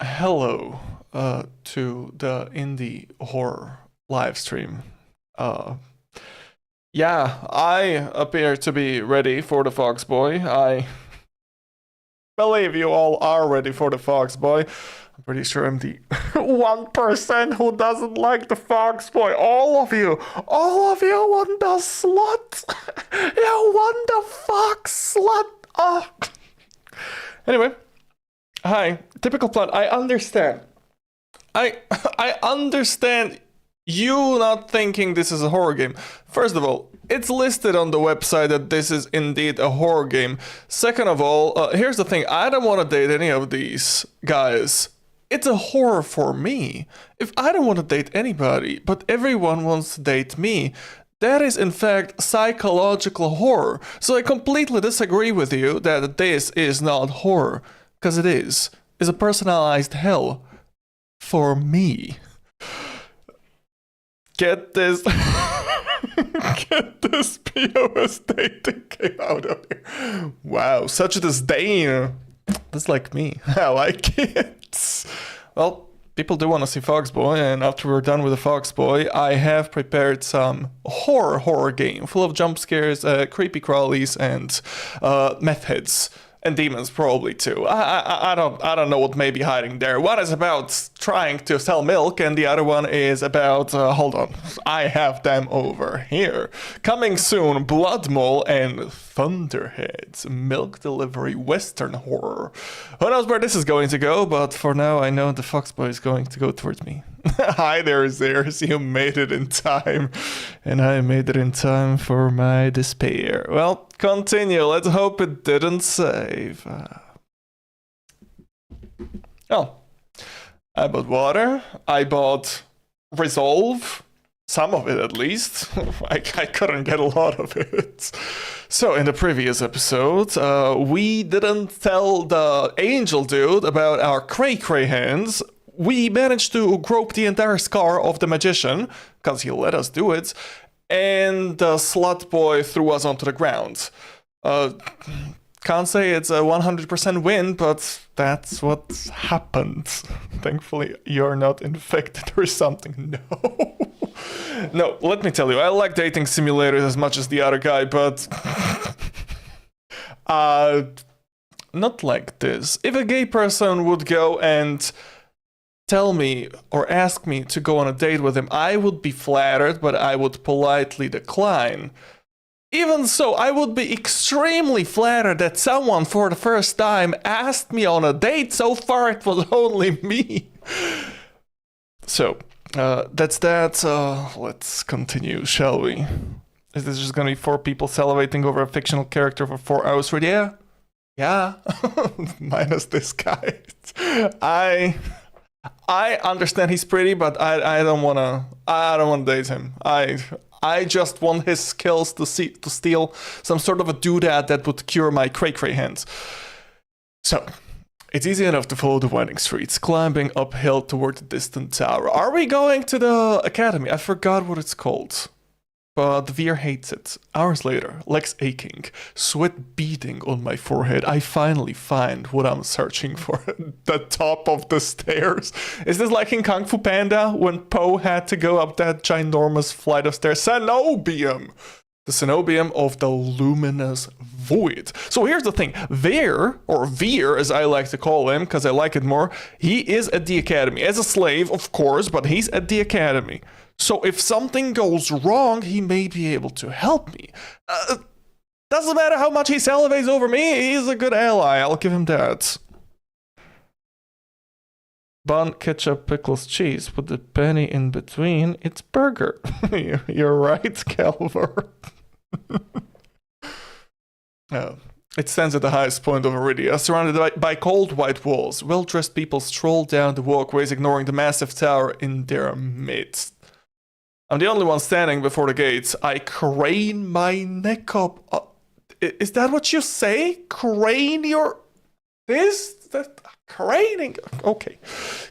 Hello to the indie horror live stream. Uh, yeah, I appear to be ready for the Fox Boy. I believe you all are ready for the Fox Boy. I'm pretty sure I'm the 1% who doesn't like the Fox Boy. All of you want the slut. You want the Fox slut. Oh. Anyway, hi. Typical plot. I understand. I understand you not thinking this is a horror game. First of all, it's listed on the website that this is indeed a horror game. Second of all, here's the thing. I don't want to date any of these guys. It's a horror for me. If I don't want to date anybody, but everyone wants to date me, that is in fact psychological horror. So I completely disagree with you that this is not horror. Because it is. It's a personalized hell. For me. Get this. Get this POS dating game out of here. Wow, such a disdain. That's like me. I like it. Well, people do want to see Foxboy, and after we're done with the Foxboy, I have prepared some horror game full of jump scares, creepy crawlies, and meth heads. And demons probably too. I don't know what may be hiding there. One is about trying to sell milk, and the other one is about hold on, I have them over here. Coming soon, Blood Mole and Thunderheads, milk delivery western horror. Who knows where this is going to go? But for now, I know the Foxboy is going to go towards me. Hi there, Zeus. You made it in time, and I made it in time for my despair. Well, continue. Let's hope it didn't save. Oh, I bought water. I bought Resolve. Some of it, at least. I couldn't get a lot of it. So, in the previous episode, we didn't tell the angel dude about our cray-cray hands. We managed to grope the entire scar of the magician, because he let us do it, and the slut boy threw us onto the ground. Can't say it's a 100% win, but that's what happened. Thankfully, you're not infected or something. No. No, let me tell you, I like dating simulators as much as the other guy, but not like this. If a gay person would go and tell me or ask me to go on a date with him, I would be flattered, but I would politely decline. Even so, I would be extremely flattered that someone for the first time asked me on a date. So far, it was only me. So, that's that. Let's continue, shall we? Is this just gonna be 4 people salivating over a fictional character for 4 hours? Yeah. Yeah. Minus this guy. I understand he's pretty, but I don't wanna date him. I just want his skills to steal some sort of a doodad that would cure my cray-cray hands. So, it's easy enough to follow the winding streets, climbing uphill toward the distant tower. Are we going to the academy? I forgot what it's called. But Veer hates it. Hours later, legs aching, sweat beading on my forehead, I finally find what I'm searching for. The top of the stairs. Is this like in Kung Fu Panda when Po had to go up that ginormous flight of stairs? Cenobium! The cenobium of the luminous void. So here's the thing. Veer, or Veer as I like to call him because I like it more, he is at the academy. As a slave, of course, but he's at the academy. So if something goes wrong, he may be able to help me. Doesn't matter how much he salivates over me, he's a good ally, I'll give him that. Bun, ketchup, pickles, cheese, with the penny in between, it's burger. You're right, Calver. It stands at the highest point of Iridia, surrounded by cold white walls. Well-dressed people stroll down the walkways, ignoring the massive tower in their midst. I'm the only one standing before the gates. I crane my neck up. Is that what you say? Crane your... That... Craning... Okay.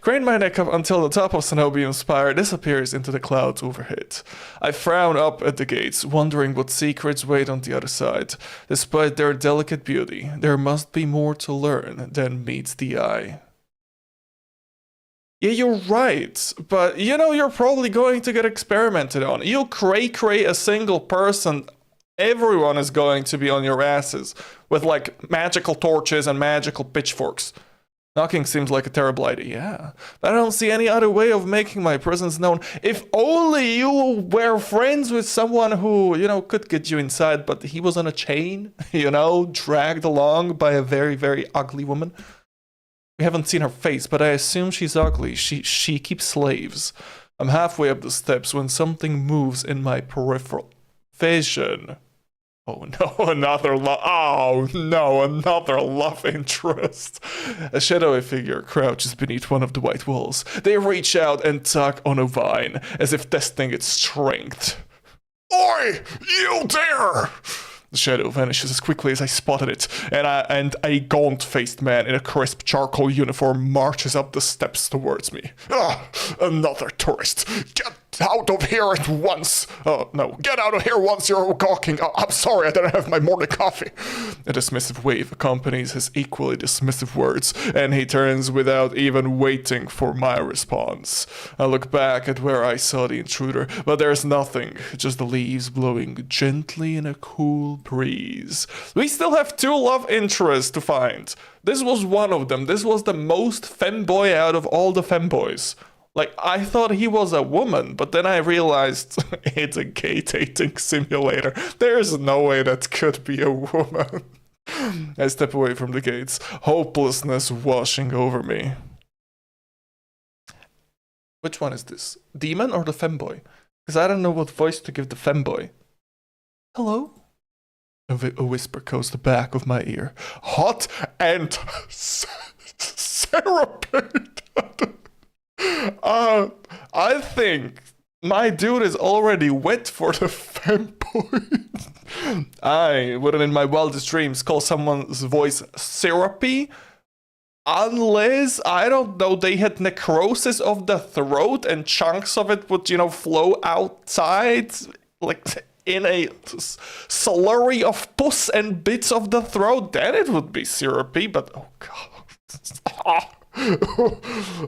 Crane my neck up until the top of Cenobium's spire disappears into the clouds overhead. I frown up at the gates, wondering what secrets wait on the other side. Despite their delicate beauty, there must be more to learn than meets the eye. Yeah, you're right, but you're probably going to get experimented on. You cray a single person, everyone is going to be on your asses with like magical torches and magical pitchforks. Knocking seems like a terrible idea, yeah. But I don't see any other way of making my presence known. If only you were friends with someone who, could get you inside, but he was on a chain, dragged along by a very, very ugly woman. We haven't seen her face, but I assume she's ugly. She keeps slaves. I'm halfway up the steps when something moves in my peripheral vision. Oh no, another love interest. A shadowy figure crouches beneath one of the white walls. They reach out and tug on a vine, as if testing its strength. Oi, you there! The shadow vanishes as quickly as I spotted it, and a gaunt-faced man in a crisp charcoal uniform marches up the steps towards me. Another tourist. Get out of here at once. Oh, no. Get out of here once you're gawking. I'm sorry, I didn't have my morning coffee. A dismissive wave accompanies his equally dismissive words, and he turns without even waiting for my response. I look back at where I saw the intruder, but there's nothing, just the leaves blowing gently in a cool breeze. We still have 2 love interests to find. This was one of them. This was the most femboy out of all the femboys. Like, I thought he was a woman, but then I realized it's a gay dating simulator. There's no way that could be a woman. I step away from the gates, hopelessness washing over me. Which one is this? Demon or the femboy? Because I don't know what voice to give the femboy. Hello? A whisper goes the back of my ear. Hot and therapeutic. I think my dude is already wet for the femboy. I wouldn't in my wildest dreams call someone's voice syrupy unless, I don't know, they had necrosis of the throat and chunks of it would, flow outside, like in a slurry of pus and bits of the throat. Then it would be syrupy, but oh god.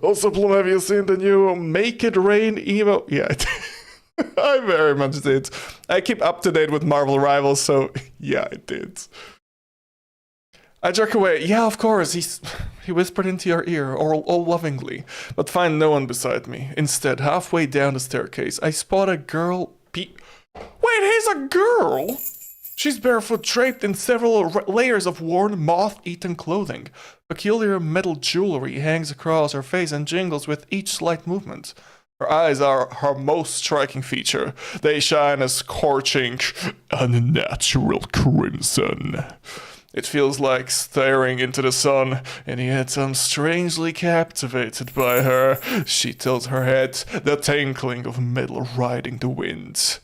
Also, Plum, have you seen the new Make It Rain emo? Yeah, I very much did. I keep up to date with Marvel Rivals, so yeah, I did. I jerk away. Yeah, of course, he whispered into your ear, all lovingly, but find no one beside me. Instead, halfway down the staircase, I spot a girl Wait, he's a girl? She's barefoot, draped in several layers of worn, moth-eaten clothing. Peculiar metal jewelry hangs across her face and jingles with each slight movement. Her eyes are her most striking feature. They shine a scorching, unnatural crimson. It feels like staring into the sun, and yet I'm strangely captivated by her. She tilts her head, the tinkling of metal riding the wind.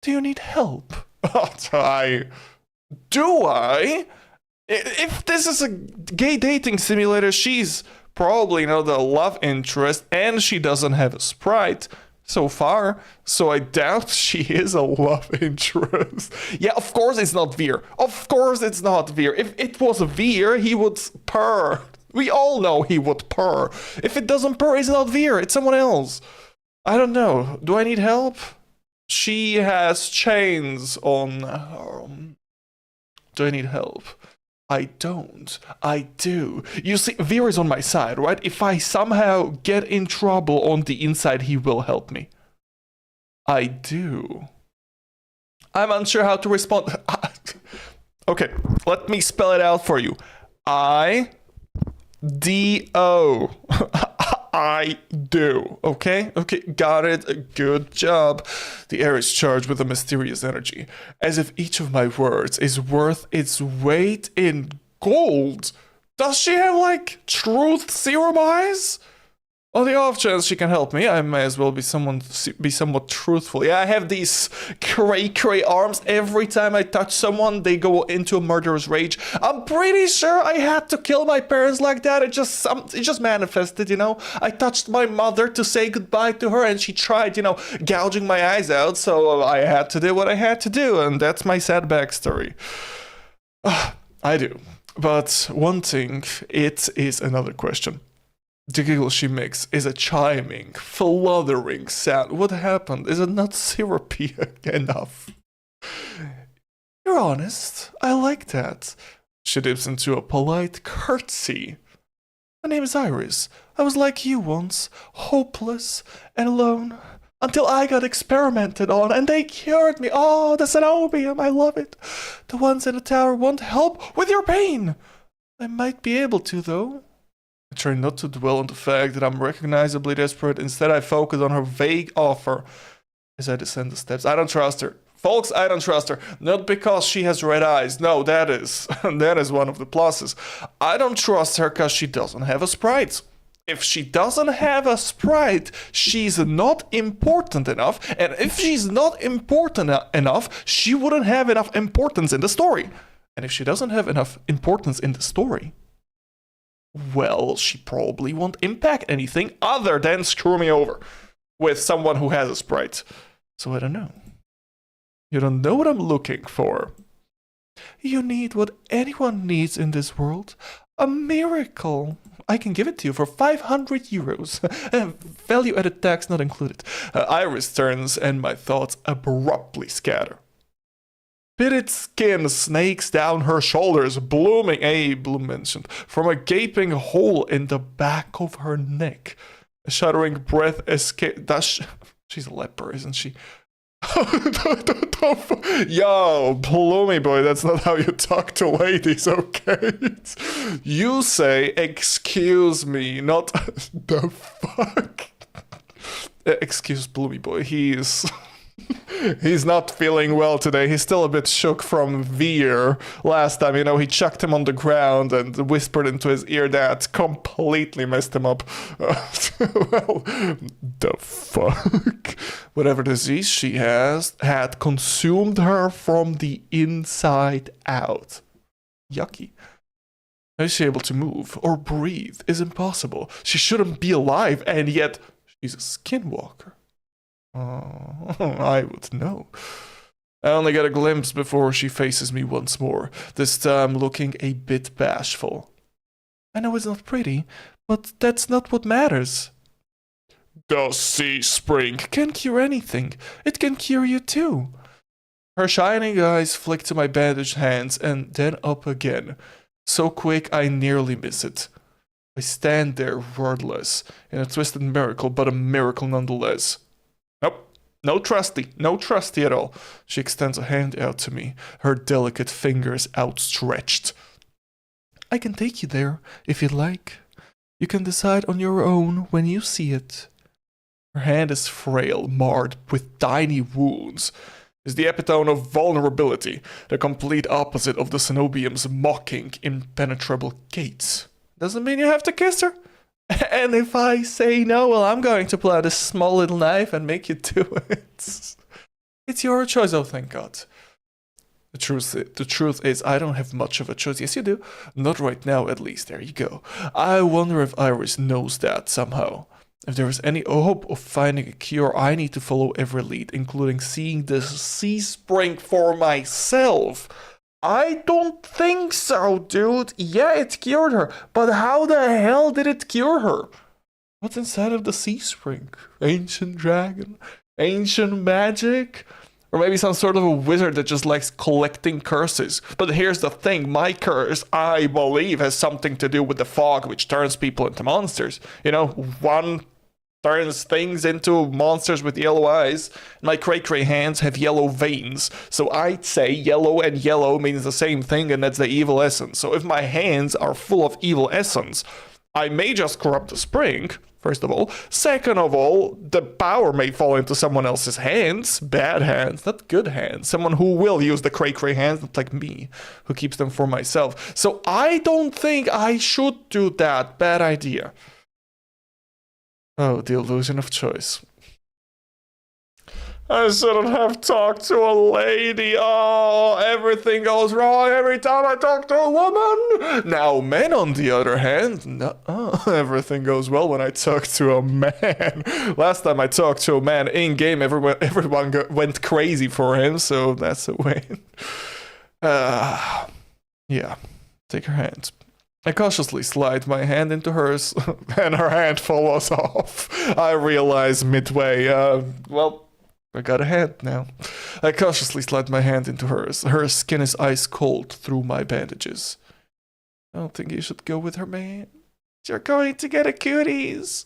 Do you need help? Do I? If this is a gay dating simulator, she's probably the love interest, and she doesn't have a sprite so far, so I doubt she is a love interest. Yeah, of course it's not Veer. Of course it's not Veer. If it was Veer, he would purr. We all know he would purr. If it doesn't purr, it's not Veer, it's someone else. I don't know. Do I need help? She has chains on her. Do I need help? I don't. I do. You see, Veer is on my side, right? If I somehow get in trouble on the inside, he will help me. I do. I'm unsure how to respond. Okay, let me spell it out for you. I-D-O. I do. Okay? Okay, got it. Good job. The air is charged with a mysterious energy, as if each of my words is worth its weight in gold. Does she have, truth serum eyes? On the off chance she can help me, I may as well be somewhat truthful. Yeah, I have these cray arms. Every time I touch someone, they go into a murderous rage. I'm pretty sure I had to kill my parents like that. It just manifested, I touched my mother to say goodbye to her, and she tried, gouging my eyes out. So I had to do what I had to do, and that's my sad backstory. I do. But one thing, it is another question. The giggle she makes is a chiming, fluttering sound. What happened? Is it not syrupy enough? You're honest. I like that. She dips into a polite curtsy. My name is Iris. I was like you once, hopeless and alone, until I got experimented on and they cured me. Oh, the cenobium, I love it. The ones in the tower won't help with your pain. I might be able to, though. I try not to dwell on the fact that I'm recognizably desperate. Instead, I focus on her vague offer as I descend the steps. I don't trust her. Folks, I don't trust her. Not because she has red eyes. No, that is one of the pluses. I don't trust her because she doesn't have a sprite. If she doesn't have a sprite, she's not important enough. And if she's not important enough, she wouldn't have enough importance in the story. And if she doesn't have enough importance in the story, well, she probably won't impact anything other than screw me over with someone who has a sprite. So I don't know. You don't know what I'm looking for. You need what anyone needs in this world. A miracle. I can give it to you for 500 euros. Value added tax not included. Iris turns and my thoughts abruptly scatter. Pitted skin snakes down her shoulders, Bloom mentioned, from a gaping hole in the back of her neck. A shuddering breath escapes. She's a leper, isn't she? Yo, Plummy boy, that's not how you talk to ladies, okay? You say, excuse me, not the fuck. Excuse Plummy boy, he's not feeling well today. He's still a bit shook from Veer. Last time, he chucked him on the ground and whispered into his ear that completely messed him up. Well, the fuck? Whatever disease she had consumed her from the inside out. Yucky. How is she able to move or breathe is impossible. She shouldn't be alive, and yet she's a skinwalker. Oh, I would know. I only get a glimpse before she faces me once more, this time looking a bit bashful. I know it's not pretty, but that's not what matters. The sea spring can cure anything. It can cure you too. Her shining eyes flick to my bandaged hands and then up again. So quick I nearly miss it. I stand there wordless, in a twisted miracle, but a miracle nonetheless. Nope, no trusty at all. She extends a hand out to me, her delicate fingers outstretched. I can take you there, if you'd like. You can decide on your own when you see it. Her hand is frail, marred with tiny wounds. Is the epitome of vulnerability, the complete opposite of the cenobium's mocking, impenetrable gates. Doesn't mean you have to kiss her. And if I say no, well, I'm going to pull out a small little knife and make you do it. It's your choice, oh thank God. The truth is, I don't have much of a choice. Yes, you do. Not right now, at least. There you go. I wonder if Iris knows that somehow. If there is any hope of finding a cure, I need to follow every lead, including seeing the sea spring for myself. I don't think so, dude. Yeah, it cured her, but how the hell did it cure her? What's inside of the sea spring? Ancient dragon? Ancient magic? Or maybe some sort of a wizard that just likes collecting curses. But here's the thing, my curse, I believe, has something to do with the fog, which turns people into monsters. One turns things into monsters with yellow eyes. My cray-cray hands have yellow veins. So I'd say yellow and yellow means the same thing, and that's the evil essence. So if my hands are full of evil essence, I may just corrupt the spring, first of all. Second of all, the power may fall into someone else's hands. Bad hands, not good hands. Someone who will use the cray-cray hands, not like me, who keeps them for myself. So I don't think I should do that. Bad idea. Oh, the illusion of choice. I shouldn't have talked to a lady. Oh, everything goes wrong every time I talk to a woman. Now, men, on the other hand, everything goes well when I talk to a man. Last time I talked to a man in-game, everyone went crazy for him, so that's a win. Yeah, take her hand. I cautiously slide my hand into hers, and her hand falls off. I realize midway, well, I got a hand now. I cautiously slide my hand into hers. Her skin is ice cold through my bandages. I don't think you should go with her, man. You're going to get a cuties.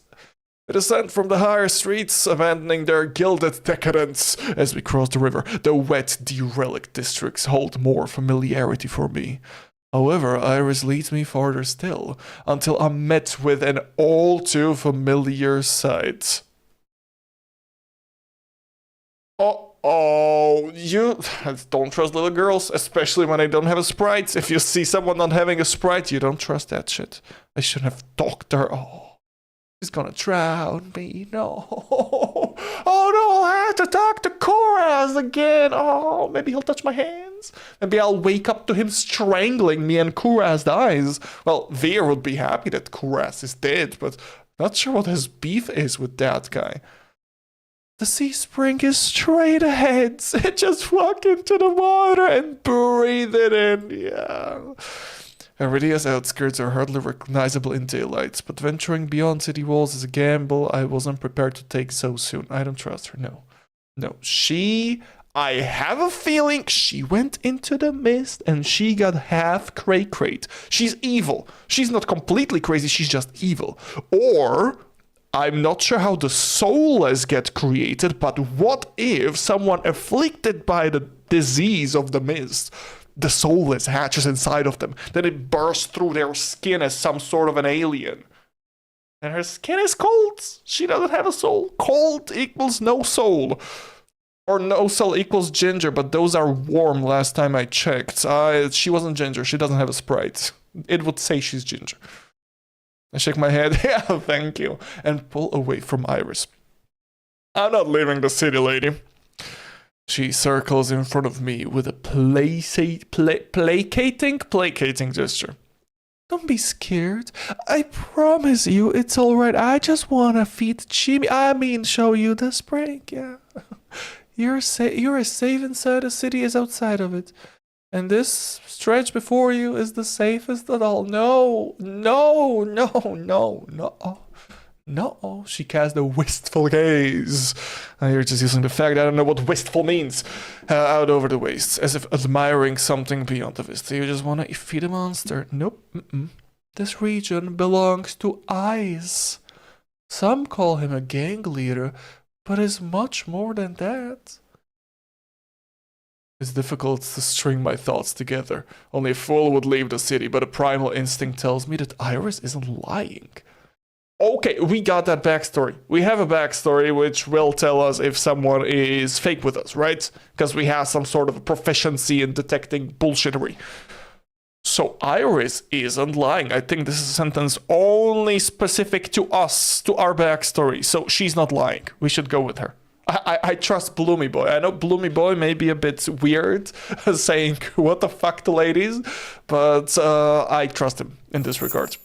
We descend from the higher streets, abandoning their gilded decadence as we cross the river. The wet, derelict districts hold more familiarity for me. However, Iris leads me farther still, until I'm met with an all too familiar sight. Oh, you don't trust little girls, especially when they don't have a sprite. If you see someone not having a sprite, you don't trust that shit. I shouldn't have talked to her. Oh, she's gonna drown me. No. Oh no, I have to talk to Koraz again. Oh, maybe he'll touch my hands. Maybe I'll wake up to him strangling me and Koraz dies. Well, Veer would be happy that Koraz is dead, but not sure what his beef is with that guy. The sea spring is straight ahead. Just walk into the water and breathe it in. Yeah. Iridia's outskirts are hardly recognizable in daylight, but venturing beyond city walls is a gamble I wasn't prepared to take so soon. I don't trust her, no. No, I have a feeling she went into the mist and she got half cray-crayed. She's evil. She's not completely crazy, she's just evil. Or I'm not sure how the soulless get created, but what if someone afflicted by the disease of the mist, the soulless hatches inside of them, then it bursts through their skin as some sort of an alien. And her skin is cold. She doesn't have a soul. Cold equals no soul. Or no soul equals ginger, but those are warm last time I checked. She wasn't ginger. She doesn't have a sprite. It would say she's ginger. I shake my head, yeah, thank you, and pull away from Iris. I'm not leaving the city, lady. She circles in front of me with a placating gesture. Don't be scared. I promise you it's alright. I just wanna feed Jimmy. Show you the spring, yeah. You're as safe inside the city as outside of it. And this stretch before you is the safest at all. No. No. She cast a wistful gaze. You're just using the fact I don't know what wistful means. Out over the waist, as if admiring something beyond the vista. You just want to feed a monster. Nope. This region belongs to Eyes. Some call him a gang leader, but is much more than that. It's difficult to string my thoughts together. Only a fool would leave the city, but a primal instinct tells me that Iris isn't lying. Okay, we got that backstory. We have a backstory which will tell us if someone is fake with us, right? Because we have some sort of a proficiency in detecting bullshittery. So Iris isn't lying. I think this is a sentence only specific to us, to our backstory. So she's not lying. We should go with her. I trust Bloomy Boy. I know Bloomy Boy may be a bit weird saying what the fuck to ladies, but I trust him in this regard.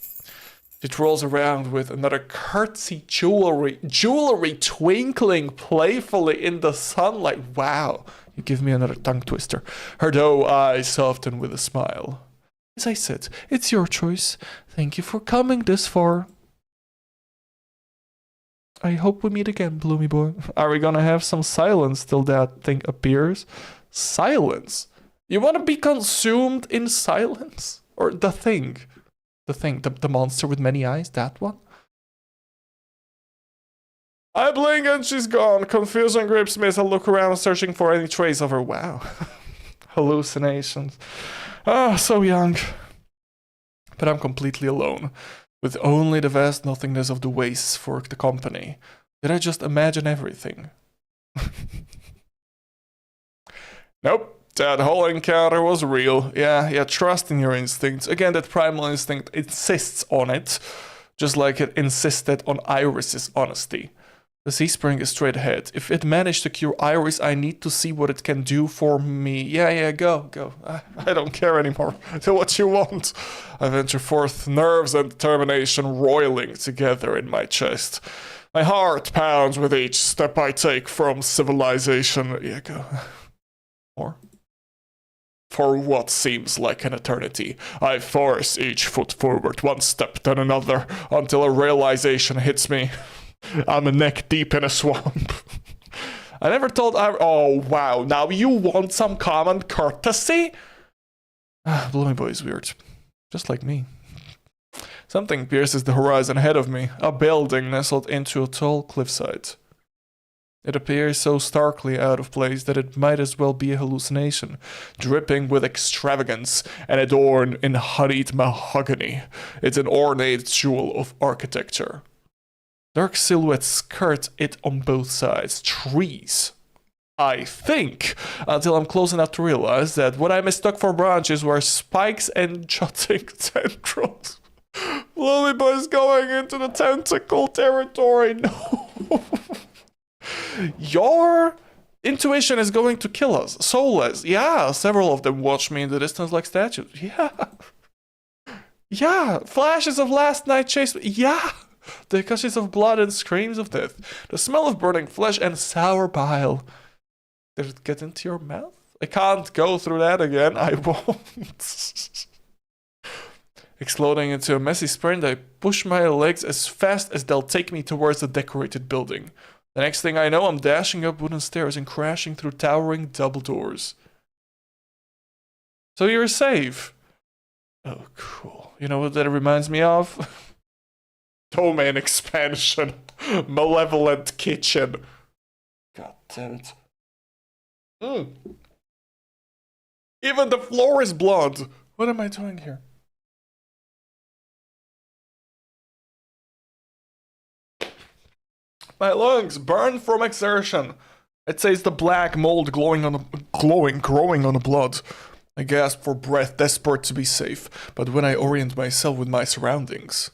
She rolls around with another curtsy jewelry twinkling playfully in the sunlight. Wow, you give me another tongue twister. Her doe eyes soften with a smile. As I said, it's your choice. Thank you for coming this far. I hope we meet again, Bloomy Boy. Are we gonna have some silence till that thing appears? Silence? You wanna be consumed in silence? Or the thing? The monster with many eyes, that one? I blink and she's gone. Confusion grips me as I look around searching for any trace of her. Wow. Hallucinations. Ah, so young. But I'm completely alone. With only the vast nothingness of the wastes for the company. Did I just imagine everything? Nope, that whole encounter was real. Yeah, trust in your instincts. Again, that primal instinct insists on it, just like it insisted on Iris's honesty. The sea spring is straight ahead. If it managed to cure Iris, I need to see what it can do for me. Yeah, go. I don't care anymore. Do what you want. I venture forth, nerves and determination roiling together in my chest. My heart pounds with each step I take from civilization. Yeah, go. More. For what seems like an eternity, I force each foot forward one step then another until a realization hits me. I'm neck deep in a swamp. I never thought I... Oh, wow. Now you want some common courtesy? Blooming Boy is weird. Just like me. Something pierces the horizon ahead of me. A building nestled into a tall cliffside. It appears so starkly out of place that it might as well be a hallucination, dripping with extravagance and adorned in honeyed mahogany. It's an ornate jewel of architecture. Dark silhouettes skirt it on both sides. Trees. I think, until I'm close enough to realize that what I mistook for branches were spikes and jutting tendrils. Lily Boy's going into the tentacle territory. No. Your intuition is going to kill us. Soulless. Yeah, several of them watch me in the distance like statues. Yeah. Yeah. Flashes of last night chase. Yeah. The gushes of blood and screams of death. The smell of burning flesh and sour bile. Did it get into your mouth? I can't go through that again. I won't. Exploding into a messy sprint, I push my legs as fast as they'll take me towards the decorated building. The next thing I know, I'm dashing up wooden stairs and crashing through towering double doors. So you're safe. Oh, cool. You know what that reminds me of? Domain expansion. Malevolent kitchen. God damn it. Even the floor is blood. What am I doing here? My lungs burn from exertion. It says the black mold growing on the blood. I gasp for breath, desperate to be safe, but when I orient myself with my surroundings,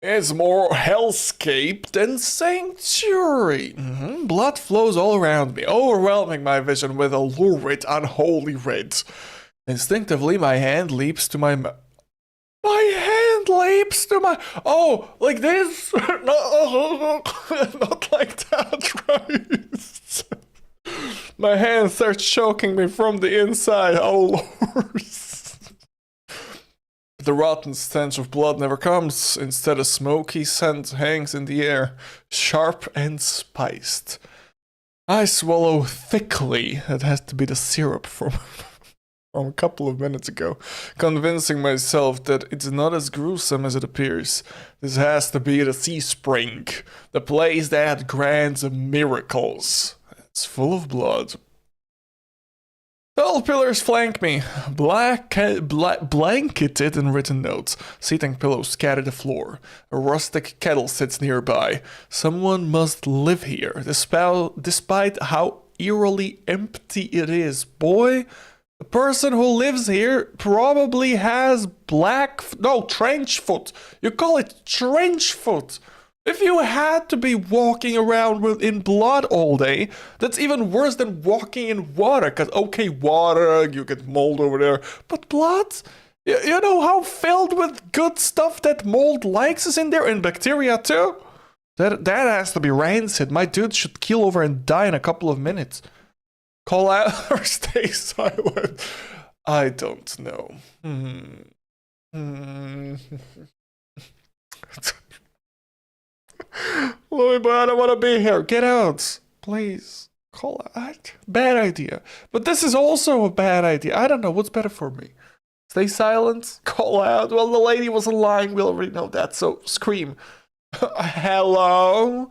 it's more hellscape than sanctuary. Blood flows all around me, overwhelming my vision with a lurid, unholy red. Instinctively, my hand leaps to my mouth. My hand leaps to my... Oh, like this? No, not like that, right? My hand starts choking me from the inside. Oh, Lord. The rotten stench of blood never comes. Instead, a smoky scent hangs in the air, sharp and spiced. I swallow thickly. It has to be the syrup from a couple of minutes ago, convincing myself that it's not as gruesome as it appears. This has to be the sea spring, the place that grants miracles. It's full of blood. Tall pillars flank me, blanketed in written notes. Seating pillows scatter the floor. A rustic kettle sits nearby. Someone must live here, despite how eerily empty it is. Boy, the person who lives here probably has trench foot. You call it trench foot. If you had to be walking around in blood all day, that's even worse than walking in water. Because, okay, water, you get mold over there. But blood? You know how filled with good stuff that mold likes is in there, and bacteria too? That has to be rancid. My dude should keel over and die in a couple of minutes. Call out or stay silent? I don't know. Louis, but I don't want to be here. Get out. Please. Call out. Bad idea. But this is also a bad idea. I don't know. What's better for me? Stay silent? Call out? Well, the lady wasn't lying. We already know that. So scream. Hello?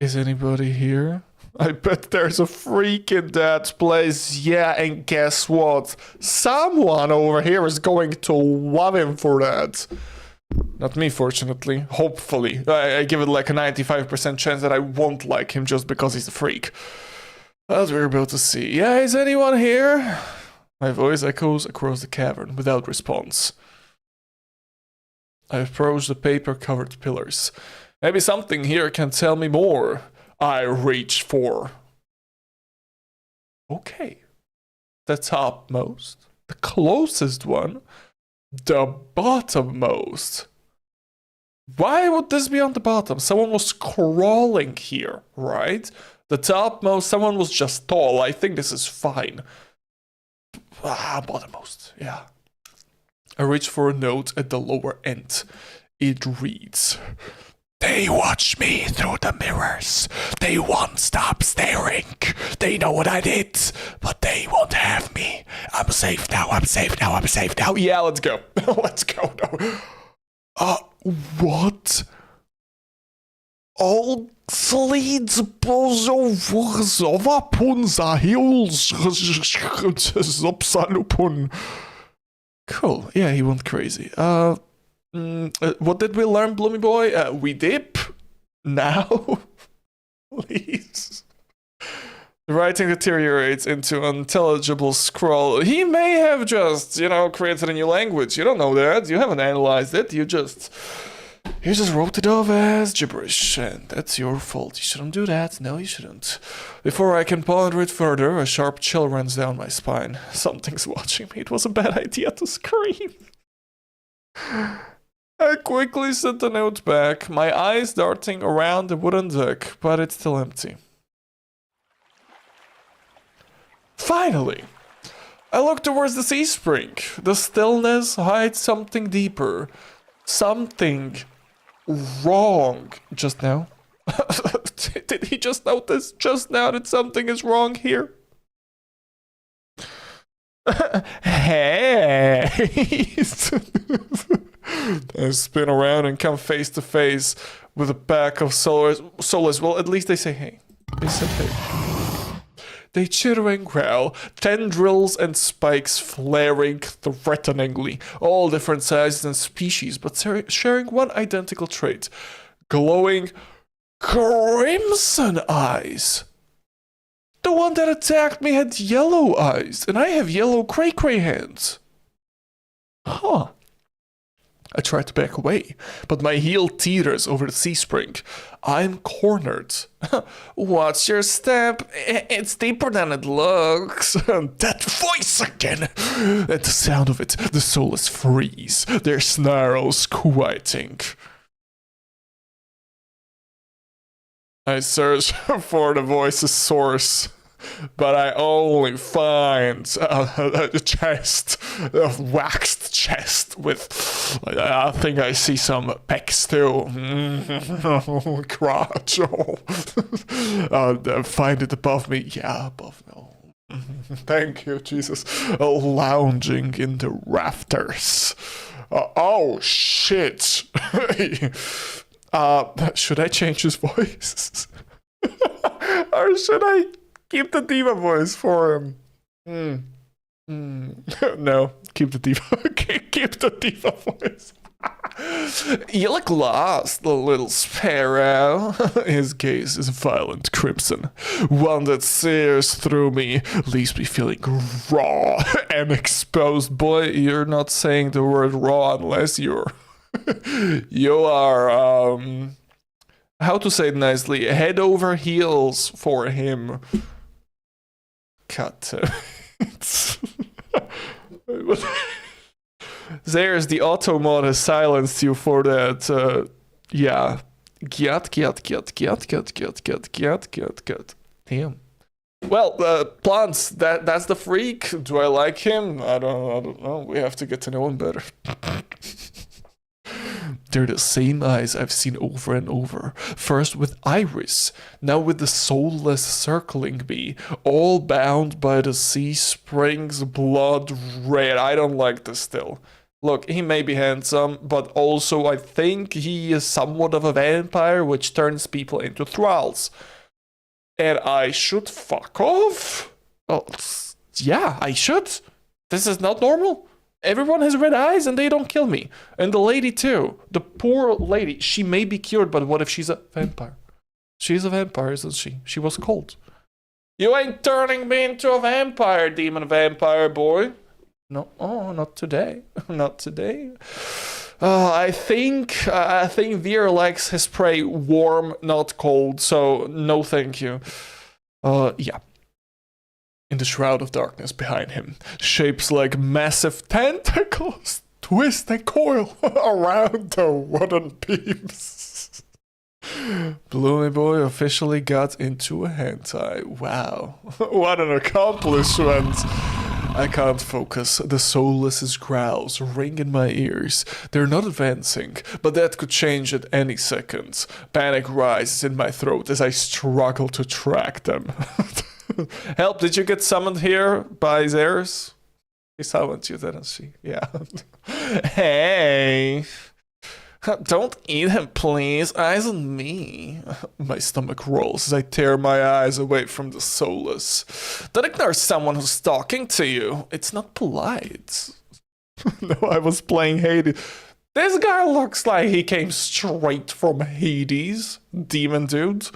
Is anybody here? I bet there's a freak in that place. Yeah, and guess what? Someone over here is going to love him for that. Not me, fortunately. Hopefully. I give it like a 95% chance that I won't like him just because he's a freak. As we're about to see. Yeah, is anyone here? My voice echoes across the cavern without response. I approach the paper-covered pillars. Maybe something here can tell me more. I reach for... Okay. The topmost. The closest one. The bottommost. Why would this be on the bottom? Someone was crawling here, right? The topmost, someone was just tall. I think this is fine. bottommost, yeah. I reach for a note at the lower end. It reads, "They watch me through the mirrors. They won't stop staring. They know what I did, but they won't have me. I'm safe now, I'm safe now, I'm safe now." Yeah, let's go. Let's go now. What? All sleeds bozowa punza hills zopsalupun. Cool. Yeah, he went crazy. What did we learn, Bloomy Boy? We dip now. Please. The writing deteriorates into unintelligible scrawl. He may have just, created a new language. You don't know that. You haven't analyzed it. You just wrote it off as gibberish, and that's your fault. You shouldn't do that. No, you shouldn't. Before I can ponder it further, a sharp chill runs down my spine. Something's watching me. It was a bad idea to scream. I quickly set the note back, my eyes darting around the wooden deck, but it's still empty. Finally! I look towards the sea spring. The stillness hides something deeper. Something wrong just now. Did he just notice just now that something is wrong here? Hey! I spin around and come face to face with a pack of soulless. Well, at least they say hey. They said hey. They chitter and growl, tendrils and spikes flaring threateningly, all different sizes and species, but sharing one identical trait: glowing crimson eyes. The one that attacked me had yellow eyes, and I have yellow cray-cray hands. Huh. I try to back away, but my heel teeters over the sea spring. I'm cornered. Watch your step. It's deeper than it looks. That voice again. At the sound of it, the soulless freeze, their snarls quieting. I search for the voice's source, but I only find a chest, a waxed chest with, I think I see some pecs too. Crotch. Find it above me. Yeah, above me. Thank you, Jesus. Lounging in the rafters. Oh, shit. Should I change his voice? Or should I keep the diva voice for him? No, keep the diva. Keep the diva voice. You look lost, the little sparrow. His gaze is violent crimson, one that sears through me, leaves me feeling raw and exposed. Boy, you're not saying the word raw unless you are, how to say it nicely, head over heels for him. Cut. There's the auto mod has silenced you for that. Yeah. Get. Damn. Well, Plants, that's the freak. Do I like him? I don't know. We have to get to know him better. They're the same eyes I've seen over and over. First with Iris, now with the soulless circling me, all bound by the sea spring's blood red. I don't like this still. Look, he may be handsome, but also I think he is somewhat of a vampire, which turns people into thralls. And I should fuck off? Oh, yeah, I should. This is not normal. Everyone has red eyes and they don't kill me. And the lady too. The poor lady. She may be cured, but what if she's a vampire? She's a vampire, isn't she? She was cold. You ain't turning me into a vampire, demon vampire boy. No, oh, not today. Not today. I think Veer likes his prey warm, not cold, so no thank you. Yeah. In the shroud of darkness behind him, shapes like massive tentacles twist and coil around the wooden beams. Bloomy Boy officially got into a hentai. Wow, what an accomplishment. I can't focus. The soulless growls ring in my ears. They're not advancing, but that could change at any second. Panic rises in my throat as I struggle to track them. Help, did you get summoned here by Zeus? He summoned you, didn't she? Yeah. Hey. Don't eat him, please. Eyes on me. My stomach rolls as I tear my eyes away from the soulless. Don't ignore someone who's talking to you. It's not polite. No, I was playing Hades. This guy looks like he came straight from Hades. Demon dude.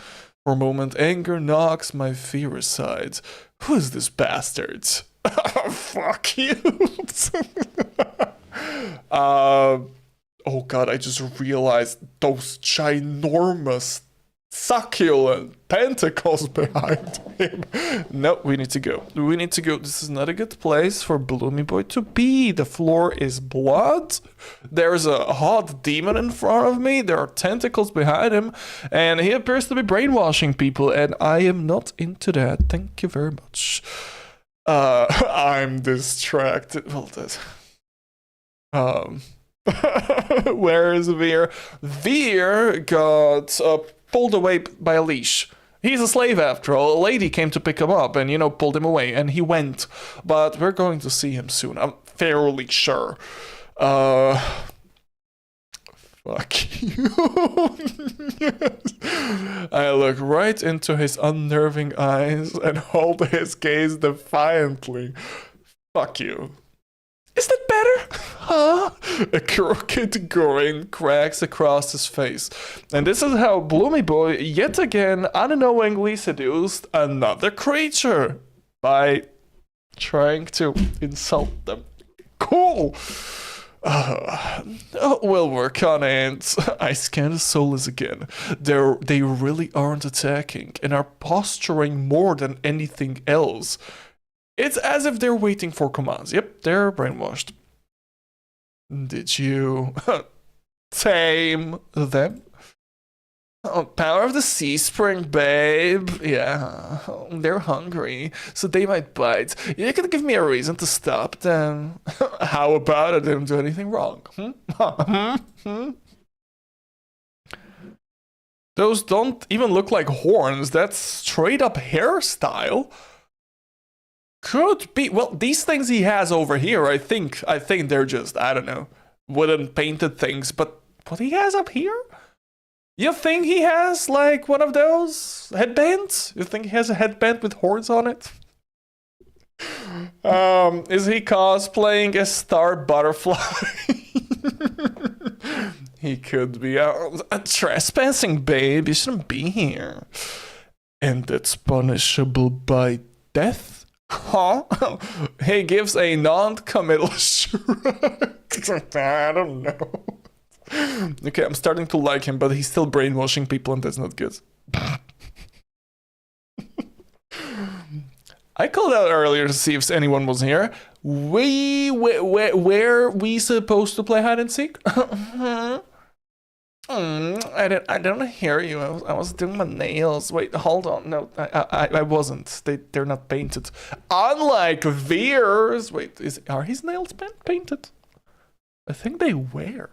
For a moment, anger knocks my fear aside. Who is this bastard? Fuck you. Oh god, I just realized those ginormous succulent tentacles behind him. No, we need to go. We need to go. This is not a good place for Bloomy Boy to be. The floor is blood. There's a hot demon in front of me. There are tentacles behind him. And he appears to be brainwashing people. And I am not into that. Thank you very much. I'm distracted. Well, where is Veer? Veer got pulled away by a leash. He's a slave after all. A lady came to pick him up and, pulled him away. And he went. But we're going to see him soon. I'm fairly sure. Fuck you. Yes. I look right into his unnerving eyes and hold his gaze defiantly. Fuck you. Is that better? Huh? A crooked grin cracks across his face. And this is how Bloomy Boy yet again unknowingly seduced another creature by trying to insult them. Cool! We'll work on it. I scan the soulless again. They really aren't attacking and are posturing more than anything else. It's as if they're waiting for commands. Yep, they're brainwashed. Did you tame them? Oh, power of the sea spring, babe. Yeah, they're hungry, so they might bite. You can give me a reason to stop them. How about I didn't do anything wrong? Those don't even look like horns. That's straight up hairstyle. Could be. Well, these things he has over here, I think they're just, I don't know, wooden painted things. But what he has up here? You think he has like one of those headbands? You think he has a headband with horns on it? Is he cosplaying a star butterfly? He could be a trespassing, babe. You shouldn't be here. And that's punishable by death? Huh? He gives a non-committal shrug. I don't know. Okay, I'm starting to like him, but he's still brainwashing people, and that's not good. I called out earlier to see if anyone was here. Where we supposed to play hide and seek? I didn't hear you. I was doing my nails. Wait, hold on. No, I wasn't. They're not painted. Unlike Veer's. Wait, are his nails painted? I think they were.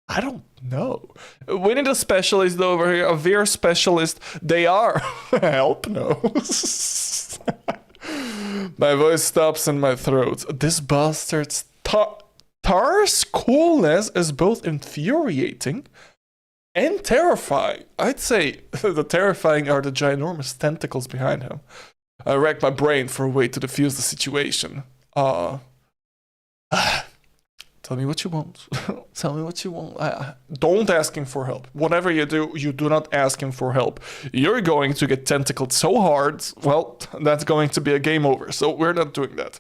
I don't know. We need a specialist over here. A Veer specialist. They are. Help knows. My voice stops in my throat. This bastard's Tar's coolness is both infuriating and terrifying. I'd say the terrifying are the ginormous tentacles behind him. I rack my brain for a way to defuse the situation. Tell me what you want. Tell me what you want. Don't ask him for help. Whatever you do not ask him for help. You're going to get tentacled so hard, well, that's going to be a game over. So we're not doing that.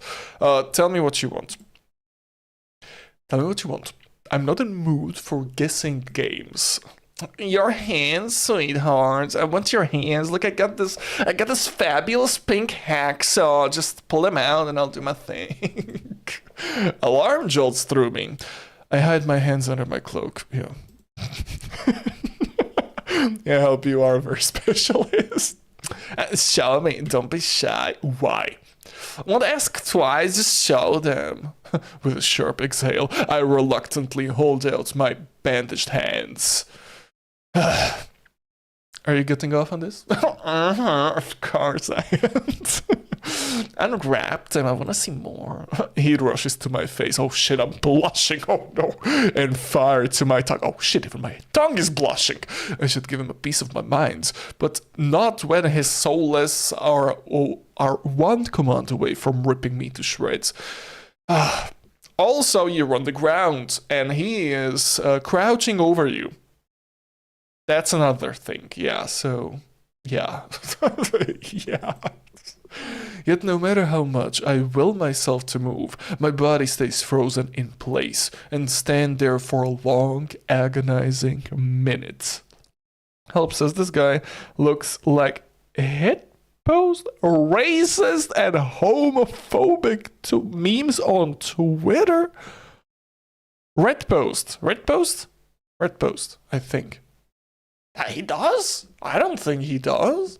Tell me what you want. Tell me what you want. I'm not in the mood for guessing games. Your hands, sweetheart. I want your hands. Look, I got this fabulous pink hacksaw. Just pull them out and I'll do my thing. Alarm jolts through me. I hide my hands under my cloak. Yeah. I hope you are a very specialist. Show me. Don't be shy. Why? Won't ask twice, just show them. With a sharp exhale, I reluctantly hold out my bandaged hands. Are you getting off on this? Of course I am. I'm wrapped and I want to see more. He rushes to my face. Oh shit, I'm blushing. Oh no. And fire to my tongue. Oh shit, even my tongue is blushing. I should give him a piece of my mind. But not when his soulless are one command away from ripping me to shreds. Also, you're on the ground and he is crouching over you. That's another thing, yeah, so, yeah. Yeah. Yet no matter how much I will myself to move, my body stays frozen in place and stand there for a long, agonizing minute. Helps us, this guy looks like a hit post, racist and homophobic to memes on Twitter. Red post, I think. He does? I don't think he does.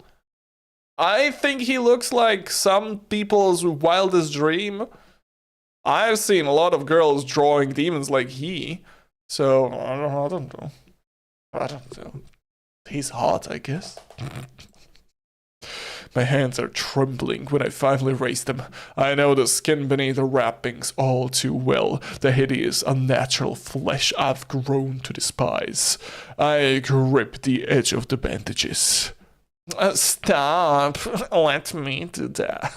I think he looks like some people's wildest dream. I've seen a lot of girls drawing demons like he. So, I don't know. He's hot, I guess. My hands are trembling when I finally raise them. I know the skin beneath the wrappings all too well, the hideous, unnatural flesh I've grown to despise. I grip the edge of the bandages. Stop! Let me do that.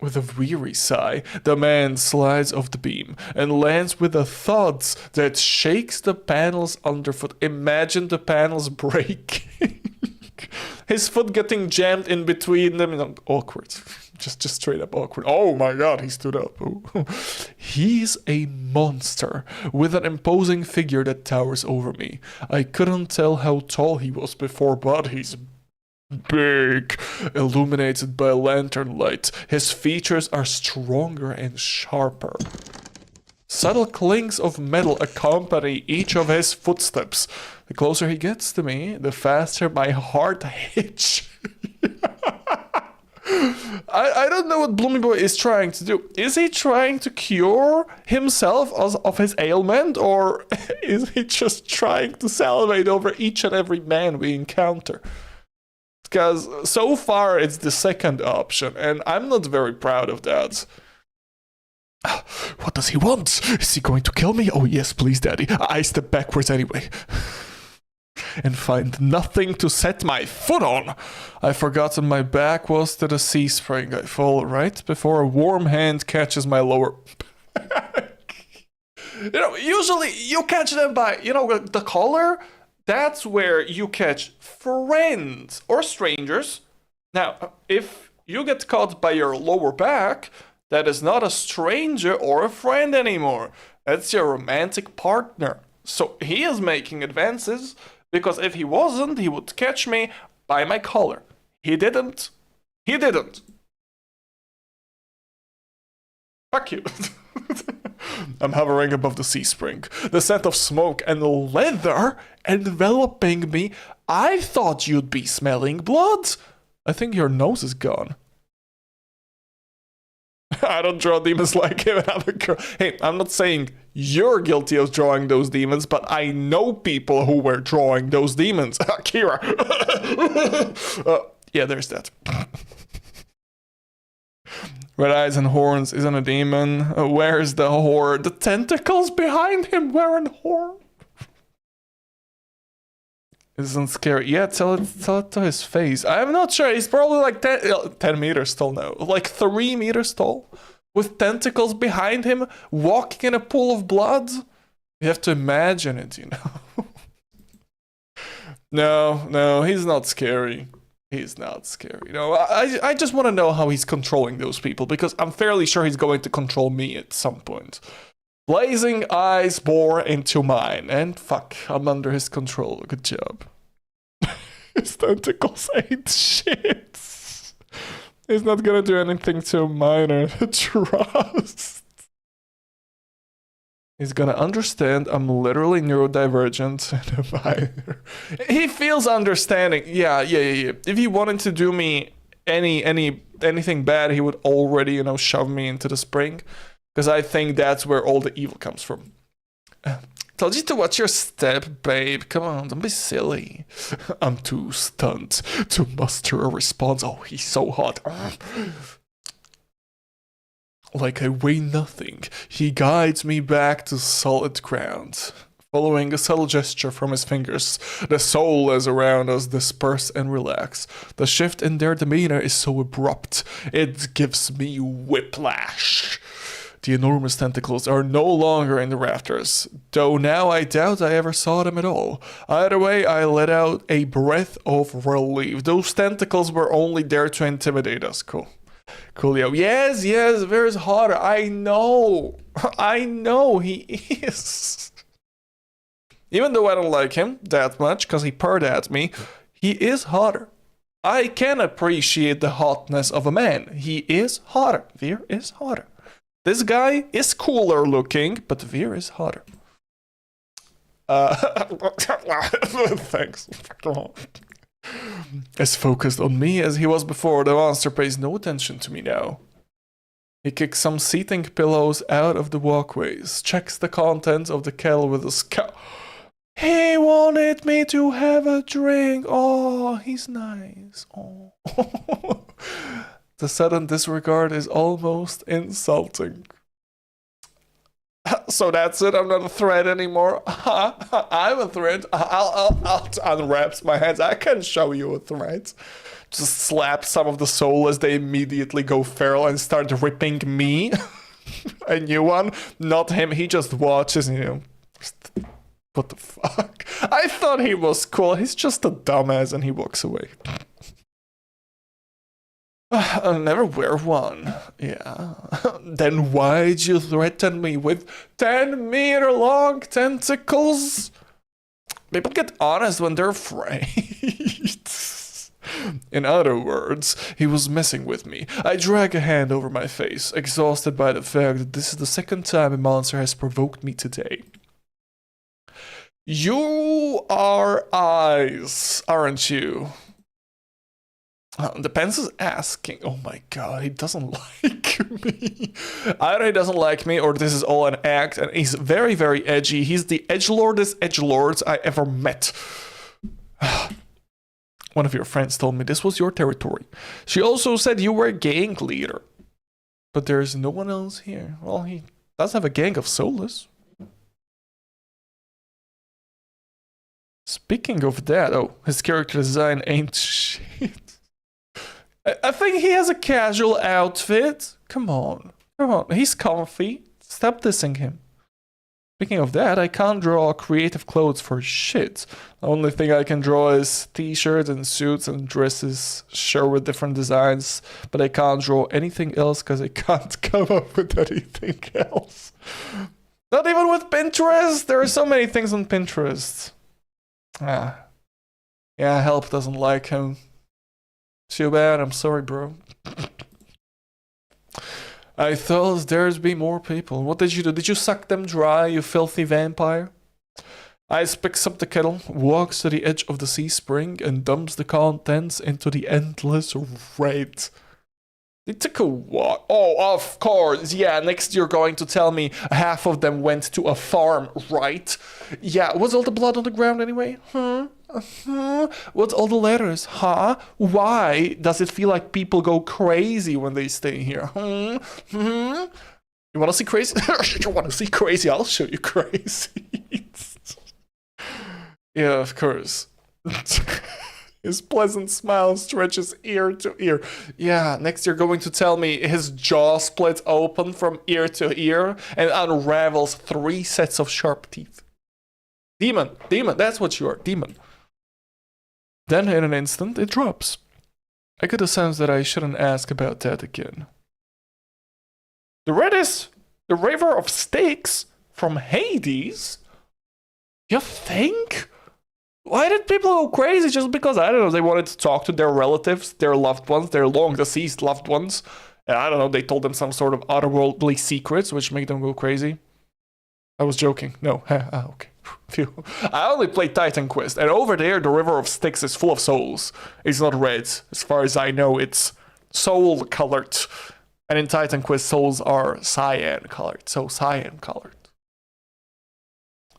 With a weary sigh, the man slides off the beam and lands with a thud that shakes the panels underfoot. Imagine the panels breaking. His foot getting jammed in between them. Awkward. Just straight up awkward. Oh my god, he stood up. He's a monster with an imposing figure that towers over me. I couldn't tell how tall he was before, but he's big, illuminated by lantern light. His features are stronger and sharper. Subtle clinks of metal accompany each of his footsteps. The closer he gets to me, the faster my heart hits. I don't know what Bloomy Boy is trying to do. Is he trying to cure himself of his ailment, or is he just trying to salivate over each and every man we encounter? Because so far it's the second option, and I'm not very proud of that. What does he want? Is he going to kill me? Oh yes, please, Daddy. I step backwards anyway. And find nothing to set my foot on. I've forgotten my back was to the C-spring. I fall right before a warm hand catches my lower back. Usually you catch them by, the collar. That's where you catch friends or strangers. Now, if you get caught by your lower back, that is not a stranger or a friend anymore. That's your romantic partner. So he is making advances, because if he wasn't, he would catch me by my collar. He didn't. Fuck you. I'm hovering above the C-spring. The scent of smoke and leather enveloping me. I thought you'd be smelling blood. I think your nose is gone. I don't draw demons like him. Hey, I'm not saying you're guilty of drawing those demons, but I know people who were drawing those demons. Kira. Yeah, there's that. Red eyes and horns isn't a demon. Where's the whore? The tentacles behind him wearing horn. Isn't scary. Yeah, tell it to his face. I'm not sure. He's probably like 10 meters tall now. Like 3 meters tall. With tentacles behind him, walking in a pool of blood. You have to imagine it, No, he's not scary. He's not scary. No, I just want to know how he's controlling those people, because I'm fairly sure he's going to control me at some point. Blazing eyes bore into mine, and fuck, I'm under his control. Good job. His tentacles ain't shit. He's not gonna do anything too minor. Trust. He's gonna understand I'm literally neurodivergent and a minor. He feels understanding. Yeah. If he wanted to do me anything bad, he would already, you know, shove me into the spring. Because I think that's where all the evil comes from. Told you to watch your step, babe. Come on, don't be silly. I'm too stunned to muster a response. Oh, he's so hot. Like I weigh nothing, he guides me back to solid ground. Following a subtle gesture from his fingers, the souls around us disperse and relax. The shift in their demeanor is so abrupt, it gives me whiplash. The enormous tentacles are no longer in the rafters, though now I doubt I ever saw them at all. Either way, I let out a breath of relief. Those tentacles were only there to intimidate us. Coolio. Yes, very hotter. I know he is. Even though I don't like him that much, because he purred at me, he is hotter. I can appreciate the hotness of a man. He is hotter. Veer is hotter. This guy is cooler looking, but Veer is hotter. Thanks. As focused on me as he was before, the monster pays no attention to me now. He kicks some seating pillows out of the walkways, checks the contents of the kettle with a scowl. He wanted me to have a drink. Oh, he's nice. Oh. The sudden disregard is almost insulting. So that's it. I'm not a threat anymore. I'm a threat. I'll unwrap my hands. I can show you a threat. Just slap some of the soul as they immediately go feral and start ripping me. A new one, not him. He just watches, you know. What the fuck? I thought he was cool. He's just a dumbass and he walks away. I'll never wear one. Yeah. Then why'd you threaten me with 10-meter long tentacles? People get honest when they're afraid. In other words, he was messing with me. I drag a hand over my face, exhausted by the fact that this is the second time a monster has provoked me today. You are eyes, aren't you? The Pence is asking. Oh my god, he doesn't like me. Either he doesn't like me or this is all an act, and he's very, very edgy. He's the edgelordest edgelords I ever met. One of your friends told me this was your territory. She also said you were a gang leader. But there's no one else here. Well, he does have a gang of soulless. Speaking of that, oh, his character design ain't shit. I think he has a casual outfit. Come on. He's comfy. Stop dissing him. Speaking of that, I can't draw creative clothes for shit. The only thing I can draw is t-shirts and suits and dresses, sure, with different designs, but I can't draw anything else because I can't come up with anything else. Not even with Pinterest. There are so many things on Pinterest. Yeah, help doesn't like him. Too bad, I'm sorry, bro. I thought there'd be more people. What did you do? Did you suck them dry, you filthy vampire? Ice picks up the kettle, walks to the edge of the sea spring, and dumps the contents into the endless red. It took a walk. Oh, of course. Yeah, next you're going to tell me half of them went to a farm, right? Yeah, was all the blood on the ground anyway? What's all the letters? Huh? Why does it feel like people go crazy when they stay here? You want to see crazy? You want to see crazy? I'll show you crazy. Yeah, of course. His pleasant smile stretches ear to ear. Yeah, next you're going to tell me his jaw splits open from ear to ear and unravels 3 sets of sharp teeth. Demon, that's what you are, demon. Then in an instant, it drops. I get a sense that I shouldn't ask about that again. The red is the river of Styx from Hades? You think? Why did people go crazy just because, I don't know, they wanted to talk to their relatives, their loved ones, their long-deceased loved ones? And I don't know, they told them some sort of otherworldly secrets which make them go crazy? I was joking. No. Okay. Phew. I only played Titan Quest, and over there the river of Styx is full of souls. It's not red. As far as I know, it's soul colored. And in Titan Quest, souls are cyan colored, so cyan colored.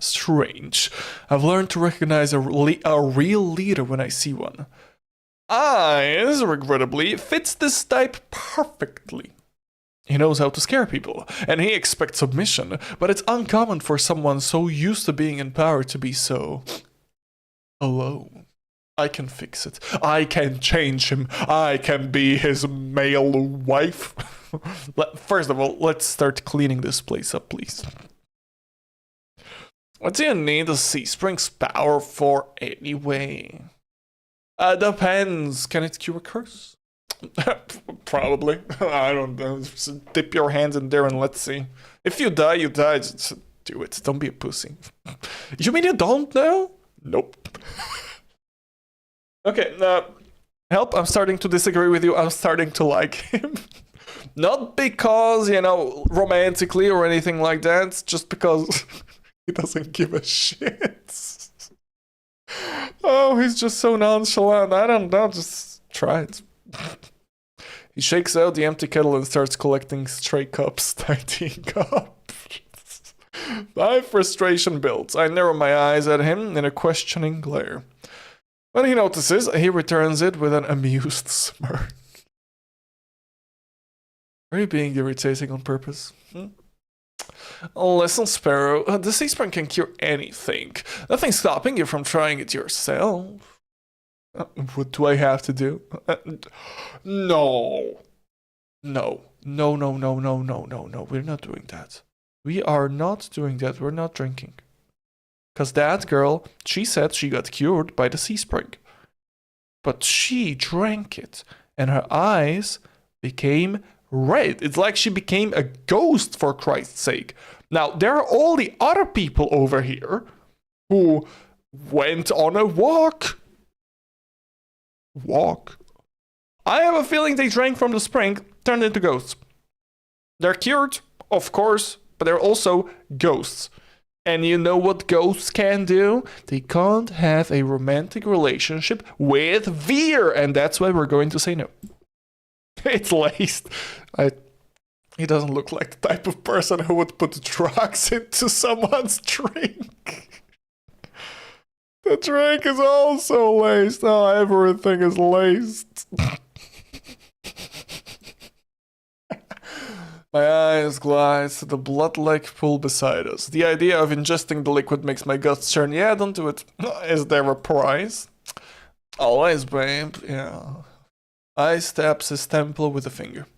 Strange. I've learned to recognize a real leader when I see one. Eyes, regrettably, fits this type perfectly. He knows how to scare people, and he expects submission, but it's uncommon for someone so used to being in power to be so alone. I can fix it. I can change him. I can be his male wife. First of all, let's start cleaning this place up, please. What do you need the Sea Spring's power for anyway? Depends. Can it cure a curse? Probably. I don't know. Just dip your hands in there and let's see. If you die, you die. Just do it. Don't be a pussy. You mean you don't know? Nope. Okay, help, I'm starting to disagree with you. I'm starting to like him. Not because, you know, romantically or anything like that, just because he doesn't give a shit. Oh, he's just so nonchalant. I don't know, just try it. He shakes out the empty kettle and starts collecting stray cups, tidying up. My frustration builds. I narrow my eyes at him in a questioning glare. When he notices, he returns it with an amused smirk. Are you being irritating on purpose? Listen, Sparrow, the Sea Spring can cure anything. Nothing's stopping you from trying it yourself. What do I have to do? No. No. No, no, no, no, no, no, no. We're not doing that. We are not doing that. We're not drinking. Because that girl, she said she got cured by the Sea Spring. But she drank it, and her eyes became red. It's like she became a ghost, for Christ's sake. Now, there are all the other people over here who went on a walk. I have a feeling they drank from the spring, turned into ghosts. They're cured, of course, but they're also ghosts. And you know what ghosts can do? They can't have a romantic relationship with Veer, and that's why we're going to say no. It's laced. He doesn't look like the type of person who would put drugs into someone's drink. The drink is also laced. Oh, everything is laced. My eyes glide to the blood-like pool beside us. The idea of ingesting the liquid makes my guts churn. Yeah, don't do it. Is there a prize? Always, babe. Yeah. I stabs his temple with a finger.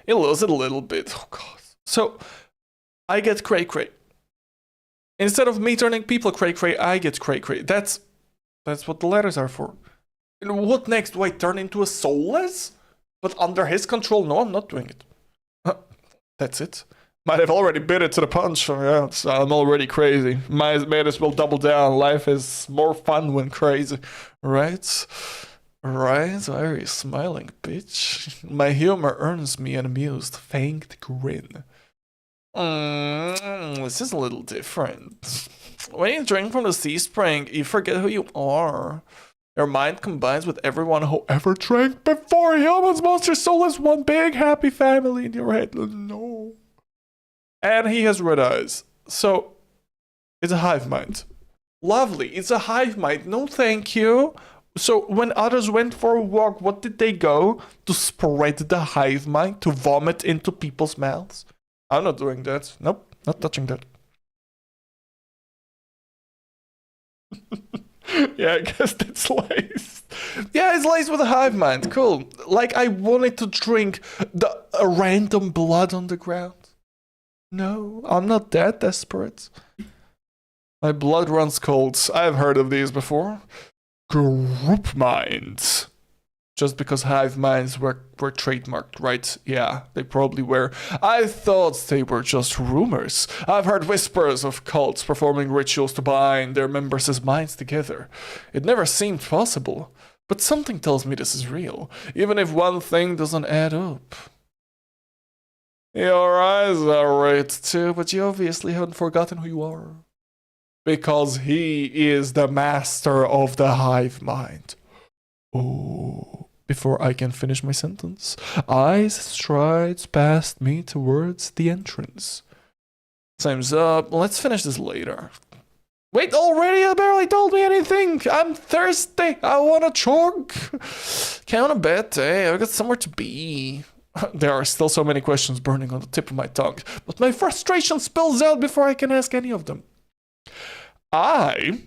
He loves it a little bit. Oh, God. So, I get cray-cray. Instead of me turning people cray-cray, I get cray-cray. That's what the letters are for. And what next? Do I turn into a soulless? But under his control? No, I'm not doing it. That's it. Might have already bit it to the punch. Yeah, I'm already crazy. Might as well double down. Life is more fun when crazy. Right? Right? Why are you smiling, bitch? My humor earns me an amused, faint grin. This is a little different. When you drink from the Sea Spring, you forget who you are. Your mind combines with everyone who ever drank before. Humans, monsters, soul is one big happy family in your head. No. And he has red eyes. So, it's a hive mind. Lovely. It's a hive mind. No, thank you. So, when others went for a walk, what did they go? To spread the hive mind? To vomit into people's mouths? I'm not doing that. Nope. Not touching that. Yeah, I guess that's laced. Yeah, it's laced with a hive mind. Cool. Like I wanted to drink a random blood on the ground. No, I'm not that desperate. My blood runs cold. I've heard of these before. Group minds. Just because hive minds were trademarked, right? Yeah, they probably were. I thought they were just rumors. I've heard whispers of cults performing rituals to bind their members' minds together. It never seemed possible, but something tells me this is real, even if one thing doesn't add up. Your eyes are red too, but you obviously haven't forgotten who you are. Because he is the master of the hive mind. Oh. Before I can finish my sentence, Ice strides past me towards the entrance. Time's up. Let's finish this later. Wait, already? You barely told me anything. I'm thirsty. I want a chug. Count a bet, eh? I've got somewhere to be. There are still so many questions burning on the tip of my tongue, but my frustration spills out before I can ask any of them. I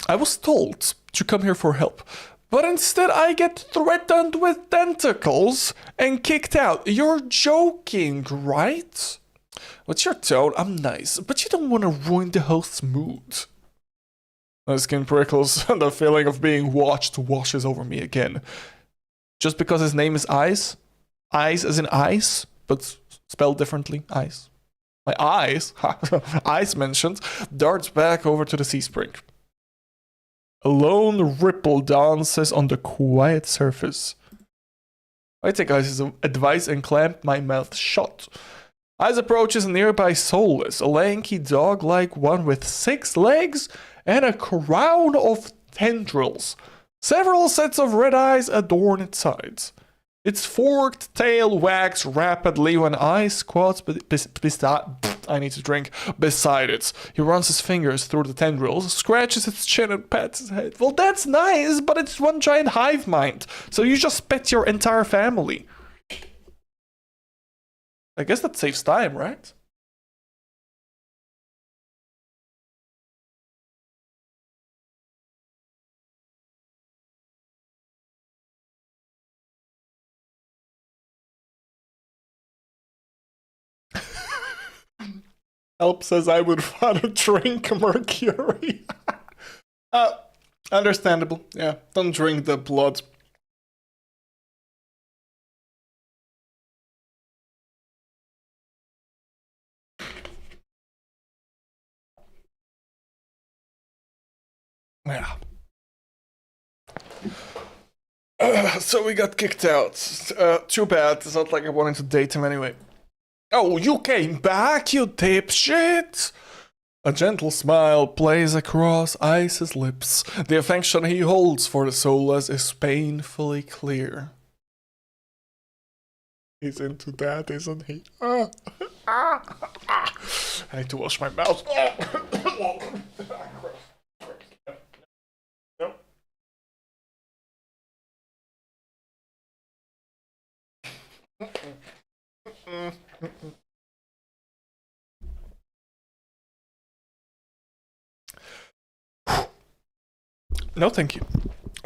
was told to come here for help, but instead I get threatened with tentacles and kicked out. You're joking, right? What's your tone? I'm nice, but you don't want to ruin the host's mood. My skin prickles and the feeling of being watched washes over me again. Just because his name is Ice? Ice as in ice, but spelled differently. Ice. My eyes, Ice mentioned, darts back over to the sea spring. A lone ripple dances on the quiet surface. I take Ice's advice and clamp my mouth shut. Ice approaches a nearby soulless, a lanky dog-like one with 6 legs and a crown of tendrils. Several sets of red eyes adorn its sides. Its forked tail wags rapidly when Ice squats I need to drink beside it. He runs his fingers through the tendrils, scratches its chin and pats its head. Well, that's nice, but it's one giant hive mind, so you just pet your entire family. I guess that saves time, right? Help says I would rather drink mercury. Understandable. Yeah, don't drink the blood. Yeah. So we got kicked out. Too bad. It's not like I wanted to date him anyway. Oh, you came back, you dipshit! A gentle smile plays across Ice's lips. The affection he holds for the soulless is painfully clear. He's into that, isn't he? I need to wash my mouth. No, thank you.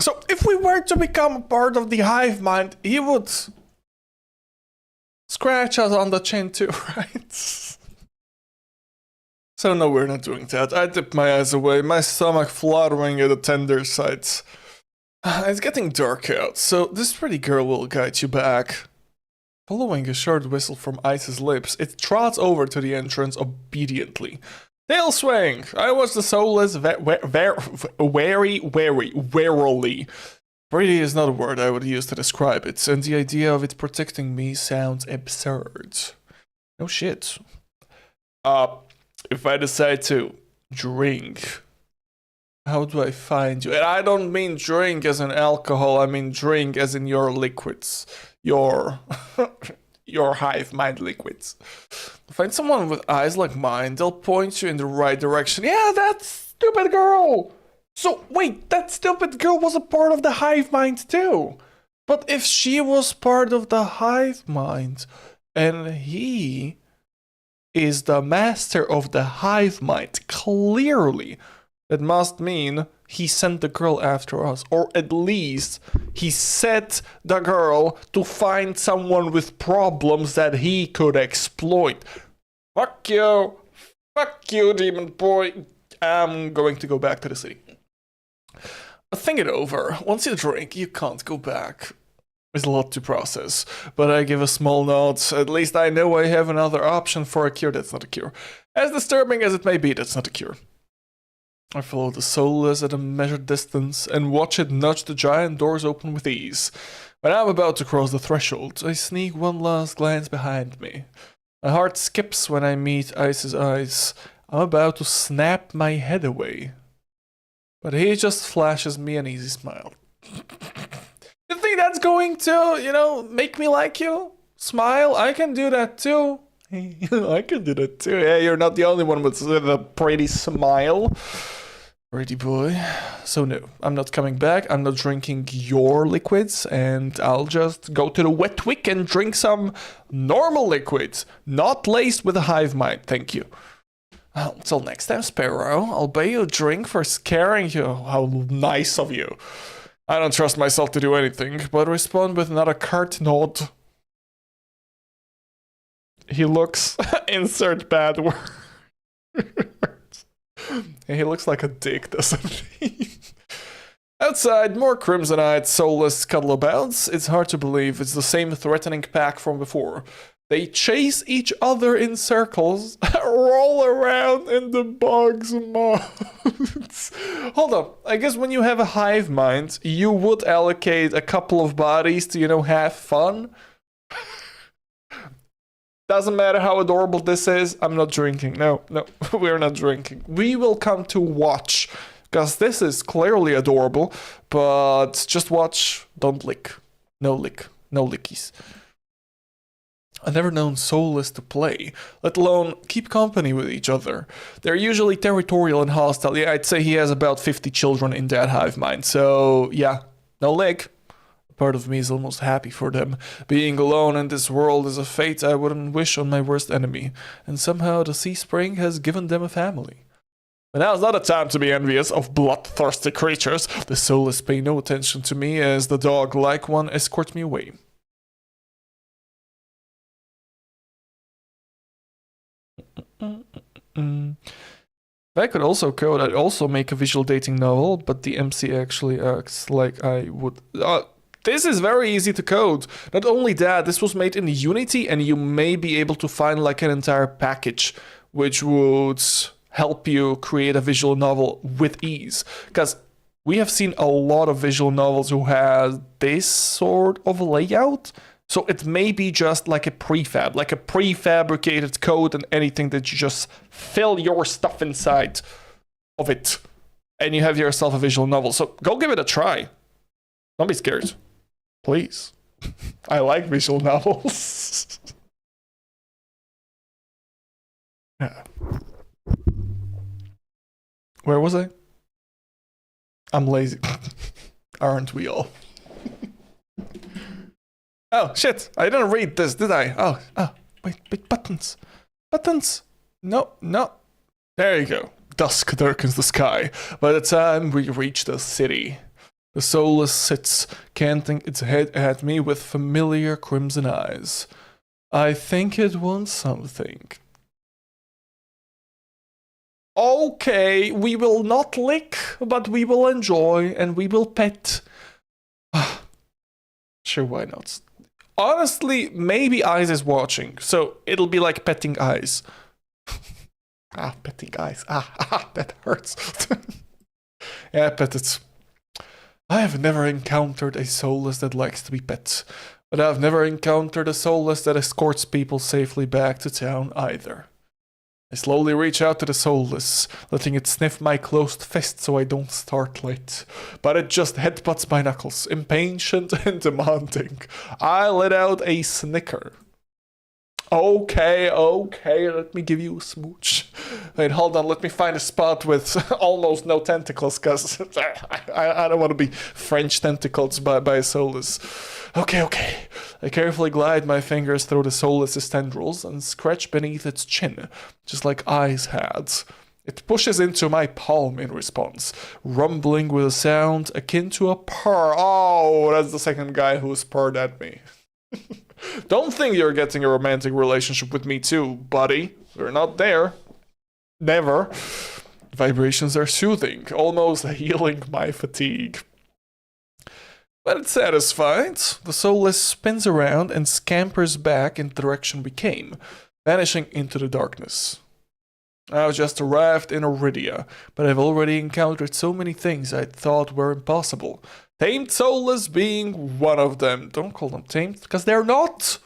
So, if we were to become a part of the hive mind, he would scratch us on the chin too, right? So, no, we're not doing that. I dip my eyes away, my stomach fluttering at the tender sides. It's getting dark out, so this pretty girl will guide you back. Following a short whistle from Ice's lips, it trots over to the entrance obediently. Tail swing! I was the soulless warily. Pretty is not a word I would use to describe it, and the idea of it protecting me sounds absurd. No shit. If I decide to drink, how do I find you? And I don't mean drink as in alcohol, I mean drink as in your liquids. Your hive mind liquids. Find someone with eyes like mine, they'll point you in the right direction. Yeah, that stupid girl! So, wait, that stupid girl was a part of the hive mind too. But if she was part of the hive mind, and he is the master of the hive mind, clearly, that must mean he sent the girl after us, or at least he set the girl to find someone with problems that he could exploit. Fuck you, demon boy. I'm going to go back to the city. Think it over. Once you drink, you can't go back. There's a lot to process, but I give a small nod. At least I know I have another option for a cure that's not a cure. As disturbing as it may be, that's not a cure. I follow the soulless at a measured distance and watch it nudge the giant doors open with ease. When I'm about to cross the threshold, I sneak one last glance behind me. My heart skips when I meet Ice's eyes. I'm about to snap my head away, but he just flashes me an easy smile. You that going to, you know, make me like you? Smile? I can do that too. I can do that too. Yeah, you're not the only one with a pretty smile. Pretty boy. So no, I'm not coming back. I'm not drinking your liquids, and I'll just go to the wet wick and drink some normal liquids, not laced with a hive mind. Thank you. Well, till next time, Sparrow. I'll buy you a drink for scaring you. How nice of you. I don't trust myself to do anything, but respond with another curt nod. He looks... insert bad word. He looks like a dick, doesn't he? Outside, more crimson-eyed, soulless cuddleabouts. It's hard to believe it's the same threatening pack from before. They chase each other in circles, roll around in the bog's moss. Hold up, I guess when you have a hive mind, you would allocate a couple of bodies to, you know, have fun. Doesn't matter how adorable this is, I'm not drinking. No, we're not drinking. We will come to watch, because this is clearly adorable, but just watch, don't lick. No lickies. I've never known soulless to play, let alone keep company with each other. They're usually territorial and hostile. Yeah, I'd say he has about 50 children in that hive mind, so yeah, no lick. Part of me is almost happy for them. Being alone in this world is a fate I wouldn't wish on my worst enemy, and somehow the sea spring has given them a family. But now's not a time to be envious of bloodthirsty creatures. The soulless pay no attention to me as the dog-like one escorts me away. If I could also code, I'd also make a visual dating novel, but the MC actually acts like I would... This is very easy to code. Not only that, this was made in Unity, and you may be able to find like an entire package which would help you create a visual novel with ease. Because we have seen a lot of visual novels who have this sort of layout. So it may be just like a prefab, like a prefabricated code and anything that you just fill your stuff inside of it. And you have yourself a visual novel. So go give it a try. Don't be scared. Please. I like visual novels. Yeah. Where was I? I'm lazy. Aren't we all? Oh, shit. I didn't read this, did I? Oh, wait, buttons. Buttons. No. There you go. Dusk darkens the sky. By the time we reach the city, the soulless sits, canting its head at me with familiar crimson eyes. I think it wants something. Okay, we will not lick, but we will enjoy, and we will pet. Sure, why not? Honestly, maybe Eyes is watching, so it'll be like petting Eyes. Petting Eyes. That hurts. Yeah, pet it. I have never encountered a soulless that likes to be pet, but I've never encountered a soulless that escorts people safely back to town either. I slowly reach out to the soulless, letting it sniff my closed fist so I don't start late. But it just headbutts my knuckles, impatient and demanding. I let out a snicker. Okay, let me give you a smooch. Wait, hold on, let me find a spot with almost no tentacles, because I don't want to be French tentacles by a soulless. Okay. I carefully glide my fingers through the soulless's tendrils and scratch beneath its chin, just like Eyes had. It pushes into my palm in response, rumbling with a sound akin to a purr. Oh, that's the second guy who's purred at me. Don't think you're getting a romantic relationship with me too, buddy. We're not there. Never. Vibrations are soothing, almost healing my fatigue. But it's satisfied. The soulless spins around and scampers back in the direction we came, vanishing into the darkness. I've just arrived in Iridia, but I've already encountered so many things I thought were impossible. Tamed soulless being one of them. Don't call them tamed, because they're not.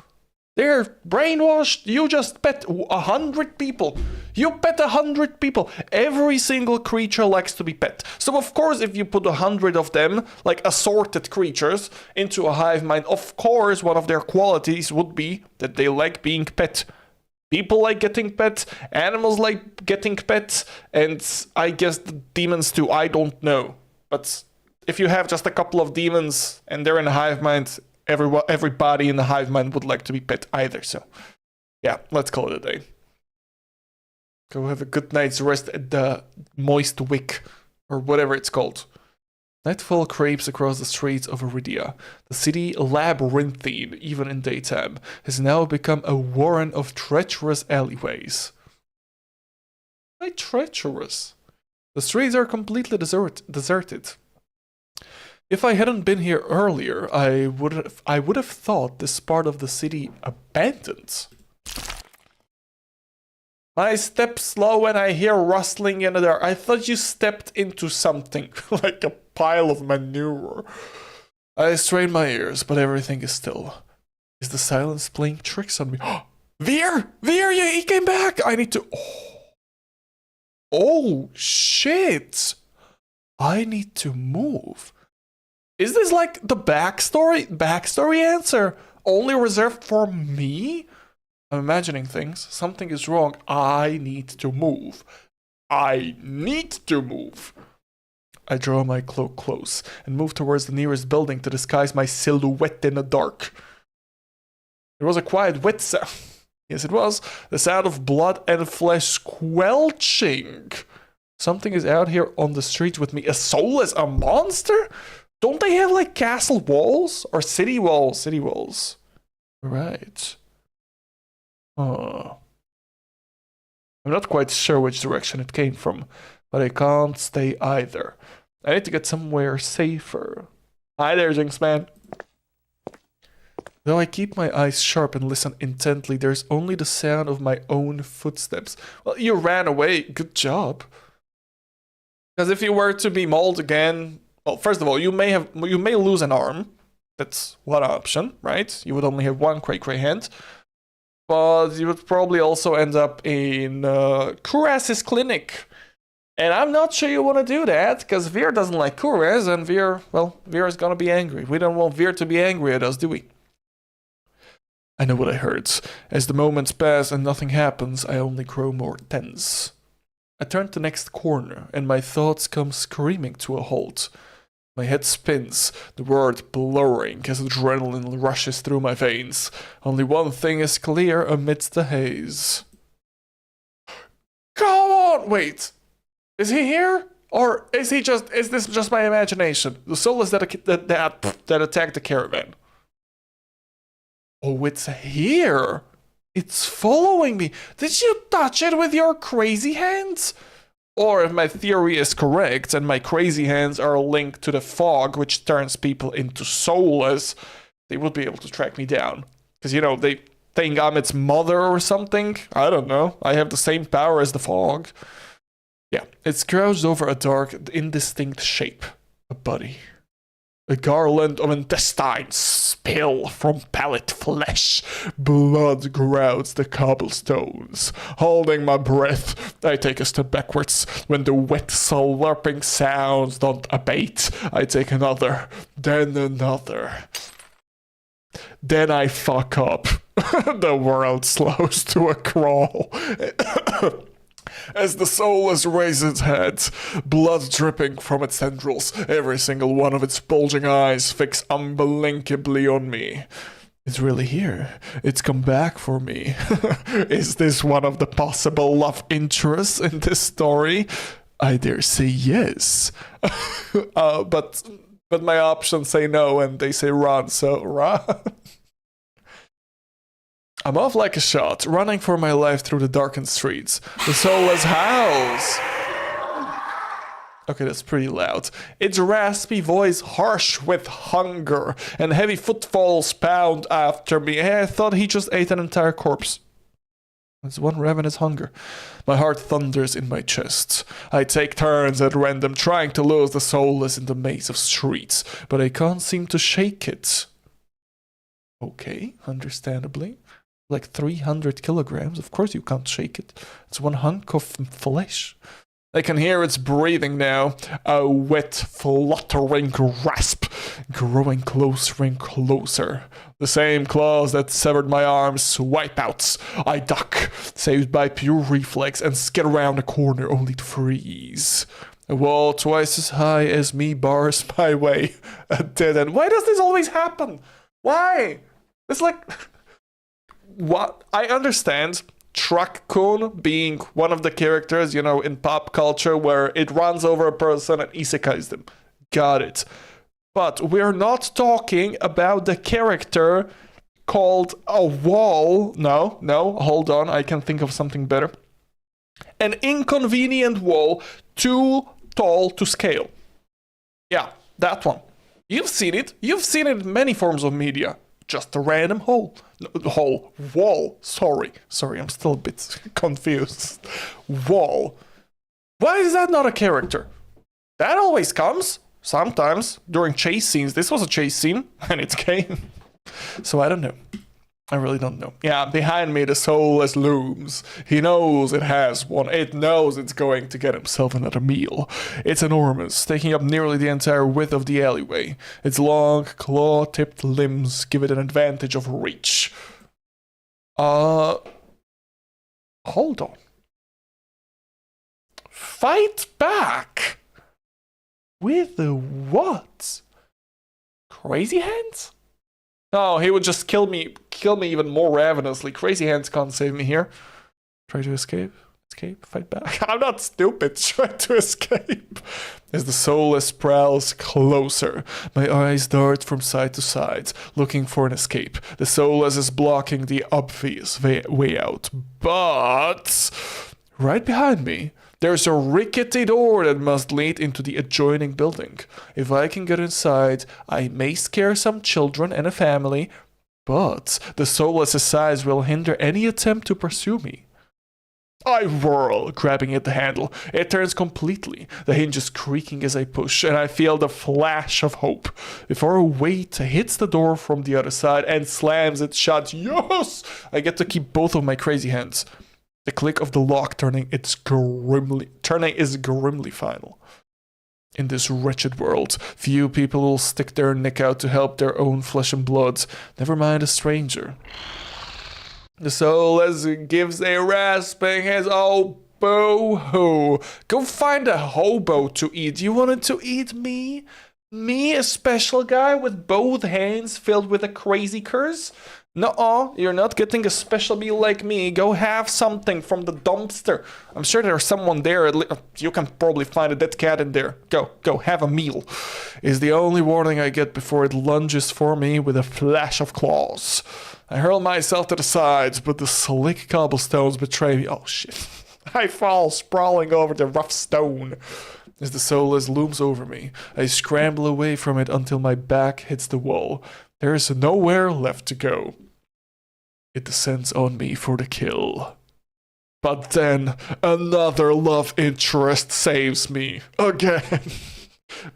They're brainwashed. You just pet 100 people. You pet 100 people. Every single creature likes to be pet. So of course, if you put 100 of them, like assorted creatures, into a hive mind, of course one of their qualities would be that they like being pet. People like getting pet, animals like getting pet, and I guess the demons too, I don't know. But if you have just a couple of demons and they're in a hive mind, everybody in the hive mind would like to be pet either, so yeah, let's call it a day. Go have a good night's rest at the moist wick, or whatever it's called. Nightfall creeps across the streets of Iridia. The city, labyrinthine even in daytime, has now become a warren of treacherous alleyways. Why treacherous? The streets are completely deserted. If I hadn't been here earlier, I would have thought this part of the city abandoned. I step slow when I hear rustling in the dark. I thought you stepped into something, like a pile of manure. I strain my ears, but everything is still. Is the silence playing tricks on me? Veer! Veer, he came back! I need to... Oh, shit! I need to move. Is this like the backstory answer? Only reserved for me? I'm imagining things. Something is wrong. I need to move. I need to move. I draw my cloak close and move towards the nearest building to disguise my silhouette in the dark. There was a quiet wet sound. Yes, it was. The sound of blood and flesh squelching. Something is out here on the street with me. A soulless, a monster? Don't they have like castle walls? Or city walls? City walls. Right. Oh. I'm not quite sure which direction it came from, but I can't stay either. I need to get somewhere safer. Hi there, Jinxman. Though I keep my eyes sharp and listen intently, there's only the sound of my own footsteps. Well, you ran away. Good job. Because if you were to be mauled again, well, first of all, you may lose an arm. That's one option, right? You would only have one cray hand. But you would probably also end up in Kuraz's clinic. And I'm not sure you want to do that, because Veer doesn't like Kuraz, and Veer is gonna be angry. We don't want Veer to be angry at us, do we? I know what I heard. As the moments pass and nothing happens, I only grow more tense. I turn to the next corner, and my thoughts come screaming to a halt. My head spins, the world blurring as adrenaline rushes through my veins. Only one thing is clear amidst the haze. Come on! Wait! Is he here? Or is this just my imagination? The soulless that attacked the caravan. Oh, it's here! It's following me! Did you touch it with your crazy hands? Or if my theory is correct, and my crazy hands are linked to the fog, which turns people into soulless, they would be able to track me down. Because, you know, they think I'm its mother or something. I don't know. I have the same power as the fog. Yeah, it's crouched over a dark, indistinct shape. A body. A garland of intestines spill from pallid flesh. Blood grouts the cobblestones. Holding my breath, I take a step backwards. When the wet, slurping sounds don't abate, I take another, then another. Then I fuck up. The world slows to a crawl. As the soulless raises its head, blood dripping from its tendrils, every single one of its bulging eyes fixed unblinkably on me. It's really here. It's come back for me. Is this one of the possible love interests in this story? I dare say yes. But my options say no and they say run, so run. I'm off like a shot, running for my life through the darkened streets. The soulless howls. Okay, that's pretty loud. Its raspy voice harsh with hunger, and heavy footfalls pound after me. I thought he just ate an entire corpse. It's one ravenous hunger. My heart thunders in my chest. I take turns at random trying to lose the soulless in the maze of streets, but I can't seem to shake it. Okay, understandably. like 300 kilograms. Of course you can't shake it. It's one hunk of flesh. I can hear its breathing now, a wet, fluttering grasp, growing closer and closer. The same claws that severed my arms swipe out. I duck, saved by pure reflex, and skid around a corner only to freeze. A wall twice as high as me bars my way. A dead end. Why does this always happen? Why? It's like... What? I understand Truck-kun being one of the characters, you know, in pop culture where it runs over a person and isekais them. Got it. But we're not talking about the character called a wall. No, hold on. I can think of something better. An inconvenient wall too tall to scale. Yeah, that one. You've seen it. You've seen it in many forms of media. Just a random hole. Wall. Sorry, I'm still a bit confused. Wall. Why is that not a character? That always comes. Sometimes. During chase scenes. This was a chase scene. And it came. So I don't know. I really don't know. Yeah, behind me the soulless looms. He knows it has one. It knows it's going to get himself another meal. It's enormous, taking up nearly the entire width of the alleyway. Its long, claw-tipped limbs give it an advantage of reach. Hold on. Fight back? With the what? Crazy hands? No, he would just kill me even more ravenously. Crazy hands can't save me here. Try to escape, fight back. I'm not stupid, try to escape. As the soulless prowls closer, my eyes dart from side to side, looking for an escape. The soulless is blocking the obvious way out, but right behind me, there's a rickety door that must lead into the adjoining building. If I can get inside, I may scare some children and a family, but the soulless' size will hinder any attempt to pursue me. I whirl, grabbing at the handle. It turns completely, the hinges creaking as I push, and I feel the flash of hope before a weight hits the door from the other side and slams it shut. Yes! I get to keep both of my crazy hands. The click of the lock turning is grimly final. In this wretched world, few people will stick their neck out to help their own flesh and blood, never mind a stranger. The soulless gives a rasping his oh boo-hoo. Go find a hobo to eat. You wanted to eat me? Me, a special guy with both hands filled with a crazy curse? No, you're not getting a special meal like me. Go have something from the dumpster. I'm sure there's someone there. You can probably find a dead cat in there. Go, have a meal. Is the only warning I get before it lunges for me with a flash of claws. I hurl myself to the sides, but the slick cobblestones betray me. Oh shit. I fall sprawling over the rough stone. As the soulless looms over me, I scramble away from it until my back hits the wall. There is nowhere left to go. It descends on me for the kill. But then another love interest saves me again.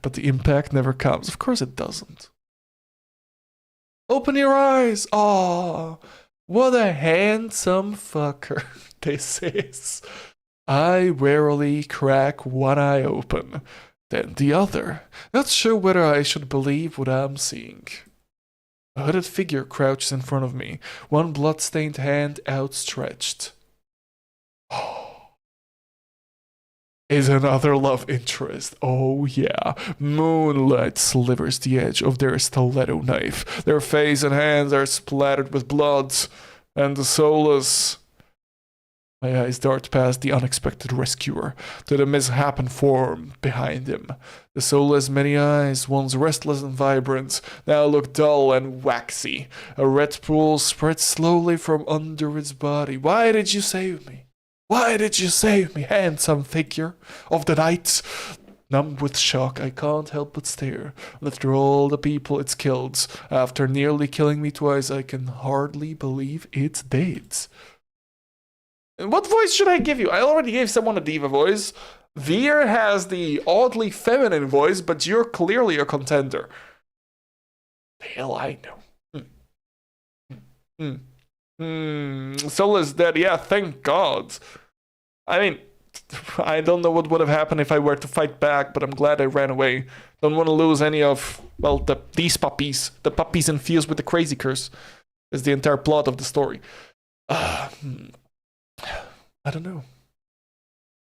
But the impact never comes. Of course it doesn't. Open your eyes. Aw, what a handsome fucker this is. I warily crack one eye open, then the other, not sure whether I should believe what I'm seeing. A hooded figure crouches in front of me, one blood-stained hand outstretched. Is another love interest. Oh yeah. Moonlight slivers the edge of their stiletto knife. Their face and hands are splattered with blood, and the soulless... My eyes dart past the unexpected rescuer to the misshapen form behind him. The soulless many eyes, once restless and vibrant, now look dull and waxy. A red pool spreads slowly from under its body. Why did you save me? Why did you save me, handsome figure of the night? Numb with shock, I can't help but stare. After all the people it's killed, after nearly killing me twice, I can hardly believe it did. What voice should I give you? I already gave someone a diva voice. Veer has the oddly feminine voice, but you're clearly a contender. The hell I know. Soul is dead. Yeah, thank God. I mean, I don't know what would have happened if I were to fight back, but I'm glad I ran away. Don't want to lose any of, well, these puppies. The puppies infused with the crazy curse is the entire plot of the story. I don't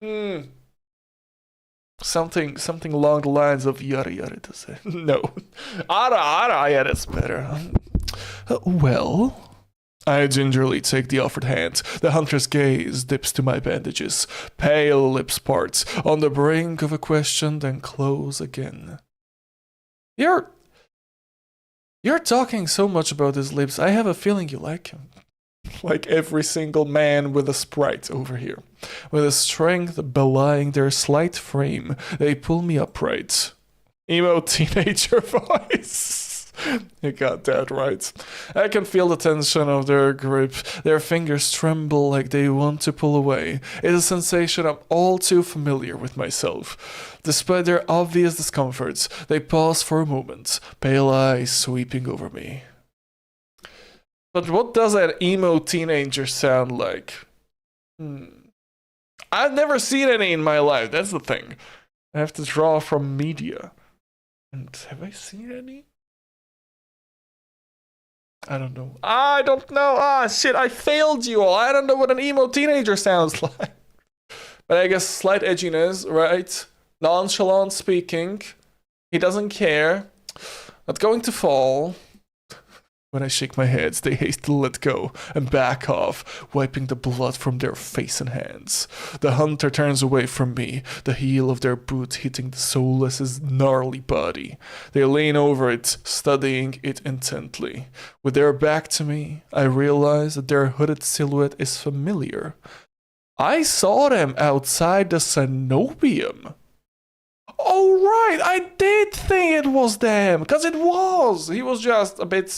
know. Something along the lines of yada yada to say. No. Ara, yeah, that's better. Well... I gingerly take the offered hand. The hunter's gaze dips to my bandages. Pale lips part, on the brink of a question, then close again. You're talking so much about his lips, I have a feeling you like him. Like every single man with a sprite over here. With a strength belying their slight frame, they pull me upright. Emo teenager voice. You got that right. I can feel the tension of their grip. Their fingers tremble like they want to pull away. It's a sensation I'm all too familiar with myself. Despite their obvious discomforts, they pause for a moment, pale eyes sweeping over me. But what does that emo teenager sound like? I've never seen any in my life, that's the thing. I have to draw from media. And have I seen any? I don't know. I don't know. Shit, I failed you all. I don't know what an emo teenager sounds like. But I guess slight edginess, right? Nonchalant speaking. He doesn't care. Not going to fall. When I shake my head, they hastily let go and back off, wiping the blood from their face and hands. The hunter turns away from me, the heel of their boot hitting the soulless's gnarly body. They lean over it, studying it intently. With their back to me, I realize that their hooded silhouette is familiar. I saw them outside the cenobium. Oh, right, I did think it was them, because it was. He was just a bit,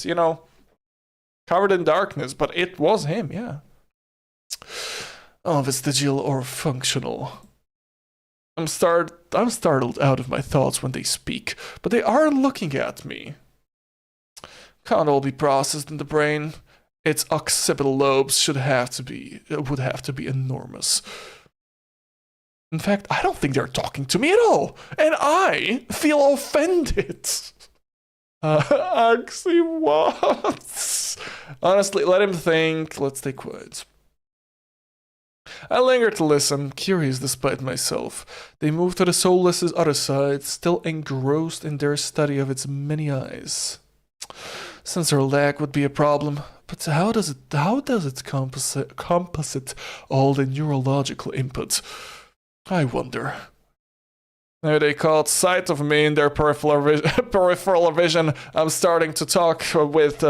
covered in darkness, but it was him, yeah. Oh, vestigial or functional. I'm startled out of my thoughts when they speak, but they are looking at me. Can't all be processed in the brain. Its occipital lobes would have to be enormous. In fact, I don't think they're talking to me at all, and I feel offended. Actually, what? Honestly, let him think. Let's stay quiet. I linger to listen, curious despite myself. They move to the soulless's other side, still engrossed in their study of its many eyes. Sensor lag would be a problem, but how does it composite all the neurological input? I wonder. Now they caught sight of me in their peripheral vision. I'm starting to talk with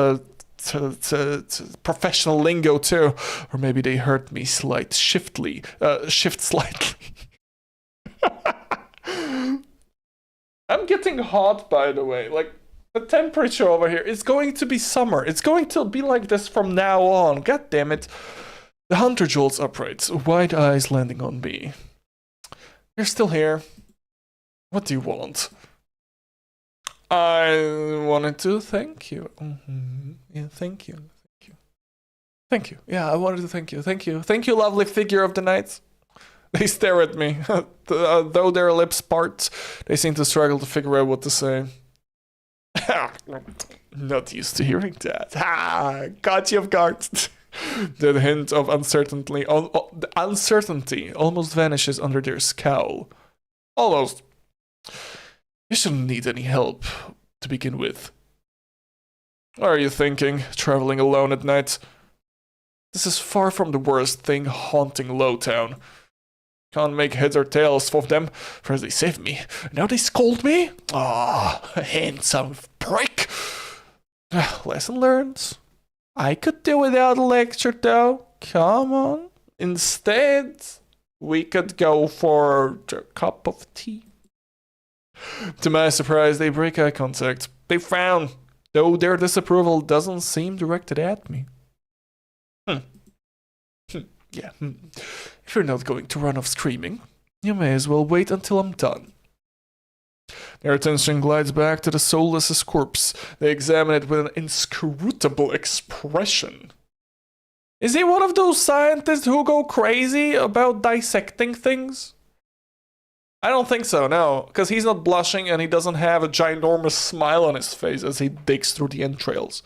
professional lingo too, or maybe they heard me shift slightly. I'm getting hot, by the way. Like the temperature over here is going to be summer. It's going to be like this from now on. God damn it! The hunter jolts upright, wide eyes landing on me. You're still here. What do you want? I wanted to thank you. Yeah, thank you. Thank you. Yeah, I wanted to thank you. Thank you. Thank you, lovely figure of the night. They stare at me. Though their lips part, they seem to struggle to figure out what to say. Not used to hearing that. Got you off guard. The hint of uncertainty almost vanishes under their scowl. Almost. You shouldn't need any help to begin with. What are you thinking, traveling alone at night? This is far from the worst thing haunting Lowtown. Can't make heads or tails of them. First they saved me, now they scold me? Handsome prick. Lesson learned. I could do without a lecture though. Come on. Instead, we could go for a cup of tea. To my surprise, they break eye contact. They frown, though their disapproval doesn't seem directed at me. Yeah. If you're not going to run off screaming, you may as well wait until I'm done. Their attention glides back to the soulless corpse. They examine it with an inscrutable expression. Is he one of those scientists who go crazy about dissecting things? I don't think so, no, because he's not blushing and he doesn't have a ginormous smile on his face as he digs through the entrails.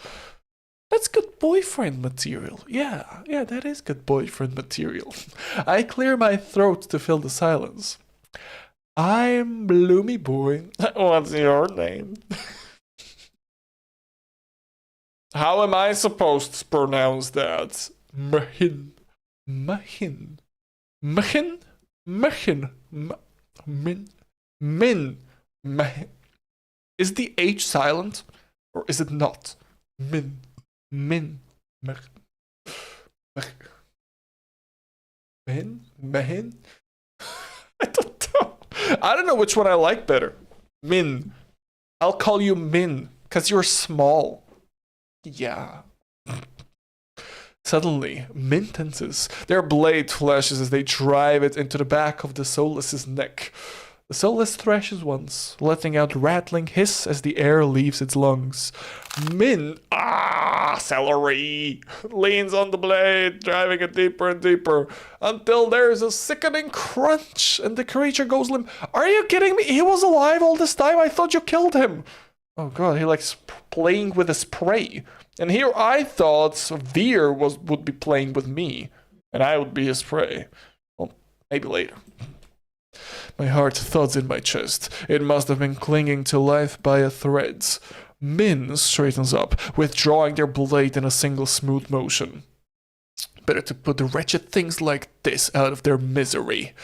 That's good boyfriend material. Yeah, that is good boyfriend material. I clear my throat to fill the silence. I'm Bloomy Boy. What's your name? How am I supposed to pronounce that? Mahin. Mahin. Mahin? Mahin. Min. Min. Mahin. Is the H silent? Or is it not? Min. Min. Min. Mahin? I don't know which one I like better. Min. I'll call you Min, because you're small. Yeah. Suddenly, Min tenses. Their blade flashes as they drive it into the back of the Soulless's neck. The Soulless thrashes once, letting out a rattling hiss as the air leaves its lungs. Min, celery, leans on the blade, driving it deeper and deeper, until there's a sickening crunch and the creature goes limp. Are you kidding me? He was alive all this time? I thought you killed him. Oh god, he likes playing with his prey. And here I thought Veer would be playing with me, and I would be his prey. Well, maybe later. My heart thuds in my chest. It must have been clinging to life by a thread. Min straightens up, withdrawing their blade in a single smooth motion. Better to put the wretched things like this out of their misery.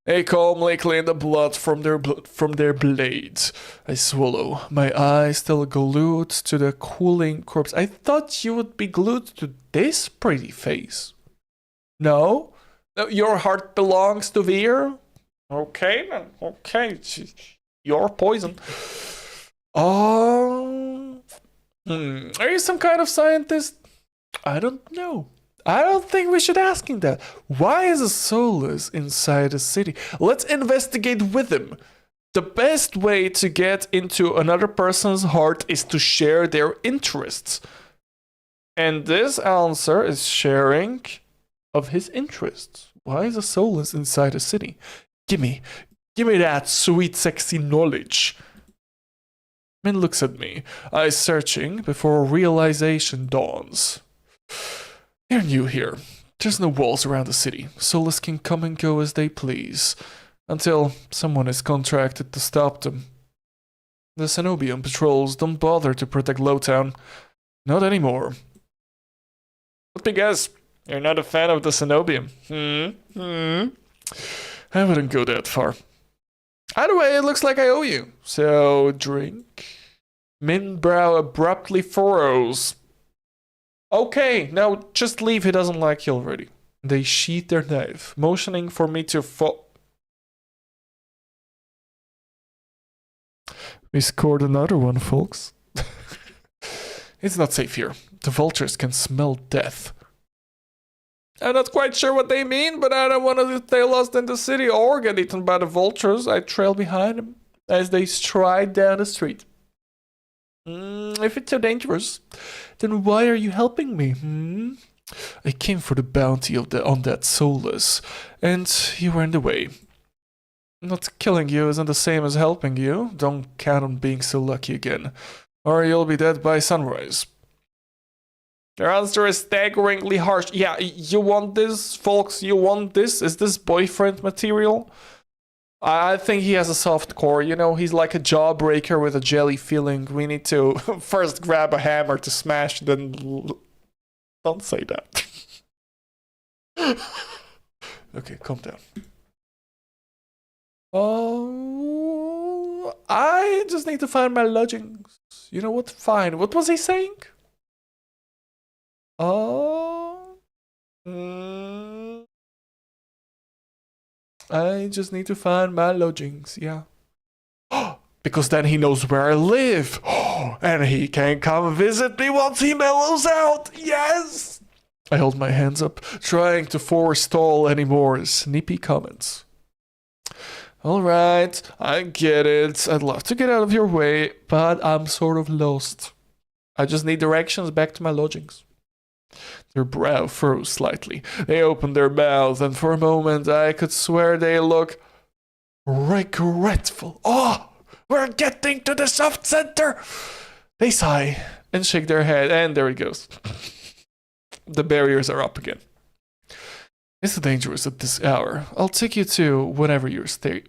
They calmly clean the blood from their blades. I swallow, my eyes still glued to the cooling corpse. I thought you would be glued to this pretty face. No? Your heart belongs to Veer? Okay, then. Okay. You're poison. Are you some kind of scientist? I don't know. I don't think we should ask him that. Why is a Soulless inside a city? Let's investigate with him. The best way to get into another person's heart is to share their interests. And this answer is sharing of his interests. Why is a Soulless inside a city? Give me that sweet, sexy knowledge. Min looks at me, eyes searching before realization dawns. They're new here. There's no walls around the city. Soulless can come and go as they please, until someone is contracted to stop them. The Cenobian patrols don't bother to protect Lowtown. Not anymore. Let me guess, you're not a fan of the Cenobian. I wouldn't go that far. Either way, it looks like I owe you. So, drink. Min brow abruptly furrows. Okay, now just leave, he doesn't like you already. They sheath their knife, motioning for me to We scored another one, folks. It's not safe here. The vultures can smell death. I'm not quite sure what they mean, but I don't want to stay lost in the city or get eaten by the vultures. I trail behind them as they stride down the street. If it's so dangerous, then why are you helping me? I came for the bounty on that Soulless, and you were in the way. Not killing you isn't the same as helping you. Don't count on being so lucky again, or you'll be dead by sunrise. Their answer is staggeringly harsh. Yeah, you want this, folks? You want this? Is this boyfriend material? I think he has a soft core, you know, he's like a jawbreaker with a jelly feeling. We need to first grab a hammer to smash, then... Don't say that. Okay, calm down. Oh, I just need to find my lodgings. You know what? Fine. What was he saying? I just need to find my lodgings, yeah. Because then he knows where I live. And he can come visit me once he mellows out. Yes! I hold my hands up, trying to forestall any more snippy comments. Alright, I get it. I'd love to get out of your way, but I'm sort of lost. I just need directions back to my lodgings. Their brow froze slightly. They opened their mouths, and for a moment I could swear they look regretful. Oh, we're getting to the soft center! They sigh and shake their head, and there it goes. The barriers are up again. It's dangerous at this hour. I'll take you to wherever you're staying.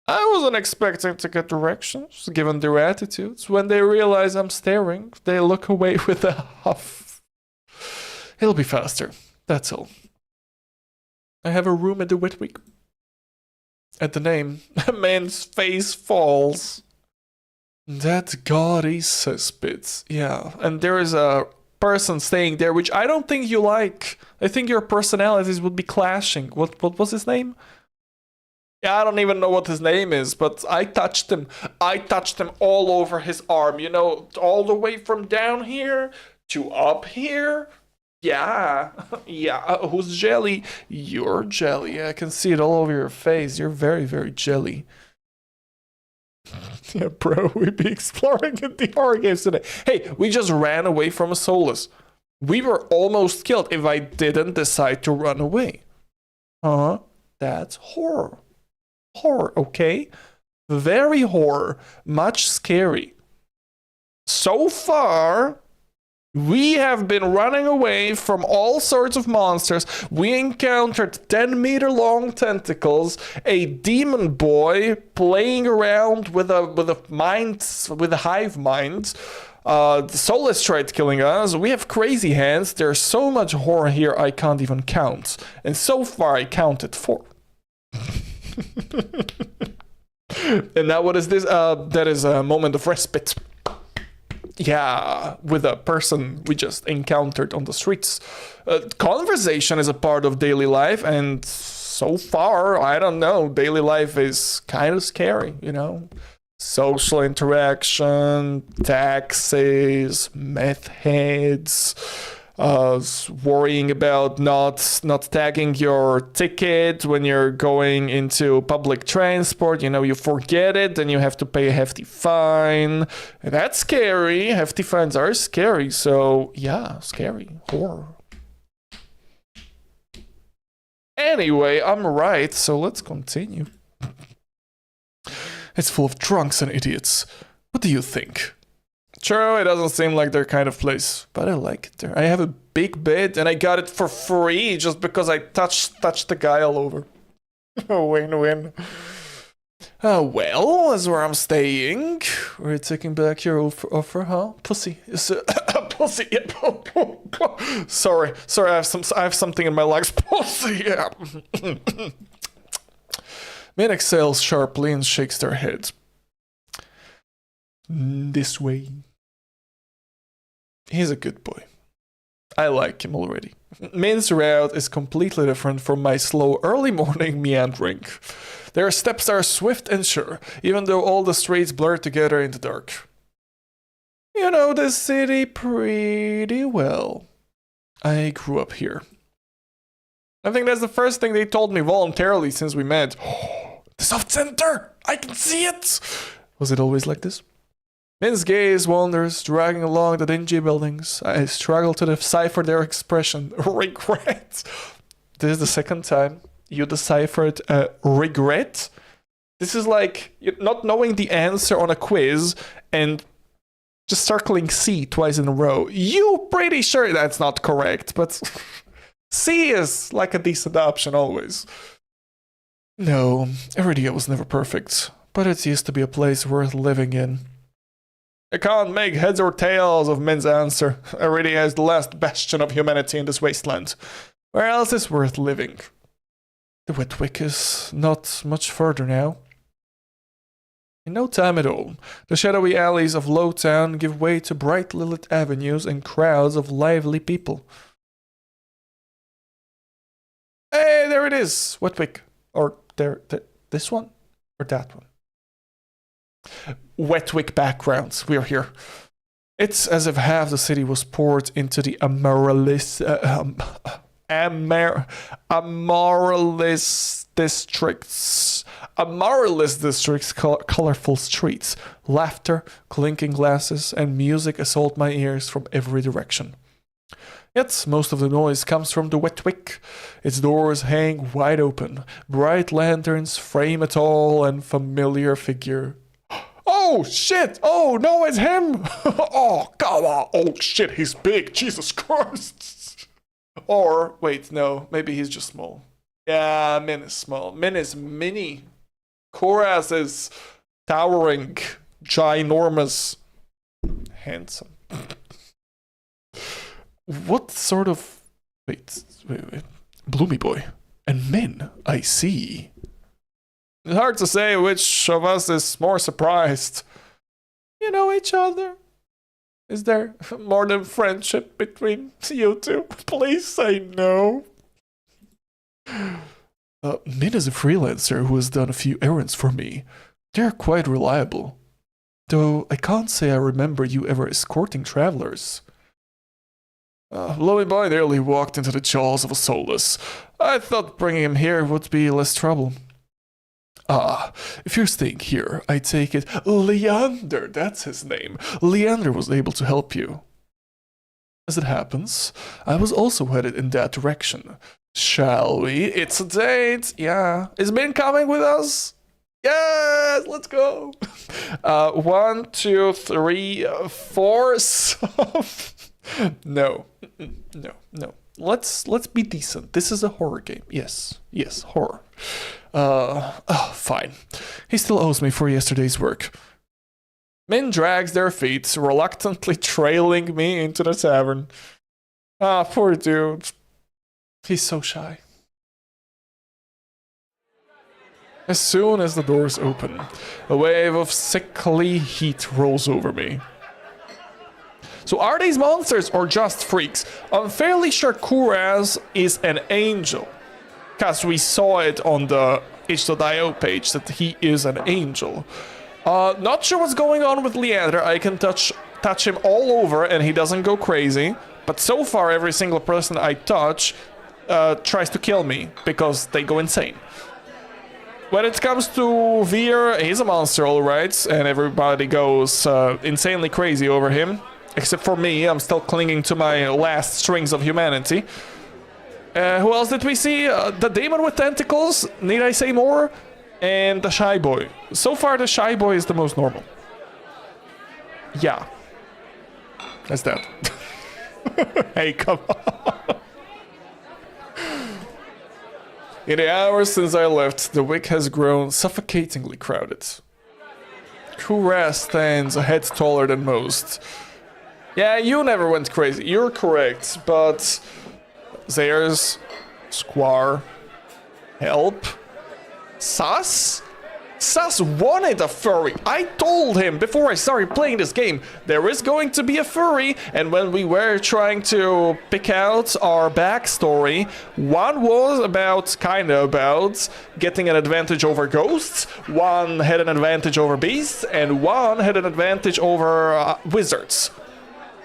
I wasn't expecting to get directions, given their attitudes. When they realize I'm staring, they look away with a huff. It'll be faster, that's all. I have a room at the Whitwick. At the name, a man's face falls. That gaudy cesspit. Yeah, and there is a person staying there, which I don't think you like. I think your personalities would be clashing. What was his name? Yeah, I don't even know what his name is, but I touched him. I touched him all over his arm, you know, all the way from down here to up here. Yeah, yeah. Who's jelly? You're jelly. I can see it all over your face. You're very, very jelly. Yeah, bro, we'd be exploring in the horror games today. Hey, we just ran away from a soulless. We were almost killed if I didn't decide to run away. Huh? That's horror. Horror, okay? Very horror. Much scary. So far, we have been running away from all sorts of monsters. We encountered 10-meter-long tentacles, a demon boy playing around with a hive mind. The soulless tried killing us. We have crazy hands. There's so much horror here I can't even count. And so far I counted 4. And now what is this? That is a moment of respite. Yeah, with a person we just encountered on the streets. Conversation is a part of daily life, and so far, I don't know, daily life is kind of scary, you know? Social interaction, taxes, meth heads, worrying about not tagging your ticket when you're going into public transport. You know, you forget it, then you have to pay a hefty fine. And that's scary. Hefty fines are scary. So, yeah, scary. Horror. Anyway, I'm right, so let's continue. It's full of drunks and idiots. What do you think? True, it doesn't seem like their kind of place, but I like it there. I have a big bed and I got it for free just because I touched the guy all over. Win-win. Well, that's where I'm staying. We're taking back your offer, huh? Pussy. Is pussy. Sorry, I have something in my legs. Pussy. Yeah. Man exhales sharply and shakes their head. This way. He's a good boy. I like him already. Min's route is completely different from my slow early morning meandering. Their steps are swift and sure, even though all the streets blur together in the dark. You know the city pretty well. I grew up here. I think that's the first thing they told me voluntarily since we met. The soft center! I can see it! Was it always like this? Min's gaze wanders, dragging along the dingy buildings. I struggle to decipher their expression. Regret. This is the second time you deciphered regret. This is like not knowing the answer on a quiz and just circling C twice in a row. You pretty sure that's not correct, but C is like a decent option always. No, Iridia was never perfect, but it used to be a place worth living in. I can't make heads or tails of Min's answer. Iridia is the last bastion of humanity in this wasteland. Where else is worth living? The Whitwick is not much further now. In no time at all, the shadowy alleys of Lowtown give way to bright lit avenues and crowds of lively people. Hey, there it is, Whitwick. Or this one? Or that one? Whitwick backgrounds, we're here. It's as if half the city was poured into the Amaryllis districts. A marvelous district's colorful streets, laughter, clinking glasses, and music assault my ears from every direction. Yet most of the noise comes from the wet wick. Its doors hang wide open. Bright lanterns frame a tall and familiar figure. Oh shit! Oh no, it's him! Oh, come on! Oh shit, he's big! Jesus Christ! Or, wait, no, maybe he's just small. Yeah, Min is small. Min is mini. Koraz is towering, ginormous, handsome. What sort of... Wait. Bloomy boy. And Min, I see. It's hard to say which of us is more surprised. You know each other. Is there more than friendship between you two? Please say no. Min is a freelancer who has done a few errands for me. They're quite reliable. Though I can't say I remember you ever escorting travelers. Bloomy boy nearly walked into the jaws of a soulless. I thought bringing him here would be less trouble. If you're staying here, I take it Leander, that's his name. Leander was able to help you. As it happens, I was also headed in that direction. Shall we? It's a date. Yeah. Is Min coming with us? Yes, let's go. 1, 2, 3, 4. No. Let's be decent. This is a horror game. Yes, horror. Fine. He still owes me for yesterday's work. Min drags their feet, reluctantly trailing me into the tavern. Poor dude. He's so shy. As soon as the doors open, a wave of sickly heat rolls over me. So are these monsters or just freaks? I'm fairly sure Kuraz is an angel. Because we saw it on the itch.io page that he is an angel. Not sure what's going on with Leander. I can touch him all over and he doesn't go crazy. But so far every single person I touch tries to kill me because they go insane. When it comes to Veer, he's a monster alright, and everybody goes insanely crazy over him. Except for me, I'm still clinging to my last strings of humanity. Who else did we see? The demon with tentacles, need I say more? And the shy boy. So far the shy boy is the most normal. Yeah. That's that. Hey, come on. In the hours since I left, the wick has grown suffocatingly crowded. Kuraz stands a head taller than most. Yeah, you never went crazy. You're correct, but Zayers, Squar, Help, Sus? Sus wanted a furry. I told him before I started playing this game, there is going to be a furry, and when we were trying to pick out our backstory, one was kinda about getting an advantage over ghosts, one had an advantage over beasts, and one had an advantage over wizards.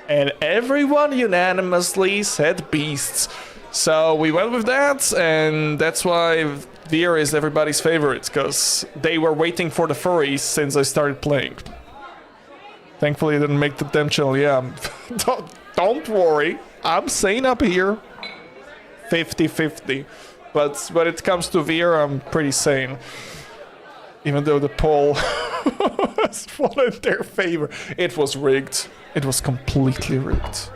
And everyone unanimously said beasts. So we went with that, and that's why Veer is everybody's favorite, because they were waiting for the furries since I started playing. Thankfully, I didn't make the damn channel. Yeah, don't worry. I'm sane up here. 50-50. But when it comes to Veer, I'm pretty sane. Even though the poll has fallen in their favor. It was rigged. It was completely rigged.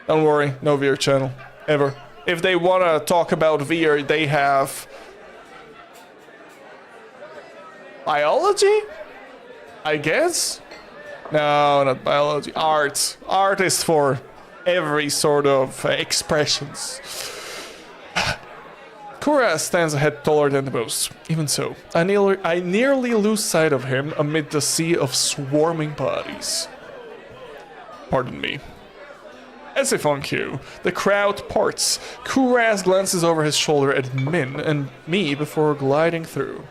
Don't worry, no Veer channel. Ever. If they want to talk about Veer, they have... biology? I guess? No, not biology. Art. Art is for every sort of expressions. Kuraz stands a head taller than the most. Even so, I nearly lose sight of him amid the sea of swarming bodies. Pardon me. As if on cue, the crowd parts. Kuraz glances over his shoulder at Min and me before gliding through.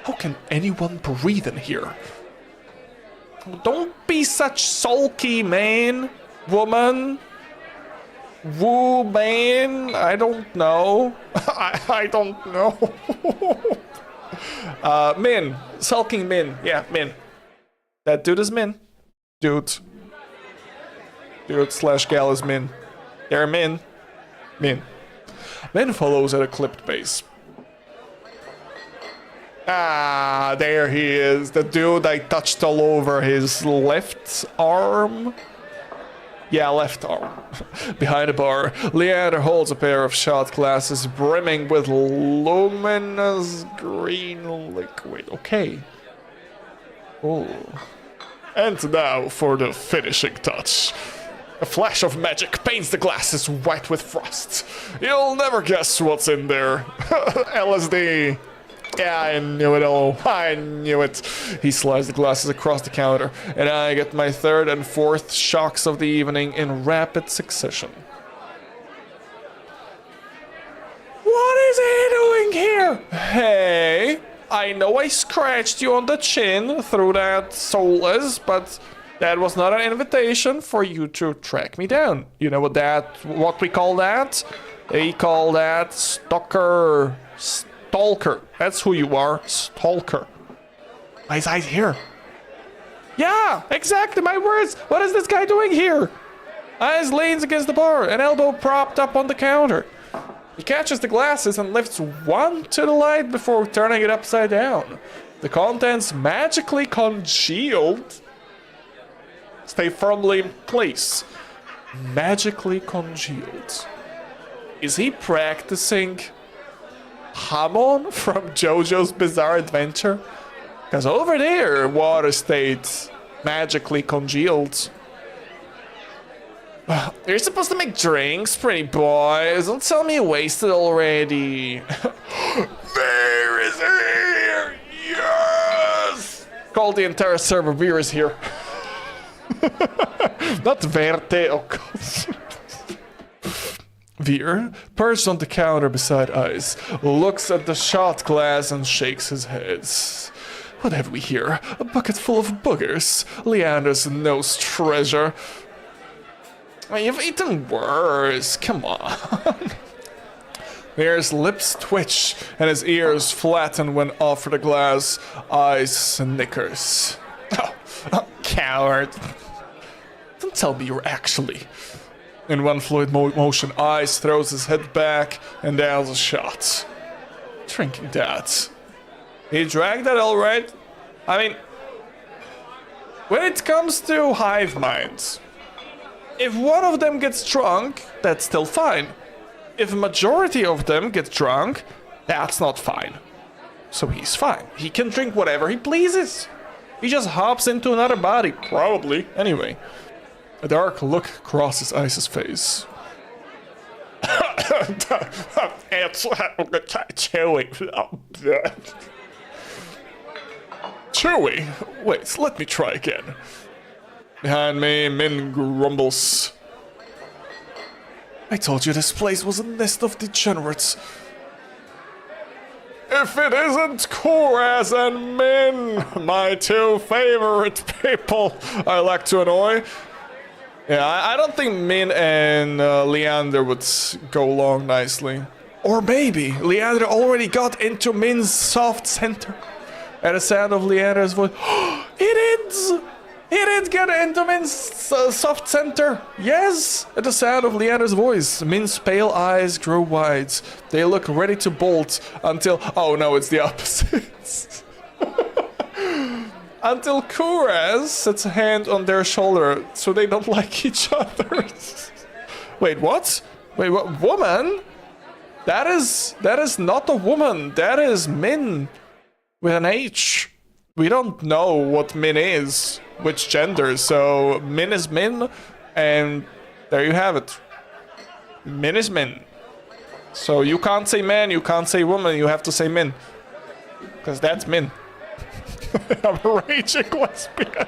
How can anyone breathe in here? Don't be such sulky, man, woman. Woman, I don't know. I don't know. Min. Sulking Min. Yeah, Min. That dude is Min. Dude slash gal is Min. They're Min. Min. Min follows at a clipped pace. Ah, there he is. The dude I touched all over his left arm. Yeah, left arm. Behind the bar, Leander holds a pair of shot glasses brimming with luminous green liquid. Okay. Oh. And now for the finishing touch. A flash of magic paints the glasses white with frost. You'll never guess what's in there. LSD. Yeah, I knew it all. I knew it. He slides the glasses across the counter, and I get my third and fourth shocks of the evening in rapid succession. What is he doing here? Hey, I know I scratched you on the chin through that soulless, but that was not an invitation for you to track me down. You know what we call that? We call that stalker. Stalker. That's who you are. Stalker. Why is I here? Yeah, exactly my words. What is this guy doing here? Eyes leans against the bar, an elbow propped up on the counter. He catches the glasses and lifts one to the light before turning it upside down. The contents magically congealed. Stay firmly in place. Magically congealed. Is he practicing Hamon from JoJo's Bizarre Adventure? Because over there, water stayed magically congealed. You're supposed to make drinks, pretty boys. Don't tell me you wasted already. Beer is here! Yes! Call the entire server, beer is here. Not Verte, oh god. Veer, perched on the counter beside Ice, looks at the shot glass and shakes his head. What have we here? A bucket full of boogers. Leander's nose treasure. You've eaten worse. Come on. Veer's lips twitch and his ears flatten when offered a glass. Ice snickers. Oh, coward. Don't tell me you're actually... In one fluid motion, Ice throws his head back and downs a shot. Drinking that. He drank that alright? I mean, when it comes to hive minds, if one of them gets drunk, that's still fine. If a majority of them get drunk, that's not fine. So he's fine. He can drink whatever he pleases. He just hops into another body, probably. Anyway. A dark look crosses Ice's face. It's Chewy. Chewy? Wait, let me try again. Behind me, Min grumbles. I told you this place was a nest of degenerates. If it isn't Koraz and Min, my two favorite people I like to annoy. Yeah, I don't think Min and Leander would go along nicely. Or maybe Leander already got into Min's soft center. At the sound of Leander's voice, he did get into Min's soft center. Yes, at the sound of Leander's voice, Min's pale eyes grow wide. They look ready to bolt until, oh no, it's the opposite. Until Koraz sets a hand on their shoulder so they don't like each other. Wait, what? Wait, what? Woman? That is not a woman. That is Min with an H. We don't know what Min is, which gender. So Min is Min, and there you have it. Min is Min. So you can't say man, you can't say woman, you have to say Min. Because that's Min. I'm a raging lesbian.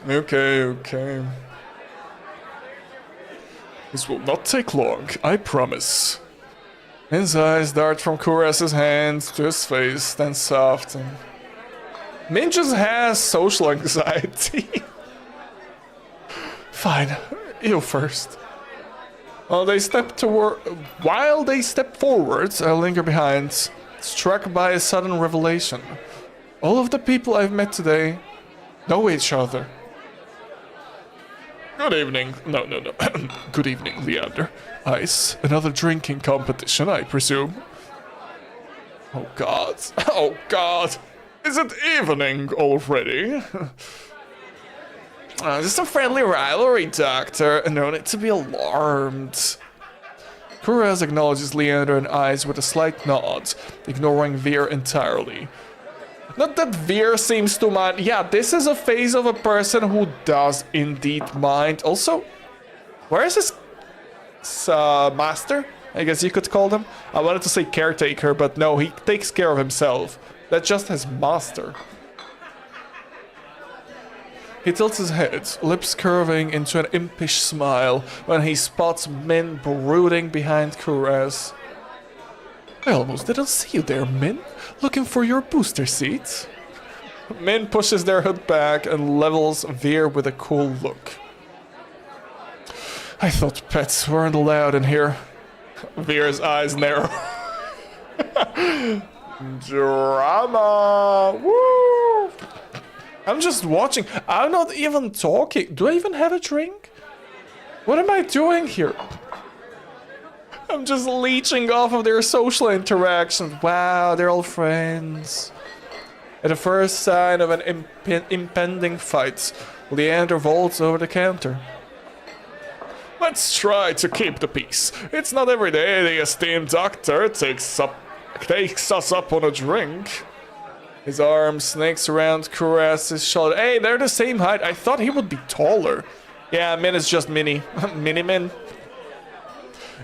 Okay. This will not take long, I promise. Min's eyes dart from Koraz's hands to his face, then soft. Min just has social anxiety. Fine. You first. While they step forwards, I linger behind, struck by a sudden revelation. All of the people I've met today know each other. Good evening. No. Good evening, Leander. Ice. Another drinking competition, I presume. Oh god. Oh god. Is it evening already? Just a friendly rivalry, Doctor. No need to be alarmed. Kuraz acknowledges Leander and Ice with a slight nod, ignoring Veer entirely. Not that Veer seems to mind. Yeah, this is a phase of a person who does indeed mind. Also, where is his master? I guess you could call them. I wanted to say caretaker, but no, he takes care of himself. That's just his master. He tilts his head, lips curving into an impish smile when he spots Min brooding behind Kuraz. I almost didn't see you there, Min. Looking for your booster seat? Min pushes their hood back and levels Veer with a cool look. I thought pets weren't allowed in here. Veer's eyes narrow. Drama! Woo! I'm just watching. I'm not even talking. Do I even have a drink? What am I doing here? I'm just leeching off of their social interactions. Wow, they're all friends. At the first sign of an impending fight, Leander vaults over the counter. Let's try to keep the peace. It's not every day the esteemed doctor takes us up on a drink. His arm snakes around Kuraz's shoulder. Hey, they're the same height. I thought he would be taller. Yeah, Min is just mini. Mini-Min.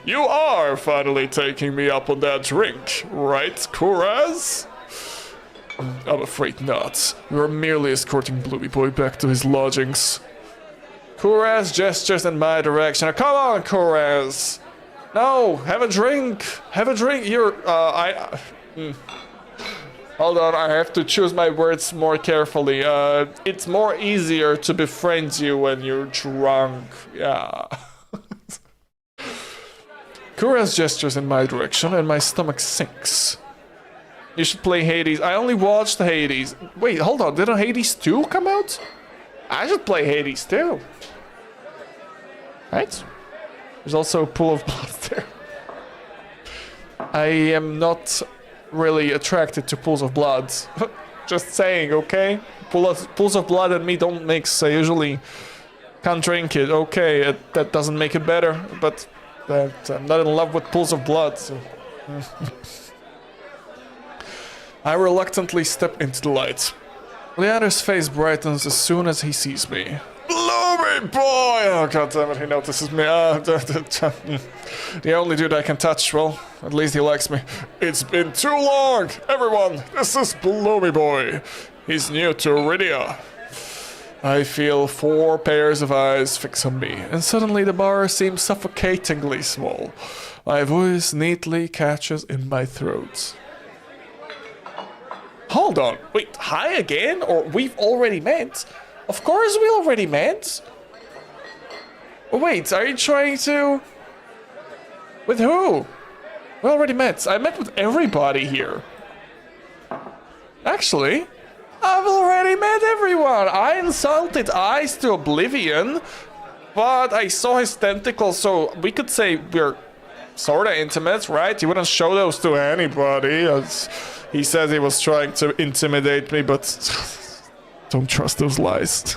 You are finally taking me up on that drink, right, Kuraz? I'm afraid not. We are merely escorting Bloomy Boy back to his lodgings. Kuraz gestures in my direction. Come on, Kuraz! No, have a drink! Have a drink! Hold on, I have to choose my words more carefully. It's more easier to befriend you when you're drunk. Yeah. Kuraz gestures in my direction and my stomach sinks. You should play Hades. I only watched Hades. Wait, hold on. Didn't Hades 2 come out? I should play Hades 2. Right? There's also a pool of blood there. I am not really attracted to pools of blood. Just saying, okay? Pools of blood and me don't mix. I usually can't drink it. Okay, that doesn't make it better, but I'm not in love with pools of blood, so... I reluctantly step into the light. Leander's face brightens as soon as he sees me. Bloomy boy! Oh goddammit, he notices me. The only dude I can touch, well, at least he likes me. It's been too long! Everyone, this is Bloomy boy. He's new to Iridia. I feel 4 pairs of eyes fix on me, and suddenly the bar seems suffocatingly small. My voice neatly catches in my throat. Hold on, wait, hi again? Or we've already met? Of course we already met. Wait, are you trying to... With who? We already met. I met with everybody here. Actually, I've already met everyone. I insulted Ice to oblivion, but I saw his tentacles, so we could say we're sorta intimate, right? He wouldn't show those to anybody. He says he was trying to intimidate me, but don't trust those lies.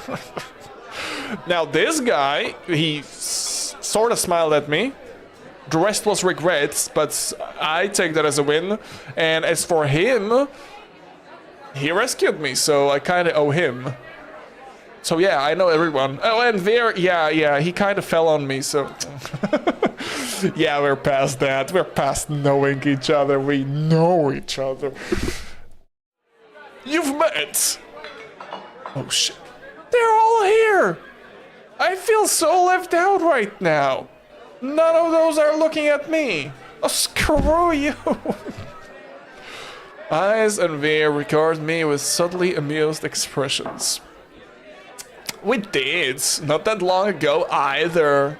Now this guy, he sort of smiled at me. The rest was regrets, but I take that as a win. And as for him, he rescued me, so I kind of owe him. So yeah, I know everyone. Oh, and Veer, yeah, he kind of fell on me, so... Yeah, we're past that. We're past knowing each other. We know each other. You've met! Oh shit. They're all here! I feel so left out right now. None of those are looking at me. Oh, screw you! Eyes and Veer regard me with subtly amused expressions. we did. Not that long ago either.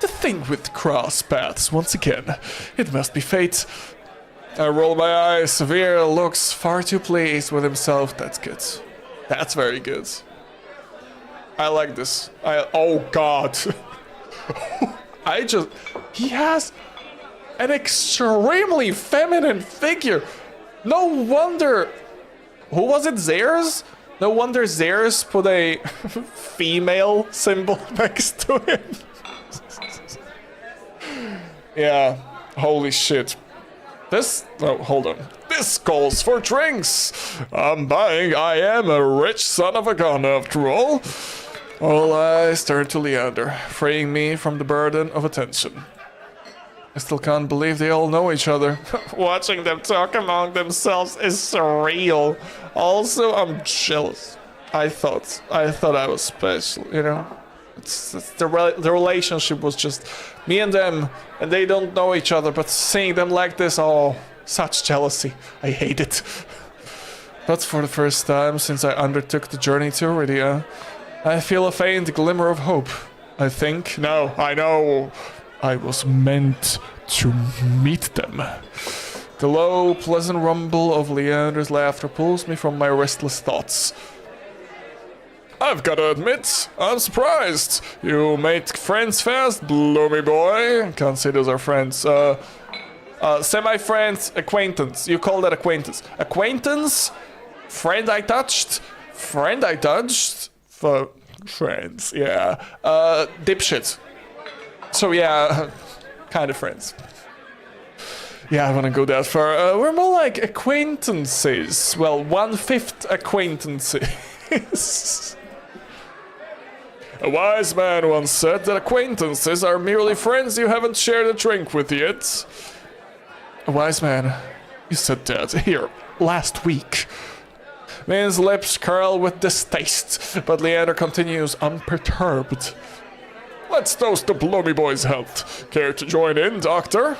To think with cross paths once again. It must be fate. I roll my eyes. Severe looks far too pleased with himself. That's good. That's very good. I like this. Oh god. He has an extremely feminine figure. No wonder. Who was it? Zers? No wonder Zers put a female symbol next to him. Yeah, holy shit. Oh, hold on. This calls for drinks. I'm buying. I am a rich son of a gun after all. All eyes turn to Leander, freeing me from the burden of attention. I still can't believe they all know each other. Watching them talk among themselves is surreal. Also, I'm jealous. I thought I was special, you know? It's the relationship was just me and them, and they don't know each other, but seeing them like this, oh, such jealousy. I hate it. But for the first time since I undertook the journey to Iridia, I feel a faint glimmer of hope. I think, no, I know, I was meant to meet them. The low, pleasant rumble of Leander's laughter pulls me from my restless thoughts. I've got to admit, I'm surprised. You made friends fast, bloomy boy. Can't say those are friends. Semi-friends, acquaintance. You call that acquaintance. Acquaintance? Friend I touched? Friend I touched? Friends, yeah. Dipshit. So yeah, kind of friends. Yeah, I wanna go that far. We're more like acquaintances. Well, 1/5 acquaintances. A wise man once said that acquaintances are merely friends you haven't shared a drink with yet. A wise man? You said that here, last week. Man's lips curl with distaste, but Leander continues unperturbed. Let's toast the bloomy boy's health. Care to join in, doctor?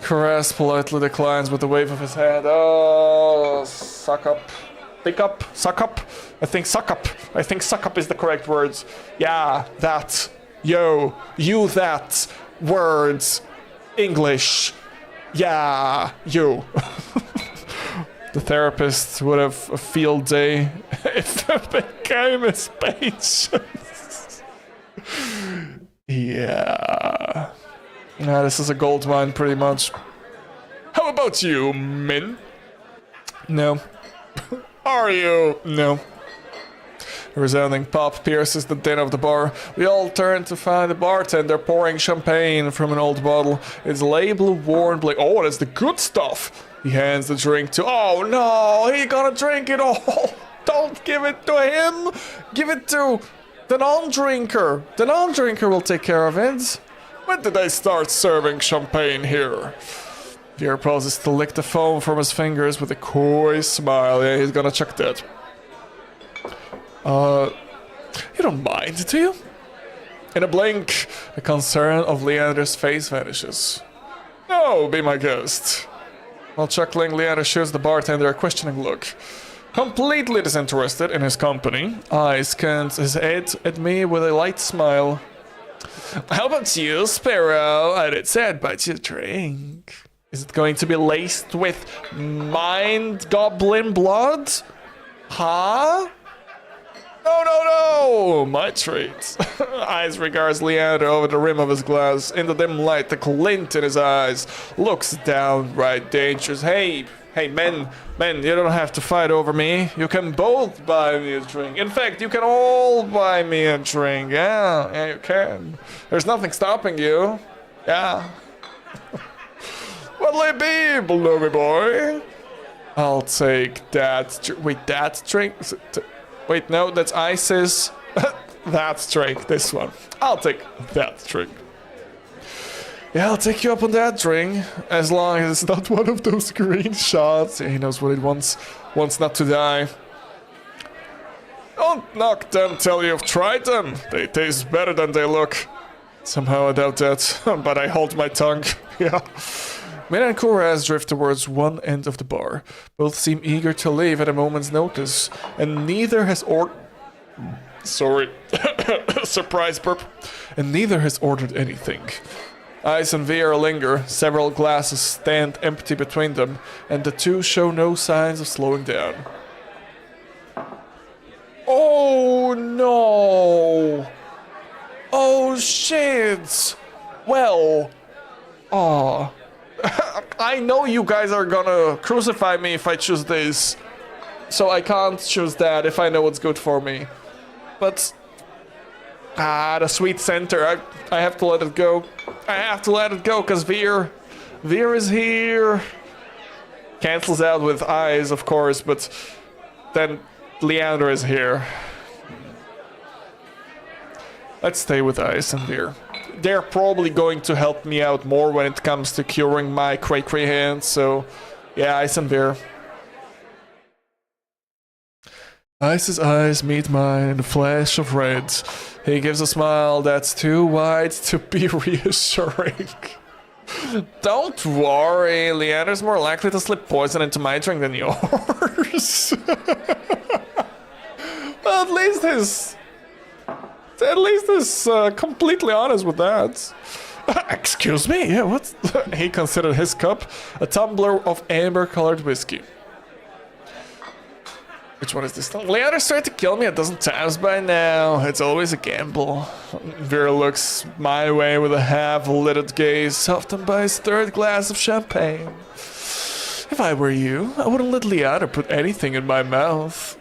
Caress politely declines with a wave of his hand. Oh, suck up. Pick up, suck up. I think suck up. I think suck up is the correct words. Yeah, that. Yo, you that. Words. English. Yeah, you. The therapist would have a field day if it became his patient. Yeah. Nah, this is a gold mine, pretty much. How about you, Min? No. Are you? No. A resounding pop pierces the din of the bar. We all turn to find the bartender pouring champagne from an old bottle. Its label worn black. Oh, that's the good stuff. He hands the drink to. Oh no, he gonna drink it all. Don't give it to him. Give it to the non-drinker. The non-drinker will take care of it. When did they start serving champagne here? Pierre pauses to lick the foam from his fingers with a coy smile. Yeah, he's gonna check that. You don't mind, do you? In a blink, the concern of Leander's face vanishes. No, be my guest. While chuckling, Leander shoots the bartender a questioning look. Completely disinterested in his company, I scans his head at me with a light smile. How about you, Sparrow? I did say I'd buy you a drink. Is it going to be laced with mind goblin blood? Huh? No! My treat. Eyes regards Leander over the rim of his glass. In the dim light, the glint in his eyes looks downright dangerous. Hey, men, you don't have to fight over me. You can both buy me a drink. In fact, you can all buy me a drink. Yeah, you can. There's nothing stopping you. Yeah. What'll it be, bloomy boy? I'll take that. Wait, that drink? Wait, no, that's Isis. That drink, this one. I'll take that drink. Yeah, I'll take you up on that drink, as long as it's not one of those green shots. Yeah, he knows what it wants not to die. Don't knock them till you've tried them. They taste better than they look. Somehow I doubt that, but I hold my tongue. Yeah. Min and Koraz drift towards one end of the bar. Both seem eager to leave at a moment's notice, and neither has Sorry. Surprise burp. And neither has ordered anything. Ice and Veer linger, several glasses stand empty between them, and the two show no signs of slowing down. Oh no! Oh shit! Well... Aw. I know you guys are gonna crucify me if I choose this. So I can't choose that if I know what's good for me. But... the sweet center. I have to let it go. I have to let it go, because Veer is here. Cancels out with eyes, of course, but then Leander is here. Let's stay with Ice and Veer. They're probably going to help me out more when it comes to curing my cray-cray hands, so yeah, Ice and Veer. Ice's eyes meet mine in a flash of red. He gives a smile that's too wide to be reassuring. Don't worry, Leander's more likely to slip poison into my drink than yours. Well, at least he's completely honest with that. Excuse me, yeah, what? He considered his cup a tumbler of amber-colored whiskey. Which one is this? Leander's tried to kill me a dozen times by now. It's always a gamble. Vera looks my way with a half-lidded gaze, softened by his third glass of champagne. If I were you, I wouldn't let Leander put anything in my mouth.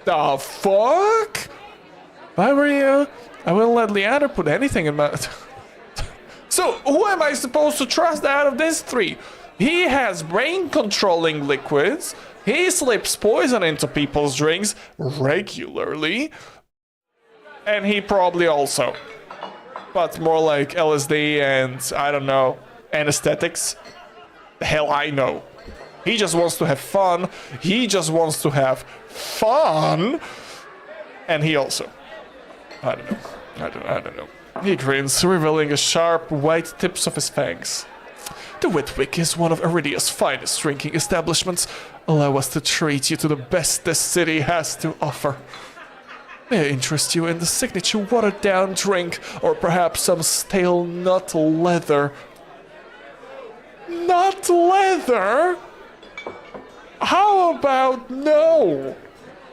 The fuck? If I were you, I wouldn't let Leander put anything in my... So, who am I supposed to trust out of these three? He has brain-controlling liquids. He slips poison into people's drinks regularly. And he probably also. But more like LSD and, I don't know, anesthetics. The hell I know. He just wants to have fun. He just wants to have fun. And he also. I don't know. He grins, revealing the sharp white tips of his fangs. The Whitwick is one of Iridia's finest drinking establishments. Allow us to treat you to the best this city has to offer. May I interest you in the signature watered-down drink, or perhaps some stale nut leather? Nut leather? How about no?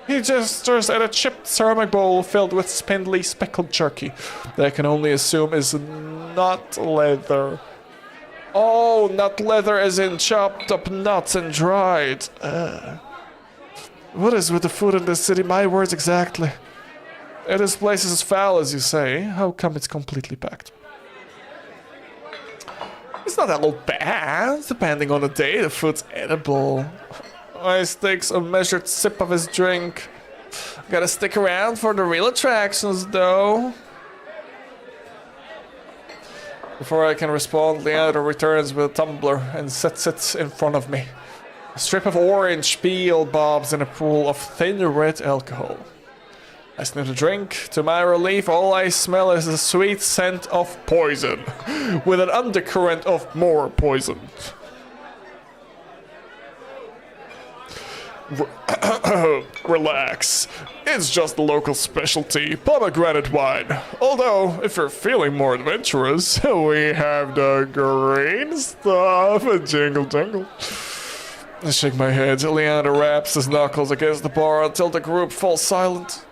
He gestures at a chipped ceramic bowl filled with spindly speckled jerky that I can only assume is nut leather. Oh, nut leather as in chopped up nuts and dried. What is with the food in this city? My words exactly. This place is as foul as you say. How come it's completely packed? It's not all bad. Depending on the day, the food's edible. Ice takes a measured sip of his drink. Gotta stick around for the real attractions, though. Before I can respond, Leander returns with a tumbler and sets it in front of me. A strip of orange peel bobs in a pool of thin red alcohol. I sniff the drink. To my relief, all I smell is the sweet scent of poison, with an undercurrent of more poison. Relax. It's just the local specialty, pomegranate wine. Although, if you're feeling more adventurous, we have the green stuff. Jingle, jingle. I shake my head. Leander raps his knuckles against the bar until the group falls silent.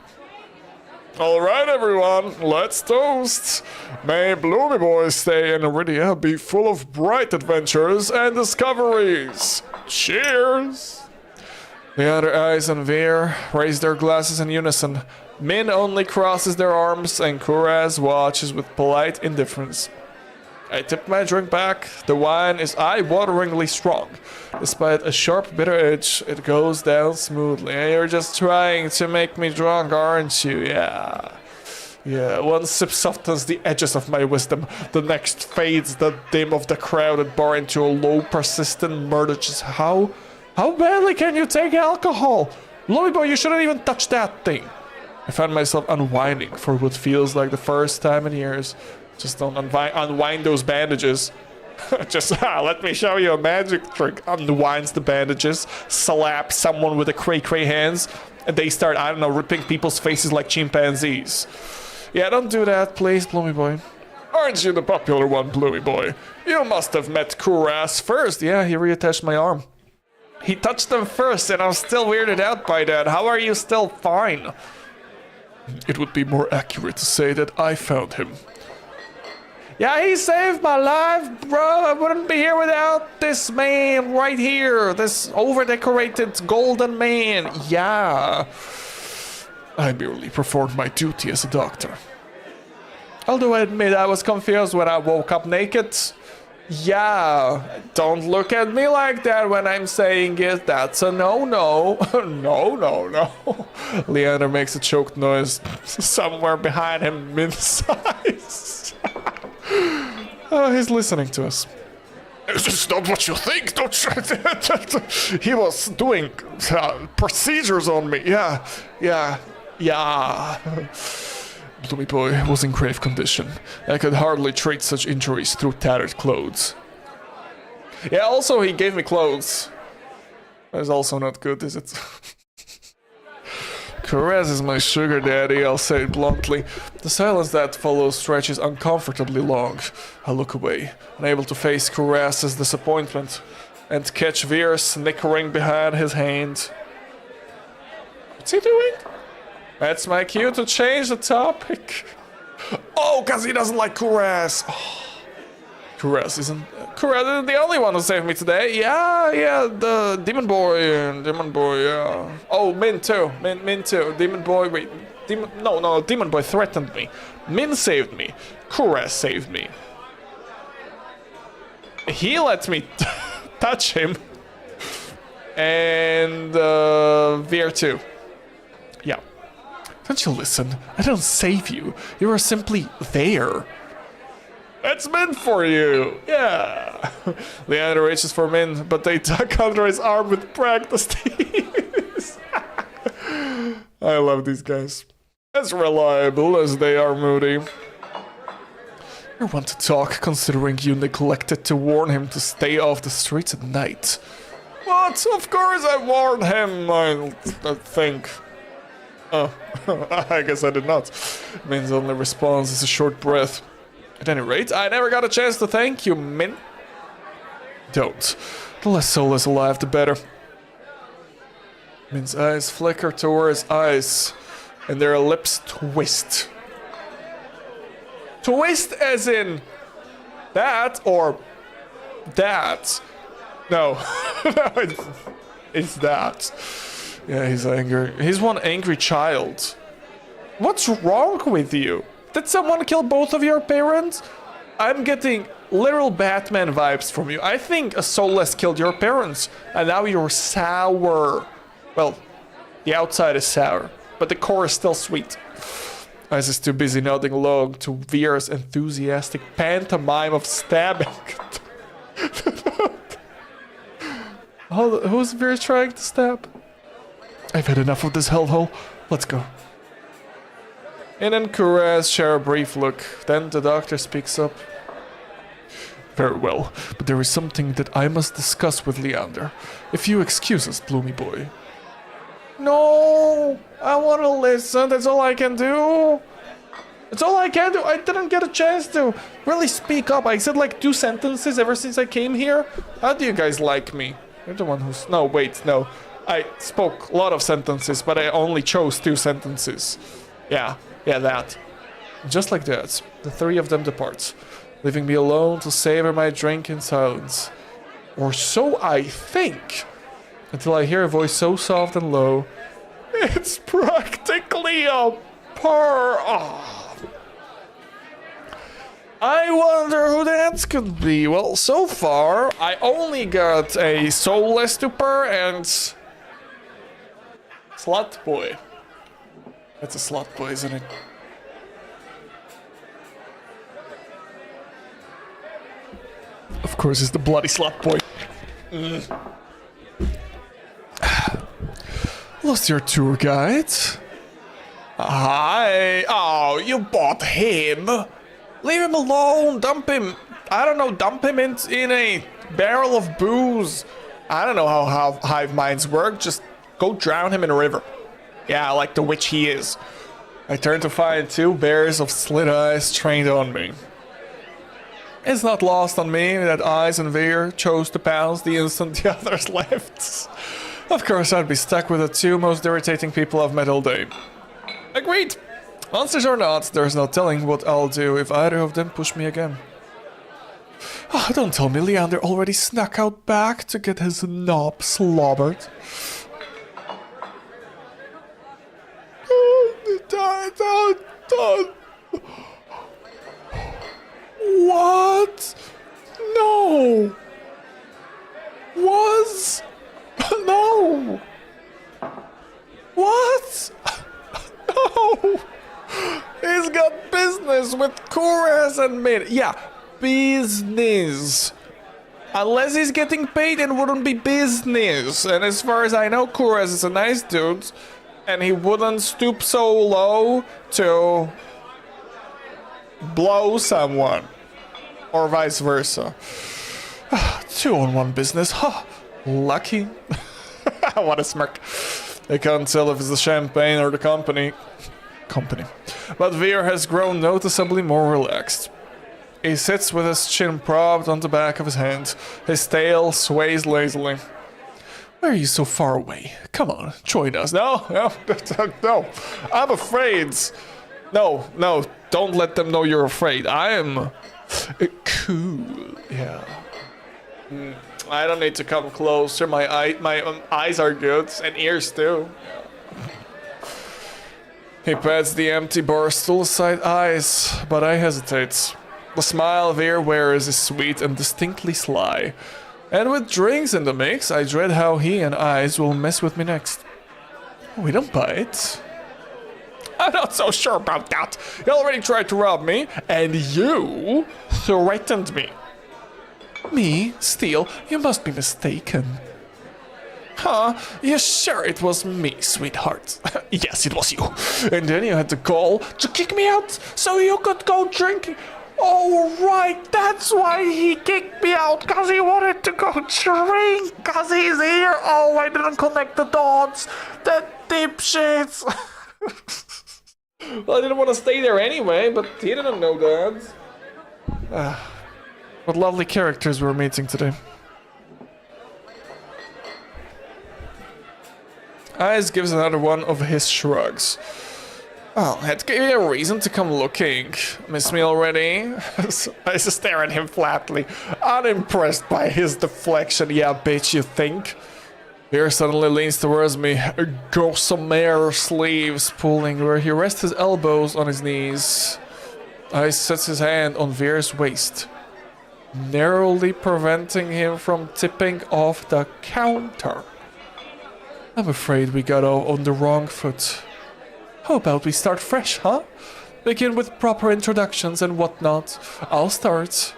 Alright everyone, let's toast. May Bloomy Boy's stay in Iridia be full of bright adventures and discoveries. Cheers! Leander, Ice, and Veer raise their glasses in unison. Min only crosses their arms, and Kuraz watches with polite indifference. I tip my drink back. The wine is eye-wateringly strong. Despite a sharp, bitter edge, it goes down smoothly. You're just trying to make me drunk, aren't you? Yeah. One sip softens the edges of my wisdom. The next fades the dim of the crowded bar into a low, persistent murder. Just how badly can you take alcohol? Bloomy Boy, you shouldn't even touch that thing. I find myself unwinding for what feels like the first time in years. Just don't unwind those bandages. Just let me show you a magic trick. Unwinds the bandages, slaps someone with the cray-cray hands. And they start, I don't know, ripping people's faces like chimpanzees. Yeah, don't do that, please, Bloomy Boy. Aren't you the popular one, Bloomy Boy? You must have met Kuras first. Yeah, he reattached my arm. He touched them first, and I'm still weirded out by that. How are you still fine? It would be more accurate to say that I found him. Yeah, he saved my life, bro. I wouldn't be here without this man right here. This over-decorated golden man. Yeah. I merely performed my duty as a doctor. Although I admit I was confused when I woke up naked. Yeah, don't look at me like that when I'm saying it. That's a no-no. No. Leander makes a choked noise. Somewhere behind him, mid-size. Oh, he's listening to us. This is not what you think. Don't He was doing procedures on me. Yeah. Bloomy Boy was in grave condition. I could hardly treat such injuries through tattered clothes. Yeah, also he gave me clothes. That's also not good, is it? Caress is my sugar daddy, I'll say it bluntly. The silence that follows stretches uncomfortably long. I look away, unable to face Caress's disappointment, and catch Veer snickering behind his hand. What's he doing? That's my cue to change the topic. Oh, because he doesn't like Caress. Oh. Caress isn't the only one who saved me today. Yeah, the Demon Boy, yeah. Oh, Min too, Min too. Demon Boy, wait, Demon Boy threatened me. Min saved me. Caress saved me. He let me touch him. And Veer too. Yeah. Don't you listen? I don't save you. You are simply there. That's Min for you. Yeah. Leander reaches for Min, but they tuck under his arm with practiced ease. I love these guys. As reliable as they are moody. You want to talk, considering you neglected to warn him to stay off the streets at night. What? Of course I warned him, I think. Oh, I guess I did not. Min's only response is a short breath. At any rate, I never got a chance to thank you, Min. Don't. The less soulless alive, the better. Min's eyes flicker towards eyes, and their lips twist. Twist as in that or that? No, it's that. Yeah, he's angry. He's one angry child. What's wrong with you? Did someone kill both of your parents? I'm getting literal Batman vibes from you. I think a soulless killed your parents, and now you're sour. Well, the outside is sour, but the core is still sweet. Ice is too busy nodding along to Veer's enthusiastic pantomime of stabbing. Who's Veer trying to stab? I've had enough of this hellhole. Let's go. In and Caress share a brief look. Then the doctor speaks up. Very well, but there is something that I must discuss with Leander. If you excuse us, Bloomy Boy. No, I want to listen. That's all I can do. That's all I can do. I didn't get a chance to really speak up. I said like 2 sentences ever since I came here. How do you guys like me? You're the one who's... No, wait, no. I spoke a lot of sentences, but I only chose 2 sentences. Yeah, that. Just like that, the 3 of them depart, leaving me alone to savor my drink in silence. Or so I think, until I hear a voice so soft and low, it's practically a purr. Oh. I wonder who that could be. Well, so far, I only got a soulless to purr and... Slut Boy. That's a slut boy, isn't it? Of course, it's the bloody slut boy. Lost your tour guide? Hi. Oh, you bought him. Leave him alone. Dump him. I don't know. Dump him in a barrel of booze. I don't know how hive minds work. Just go drown him in a river. Yeah, like the witch he is. I turn to find 2 pairs of slit eyes trained on me. It's not lost on me that Eyes and Veer chose to pounce the instant the others left. Of course, I'd be stuck with the 2 most irritating people I've met all day. Agreed! Monsters or not, there's no telling what I'll do if either of them push me again. Oh, don't tell me Leander already snuck out back to get his knob slobbered. What? No! Was? No! What? No! He's got business with Kuras and me. Yeah, business. Unless he's getting paid, it wouldn't be business. And as far as I know, Kuras is a nice dude. And he wouldn't stoop so low to blow someone. Or vice versa. 2-on-1 business. Huh. Lucky. What a smirk. I can't tell if it's the champagne or the company. But Veer has grown noticeably more relaxed. He sits with his chin propped on the back of his hand. His tail sways lazily. Why are you so far away? Come on, join us. No, no. I'm afraid. No, don't let them know you're afraid. I am cool. Yeah. I don't need to come closer. My eyes are good, and ears too. He pats the empty bar stool aside Eyes, but I hesitate. The smile Veer wears is sweet and distinctly sly. And with drinks in the mix, I dread how he and Eyes will mess with me next. We don't bite. I'm not so sure about that. He already tried to rob me, and you threatened me. Me? Steal? You must be mistaken. Huh? You sure it was me, sweetheart? Yes, it was you. And then you had the gall to kick me out so you could go drinking. Oh, right, that's why he kicked me out, because he wanted to go drink, because he's here. Oh, I didn't connect the dots. That dipshit. Well, I didn't want to stay there anyway, but he didn't know that. What lovely characters we're meeting today. Eyes gives another one of his shrugs. Well, that gave me a reason to come looking. Miss me already? I just stare at him flatly, unimpressed by his deflection. Yeah, bitch, you think? Veer suddenly leans towards me, gossamer sleeves pulling where he rests his elbows on his knees. Ice sets his hand on Veer's waist, narrowly preventing him from tipping off the counter. I'm afraid we got off on the wrong foot. How about we start fresh, huh? Begin with proper introductions and whatnot. I'll start.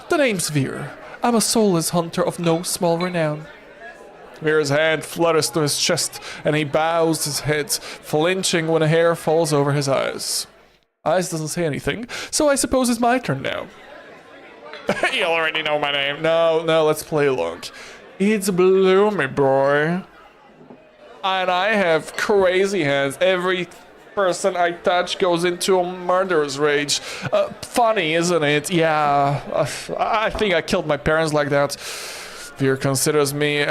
The name's Veer. I'm a soulless hunter of no small renown. Veer's hand flutters to his chest, and he bows his head, flinching when a hair falls over his eyes. Eyes doesn't say anything, so I suppose it's my turn now. You already know my name. No, let's play along. It's Bloomy Boy. And I have crazy hands. Every person I touch goes into a murderous rage. Funny, isn't it? Yeah, I think I killed my parents like that. Veer considers me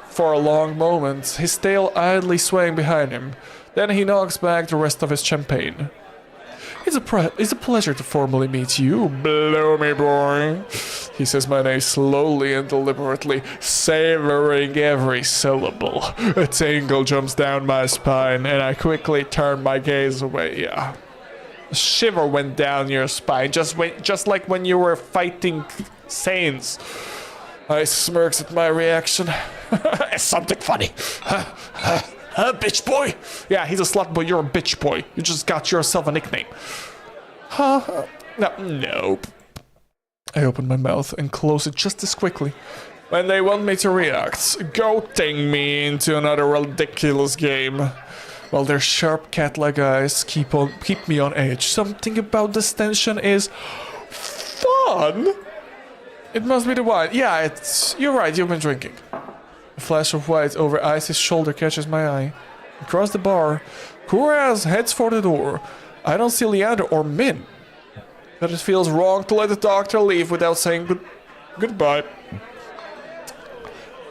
for a long moment, his tail idly swaying behind him. Then he knocks back the rest of his champagne. It's a pleasure to formally meet you, Bloomy Boy. He says my name slowly and deliberately, savoring every syllable. A tingle jumps down my spine, and I quickly turn my gaze away. Yeah. A shiver went down your spine, just like when you were fighting saints. I smirks at my reaction. It's something funny. Bitch boy? Yeah, he's a slut boy, you're a bitch boy. You just got yourself a nickname. Huh? No, nope. I open my mouth and close it just as quickly when they want me to react, goading me into another ridiculous game. While their sharp cat-like eyes keep me on edge. Something about this tension is fun. It must be the wine. Yeah, you're right, you've been drinking. A flash of white over Ice's shoulder catches my eye. Across the bar, Kuraz heads for the door. I don't see Leander or Min. But it feels wrong to let the doctor leave without saying goodbye.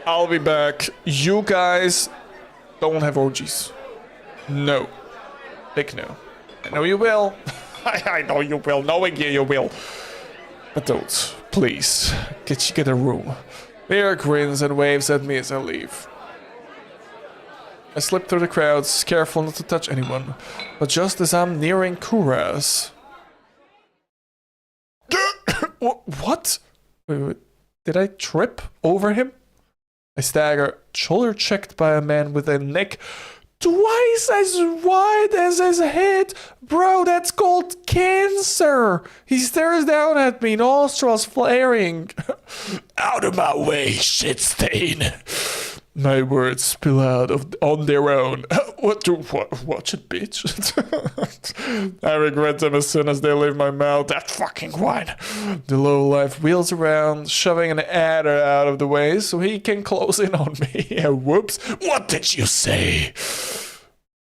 I'll be back. You guys don't have orgies. No. Big no. I know you will. I know you will. Knowing you will. But don't. Please. Get a room. Vera grins and waves at me as I leave. I slip through the crowds, careful not to touch anyone. But just as I'm nearing Kuraz... What? Wait. Did I trip over him? I stagger, shoulder checked by a man with a neck twice as wide as his head. Bro, that's called cancer. He stares down at me, nostrils flaring. Out of my way, shit stain. My words spill out on their own. Watch it, bitch. I regret them as soon as they leave my mouth. That fucking wine. The lowlife wheels around, shoving an adder out of the way so he can close in on me. Whoops. What did you say?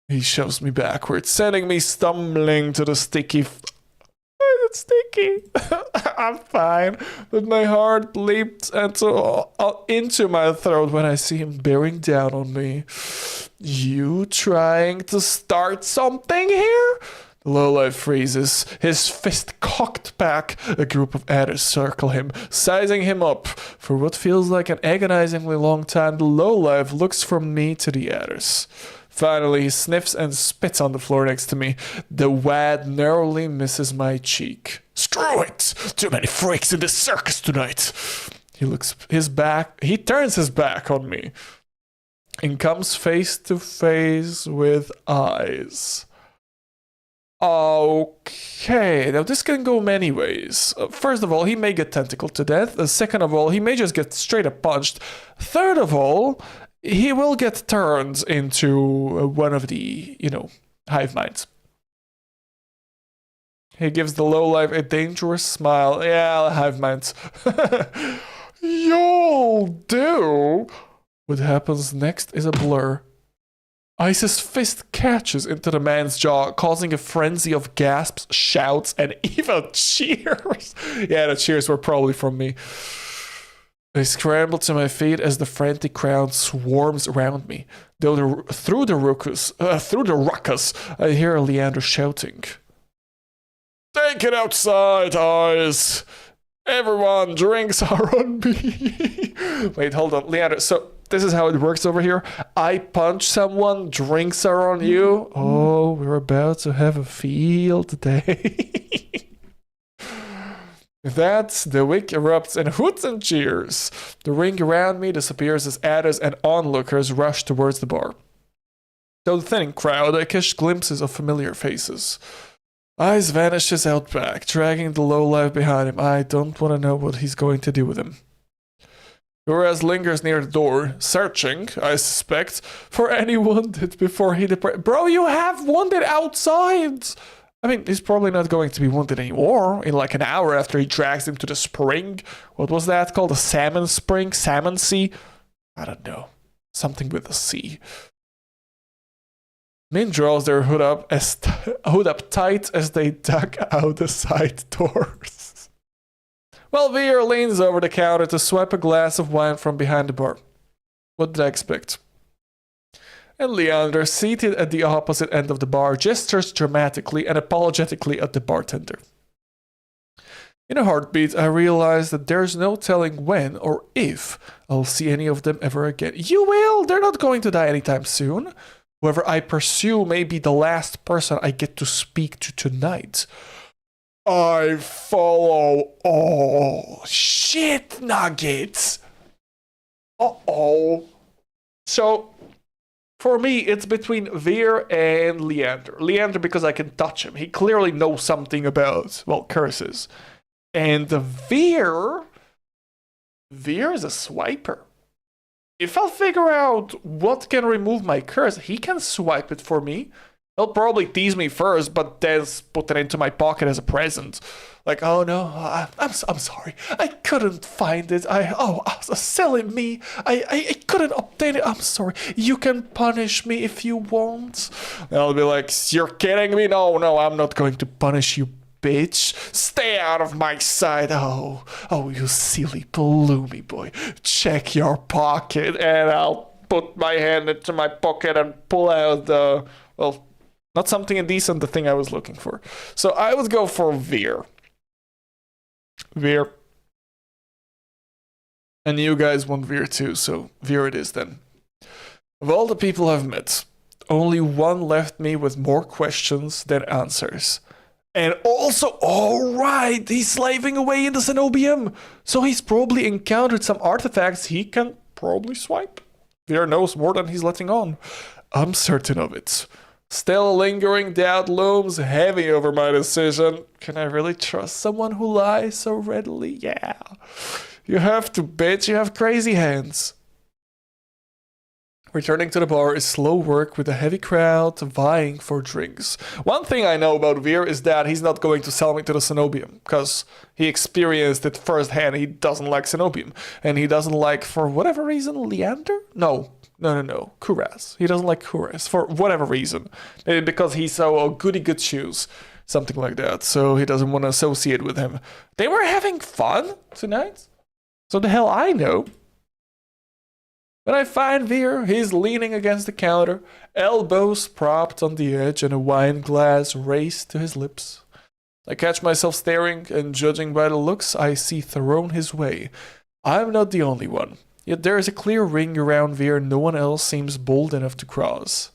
He shoves me backwards, sending me stumbling to the sticky... It's sticky. I'm fine, but my heart leaped into my throat when I see him bearing down on me. You trying to start something here? The lowlife freezes, his fist cocked back. A group of adders circle him, sizing him up. For what feels like an agonizingly long time, the lowlife looks from me to the adders. Finally, he sniffs and spits on the floor next to me. The wad narrowly misses my cheek. Screw it! Too many freaks in this circus tonight. He turns his back on me and comes face to face with eyes. Okay, now this can go many ways. First of all, he may get tentacled to death. Second of all, he may just get straight up punched. Third of all, he will get turned into one of the, hive minds. He gives the lowlife a dangerous smile. Yeah, hive minds. You'll do. What happens next is a blur. Ice's fist catches into the man's jaw, causing a frenzy of gasps, shouts, and even cheers. Yeah, the cheers were probably from me. I scramble to my feet as the frantic crowd swarms around me. Through the ruckus, I hear Leander shouting. Take it outside, Eyes! Everyone, drinks are on me! Wait, hold on, Leander, so this is how it works over here? I punch someone, drinks are on you? Oh, we're about to have a field day. With that, the wick erupts in hoots and cheers. The ring around me disappears as adders and onlookers rush towards the bar. Though the thinning crowd, I catch glimpses of familiar faces. Eyes vanishes out back, dragging the lowlife behind him. I don't want to know what he's going to do with him. Whereas lingers near the door, searching, I suspect, for any wounded before he departs. Bro, you have wounded outside! I mean, he's probably not going to be wounded anymore in like an hour after he drags him to the spring. What was that called? A salmon spring? Salmon sea? I don't know. Something with a C. Min draws their hood up tight as they duck out the side doors. Well, Veer leans over the counter to swipe a glass of wine from behind the bar. What did I expect? And Leander, seated at the opposite end of the bar, gestures dramatically and apologetically at the bartender. In a heartbeat, I realize that there's no telling when or if I'll see any of them ever again. You will! They're not going to die anytime soon. Whoever I pursue may be the last person I get to speak to tonight. I follow all shit nuggets. Uh-oh. So... for me, it's between Veer and Leander. Leander because I can touch him. He clearly knows something about, curses. And Veer is a swiper. If I'll figure out what can remove my curse, he can swipe it for me. He'll probably tease me first, but then put it into my pocket as a present. Like, oh no, I'm sorry, I couldn't find it. Silly me, I couldn't obtain it. I'm sorry. You can punish me if you want. And I'll be like, you're kidding me? No, no, I'm not going to punish you, bitch. Stay out of my sight. Oh, you silly bloomy boy. Check your pocket, and I'll put my hand into my pocket and pull out the, well, not something indecent, the thing I was looking for. So I would go for Veer. Veer. And you guys want Veer too, so Veer it is then. Of all the people I've met, only one left me with more questions than answers. And also, alright, he's slaving away in the Cenobium. So he's probably encountered some artifacts he can probably swipe. Veer knows more than he's letting on. I'm certain of it. Still, a lingering doubt looms heavy over my decision. Can I really trust someone who lies so readily? Yeah. You have to, bitch. You have crazy hands. Returning to the bar is slow work with a heavy crowd vying for drinks. One thing I know about Veer is that he's not going to sell me to the Cenobium, because he experienced it firsthand. He doesn't like Cenobium, and he doesn't like, for whatever reason, Leander? No. Kuraz. He doesn't like Kuraz, for whatever reason. Maybe because he's so goody good shoes. Something like that. So he doesn't want to associate with him. They were having fun tonight? So the hell I know. When I find Veer, he's leaning against the counter, elbows propped on the edge and a wine glass raised to his lips. I catch myself staring, and judging by the looks I see thrown his way, I'm not the only one. Yet there is a clear ring around Veer no one else seems bold enough to cross.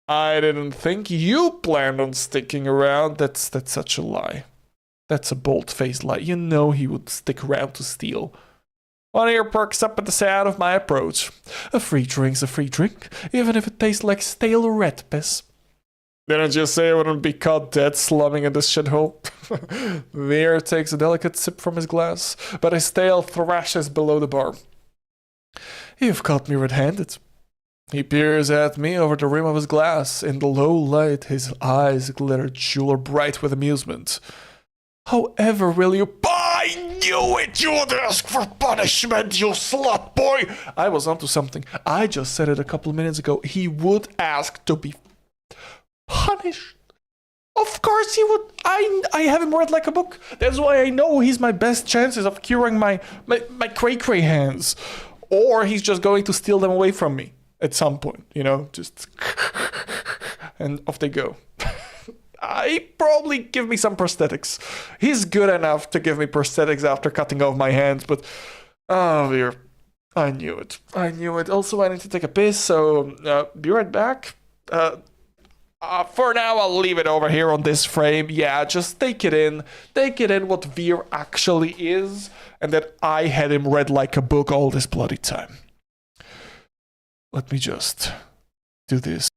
I didn't think you planned on sticking around. That's such a lie. That's a bold-faced lie. You know he would stick around to steal. One ear perks up at the sound of my approach. A free drink's a free drink, even if it tastes like stale rat piss. Didn't you say I wouldn't be caught dead slumming in this shithole? Veer takes a delicate sip from his glass, but his tail thrashes below the bar. You've caught me red-handed. He peers at me over the rim of his glass. In the low light, his eyes glitter jeweler bright with amusement. However will you... I knew it! You would ask for punishment, you slut boy! I was onto something. I just said it a couple of minutes ago. He would ask to be punished. Of course he would. I have him read like a book. That's why I know he's my best chances of curing my cray-cray hands. Or he's just going to steal them away from me at some point, you know? Just... and off they go. I probably give me some prosthetics. He's good enough to give me prosthetics after cutting off my hands, but oh dear, I knew it. Also, I need to take a piss, so be right back. For now, I'll leave it over here on this frame. Yeah, just take it in what Veer actually is, and that I had him read like a book all this bloody time. Let me just do this.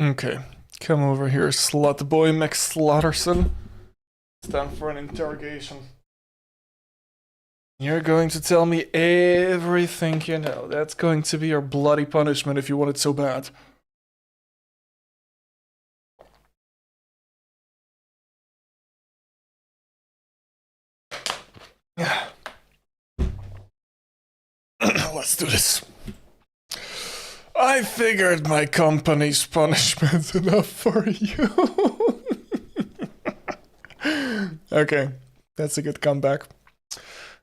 Okay, come over here, slut boy McSlaughterson. It's time for an interrogation. You're going to tell me everything you know. That's going to be your bloody punishment if you want it so bad. Let's do this. I figured my company's punishment enough for you. Okay, that's a good comeback.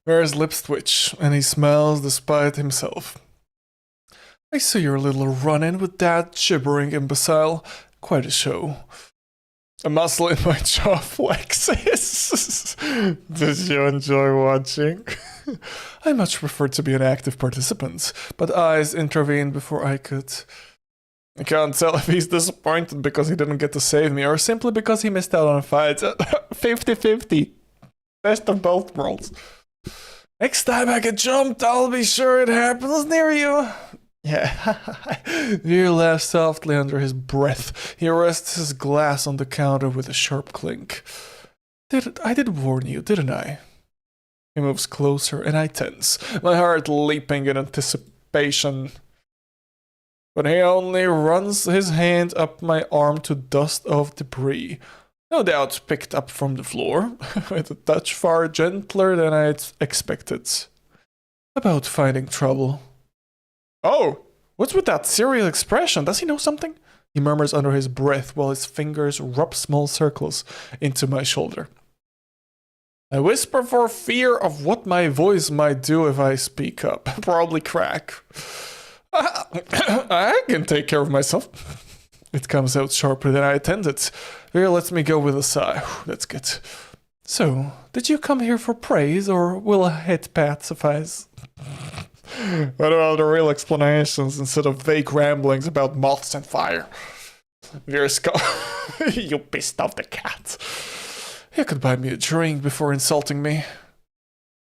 His lips twitch, and he smiles despite himself. I saw your little run-in with that gibbering imbecile. Quite a show. A muscle in my jaw flexes. Did you enjoy watching? I much prefer to be an active participant, but eyes intervened before I could. I can't tell if he's disappointed because he didn't get to save me or simply because he missed out on a fight. 50-50. Best of both worlds. Next time I get jumped, I'll be sure it happens near you. Yeah. Veer laughs softly under his breath. He rests his glass on the counter with a sharp clink. I did warn you, didn't I? He moves closer and I tense, my heart leaping in anticipation. But he only runs his hand up my arm to dust off debris. No doubt picked up from the floor, with a touch far gentler than I'd expected. About finding trouble. Oh, what's with that serious expression? Does he know something? He murmurs under his breath while his fingers rub small circles into my shoulder. I whisper for fear of what my voice might do if I speak up. Probably crack. I can take care of myself. It comes out sharper than I intended. Veer lets me go with a sigh. That's good. So, did you come here for praise, or will a head pat suffice? What about the real explanations instead of vague ramblings about moths and fire? Veer's You pissed off the cat. You could buy me a drink before insulting me.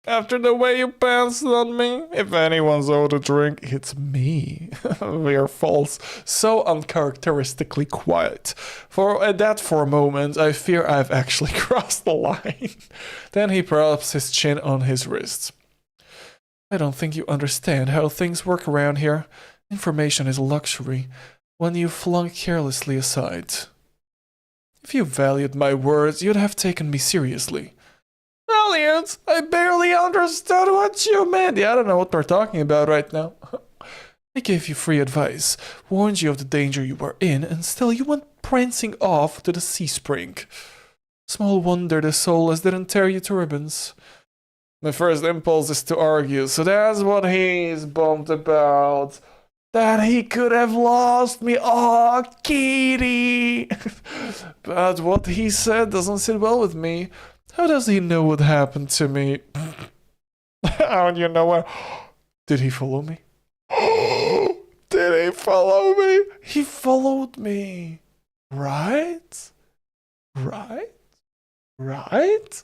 After the way you pounced on me, if anyone's owed a drink, it's me. Veer falls so uncharacteristically quiet. For a moment, I fear I've actually crossed the line. Then he props his chin on his wrist. I don't think you understand how things work around here. Information is a luxury, one you flung carelessly aside. If you valued my words, you'd have taken me seriously. Valued? I barely understood what you meant. Yeah, I don't know what we're talking about right now. I gave you free advice, warned you of the danger you were in, and still you went prancing off to the sea spring. Small wonder the soulless didn't tear you to ribbons. My first impulse is to argue, so that's what he's bummed about. That he could have lost me. Oh, Kitty! But what he said doesn't sit well with me. How does he know what happened to me? How do you know what? Did he follow me? Did he follow me? He followed me. Right? Right? Right?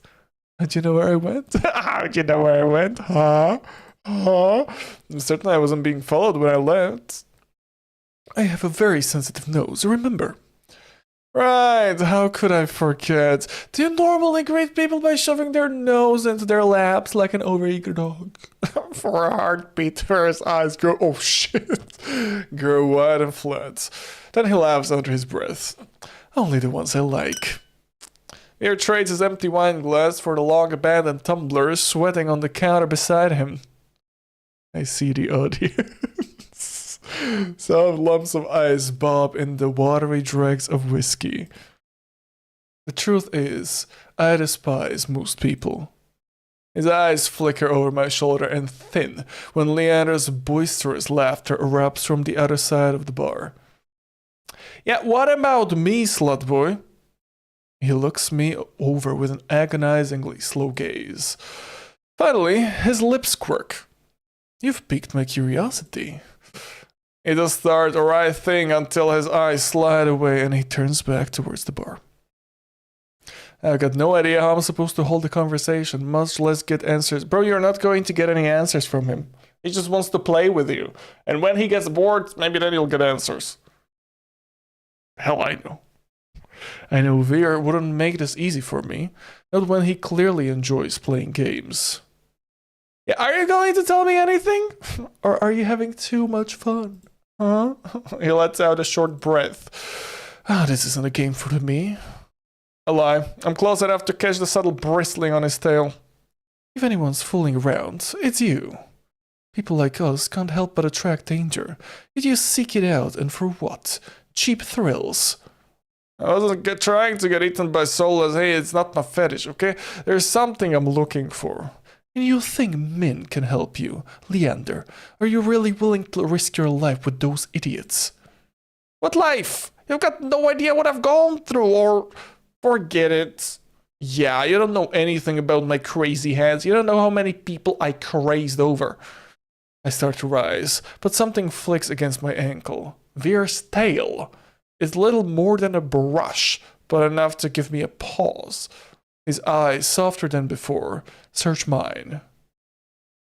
How'd you know where I went? How'd you know where I went? Huh? Huh? Certainly I wasn't being followed when I left. I have a very sensitive nose, remember? Right, how could I forget? Do you normally greet people by shoving their nose into their laps like an overeager dog? For a heartbeat, Ferris' eyes grow, oh shit, grow wide and flat. Then he laughs under his breath. Only the ones I like. He trades his empty wine glass for the long-abandoned tumbler sweating on the counter beside him. I see the audience. Some lumps of ice bob in the watery dregs of whiskey. The truth is, I despise most people. His eyes flicker over my shoulder and thin when Leander's boisterous laughter erupts from the other side of the bar. Yeah, what about me, slut boy? He looks me over with an agonizingly slow gaze. Finally, his lips quirk. You've piqued my curiosity. He does start the right thing until his eyes slide away and he turns back towards the bar. I've got no idea how I'm supposed to hold a conversation, much less get answers. Bro, you're not going to get any answers from him. He just wants to play with you. And when he gets bored, maybe then he'll get answers. Hell, I know. I know Veer wouldn't make this easy for me, not when he clearly enjoys playing games. Yeah, are you going to tell me anything? Or are you having too much fun? Huh? He lets out a short breath. This isn't a game for me. A lie. I'm close enough to catch the subtle bristling on his tail. If anyone's fooling around, it's you. People like us can't help but attract danger. Yet you seek it out, and for what? Cheap thrills. I wasn't trying to get eaten by soulless. Hey, it's not my fetish, okay? There's something I'm looking for. And you think Min can help you? Leander, are you really willing to risk your life with those idiots? What life? You've got no idea what I've gone through, or... Forget it. Yeah, you don't know anything about my crazy hands. You don't know how many people I crazed over. I start to rise, but something flicks against my ankle. Veer's tail. It's little more than a brush, but enough to give me a pause. His eyes, softer than before, search mine.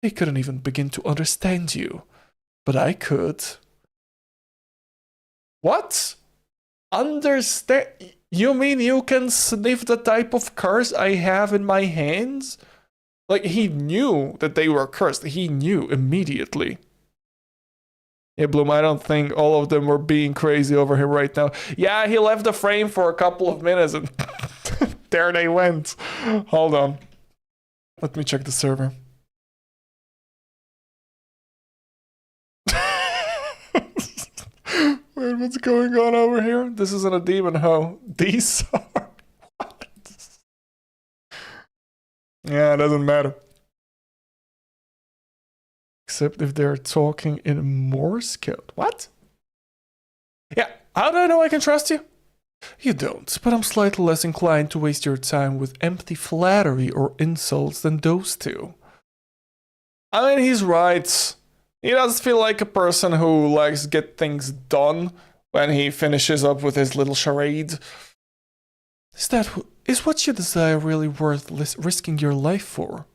He couldn't even begin to understand you, but I could. What? Understand? You mean you can sniff the type of curse I have in my hands? Like, he knew that they were cursed. He knew immediately. Yeah, Bloom, I don't think all of them were being crazy over him right now. Yeah, he left the frame for a couple of minutes and there they went. Hold on. Let me check the server. Wait, what's going on over here? This isn't a demon hoe. These are... What? Yeah, it doesn't matter. Except if they're talking in Morse code. What? Yeah, how do I know I can trust you? You don't, but I'm slightly less inclined to waste your time with empty flattery or insults than those two. I mean, he's right. He does feel like a person who likes to get things done when he finishes up with his little charade. Is what you desire really worth risking your life for?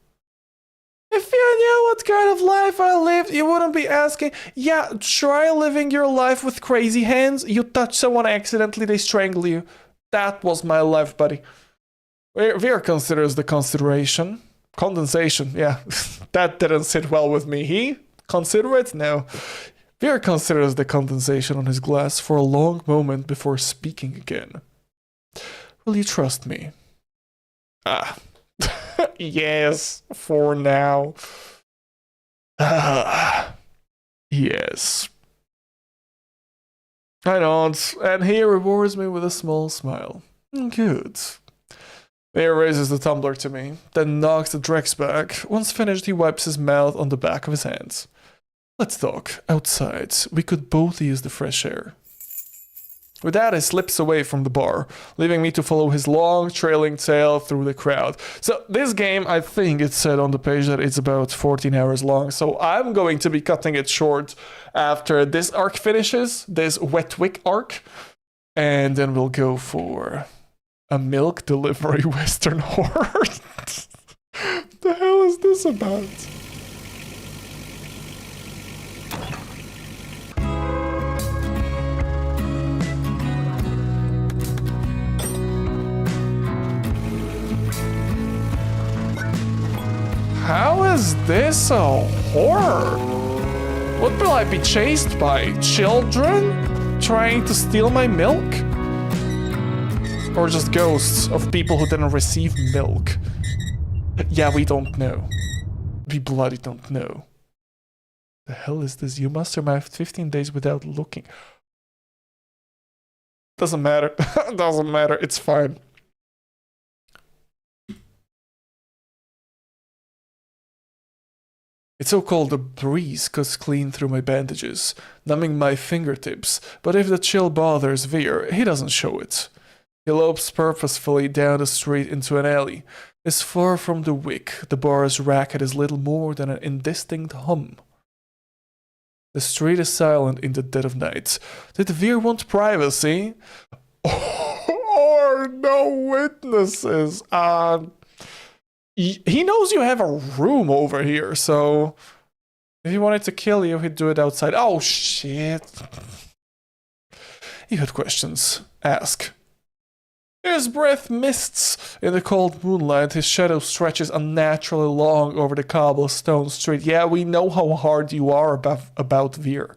If you knew what kind of life I lived, you wouldn't be asking, yeah, try living your life with crazy hands. You touch someone accidentally, they strangle you. That was my life, buddy. Veer considers the consideration. Condensation, yeah. That didn't sit well with me. He? Consider it? No. Veer considers the condensation on his glass for a long moment before speaking again. Will you trust me? Yes, for now. Yes. I don't, and he rewards me with a small smile. Good. Veer raises the tumbler to me, then knocks the dregs back. Once finished, he wipes his mouth on the back of his hands. Let's talk. Outside. We could both use the fresh air. With that, he slips away from the bar, leaving me to follow his long, trailing tail through the crowd. So this game, I think it said on the page that it's about 14 hours long, so I'm going to be cutting it short after this arc finishes, this Wetwick arc, and then we'll go for a milk delivery Western horror. The hell is this about? How is this a horror? What will I be chased by? Children? Trying to steal my milk? Or just ghosts of people who didn't receive milk? Yeah, we don't know. We bloody don't know. The hell is this? You must survive 15 days without looking. Doesn't matter. Doesn't matter. It's fine. It's so cold the breeze cuts clean through my bandages, numbing my fingertips, but if the chill bothers Veer, he doesn't show it. He lopes purposefully down the street into an alley. As far from the wick, the bar's racket is little more than an indistinct hum. The street is silent in the dead of night. Did Veer want privacy? Or no witnesses? He knows you have a room over here, so if he wanted to kill you, he'd do it outside. Oh, shit. You had questions. Ask. His breath mists in the cold moonlight. His shadow stretches unnaturally long over the cobblestone street. Yeah, we know how hard you are about Veer.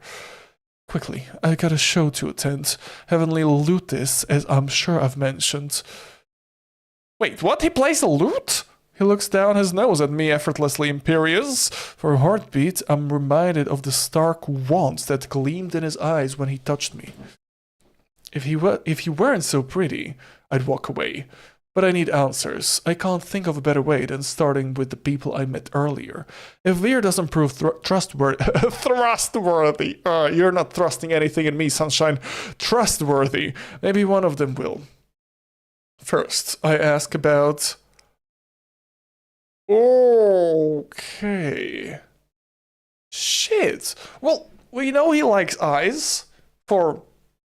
Quickly, I got a show to attend. Heavenly Lutis, as I'm sure I've mentioned. Wait, what? He plays a lute? He looks down his nose at me, effortlessly imperious. For a heartbeat, I'm reminded of the stark want that gleamed in his eyes when he touched me. If he weren't so pretty, I'd walk away. But I need answers. I can't think of a better way than starting with the people I met earlier. If Veer doesn't prove trustworthy... trustworthy! You're not thrusting anything in me, sunshine. Trustworthy. Maybe one of them will. First, I ask about... Okay. Shit. Well, we know he likes eyes. For,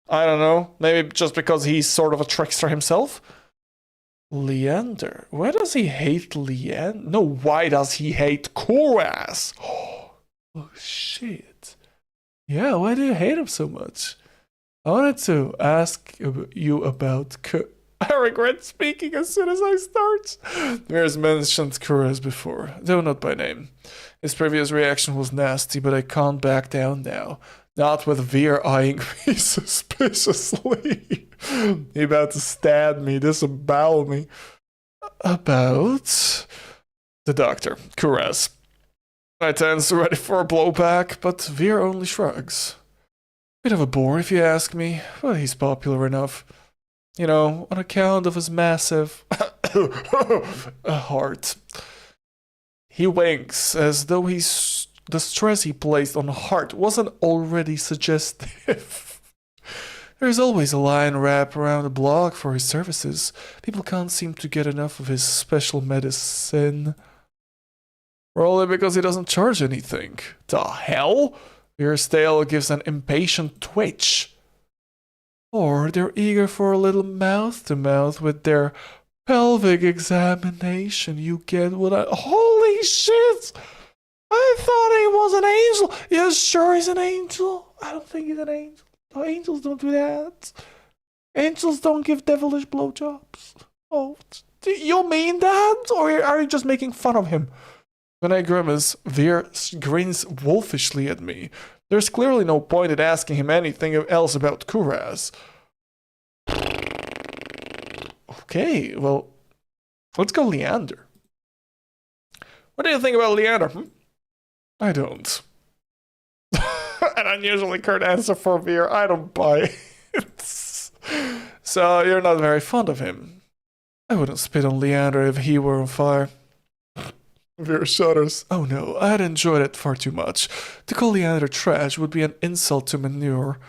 I don't know, maybe just because he's sort of a trickster himself. Leander. Why does he hate Leander? No, why does he hate Kuras? Oh, shit. Yeah, why do you hate him so much? I wanted to ask you about I regret speaking as soon as I start. Veer's mentioned Kuras before, though not by name. His previous reaction was nasty, but I can't back down now. Not with Veer eyeing me suspiciously. He about to stab me, disembowel me. About... The doctor, Kuras. My ten's ready for a blowback, but Veer only shrugs. Bit of a bore if you ask me, but he's popular enough. You know, on account of his massive heart. He winks as though the stress he placed on heart wasn't already suggestive. There's always a line wrapped around the block for his services. People can't seem to get enough of his special medicine. Probably because he doesn't charge anything. The hell? Veer's tail gives an impatient twitch. Or they're eager for a little mouth-to-mouth with their pelvic examination. You get what I... Holy shit! I thought he was an angel. You sure he's an angel? I don't think he's an angel. No, angels don't do that. Angels don't give devilish blowjobs. Oh, do you mean that? Or are you just making fun of him? When I grimace, Veer grins wolfishly at me. There's clearly no point in asking him anything else about Kuras. Okay, well, let's go Leander. What do you think about Leander? I don't. An unusually curt answer for Veer. I don't buy it. So you're not very fond of him. I wouldn't spit on Leander if he were on fire. Veer shudders. Oh no, I'd enjoyed it far too much. To call Leander trash would be an insult to manure.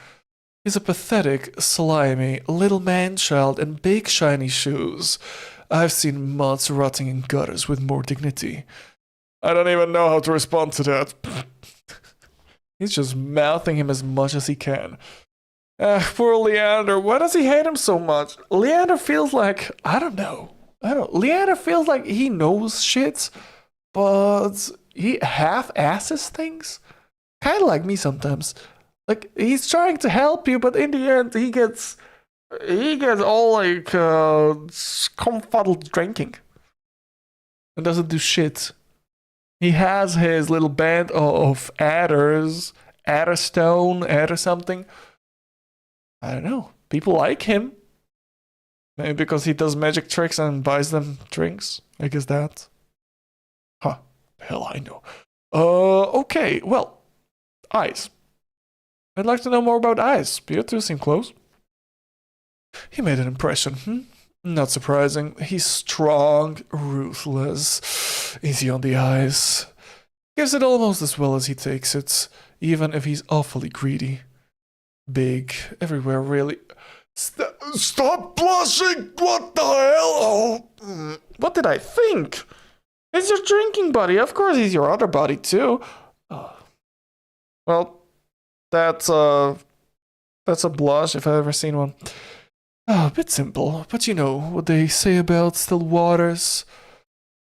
He's a pathetic, slimy, little man-child in big shiny shoes. I've seen moths rotting in gutters with more dignity. I don't even know how to respond to that. He's just mouthing him as much as he can. Poor Leander. Why does he hate him so much? Leander feels like... I don't know. Leander feels like he knows shit, but he half-asses things. Kind of like me sometimes. Like, he's trying to help you, but in the end, he gets all like confuddled drinking and doesn't do shit. He has his little band of adders, Adderstone, Adder something. I don't know. People like him. Maybe because he does magic tricks and buys them drinks. I guess that. Huh. Hell, I know. Okay. Well, eyes. I'd like to know more about eyes. You two seem close. He made an impression, Not surprising. He's strong, ruthless, easy on the eyes. Gives it almost as well as he takes it, even if he's awfully greedy. Big, everywhere really. Stop blushing! What the hell? Oh. What did I think? It's your drinking buddy. Of course he's your other buddy too. Well, that's a blush if I've ever seen one. A bit simple, but you know what they say about still waters.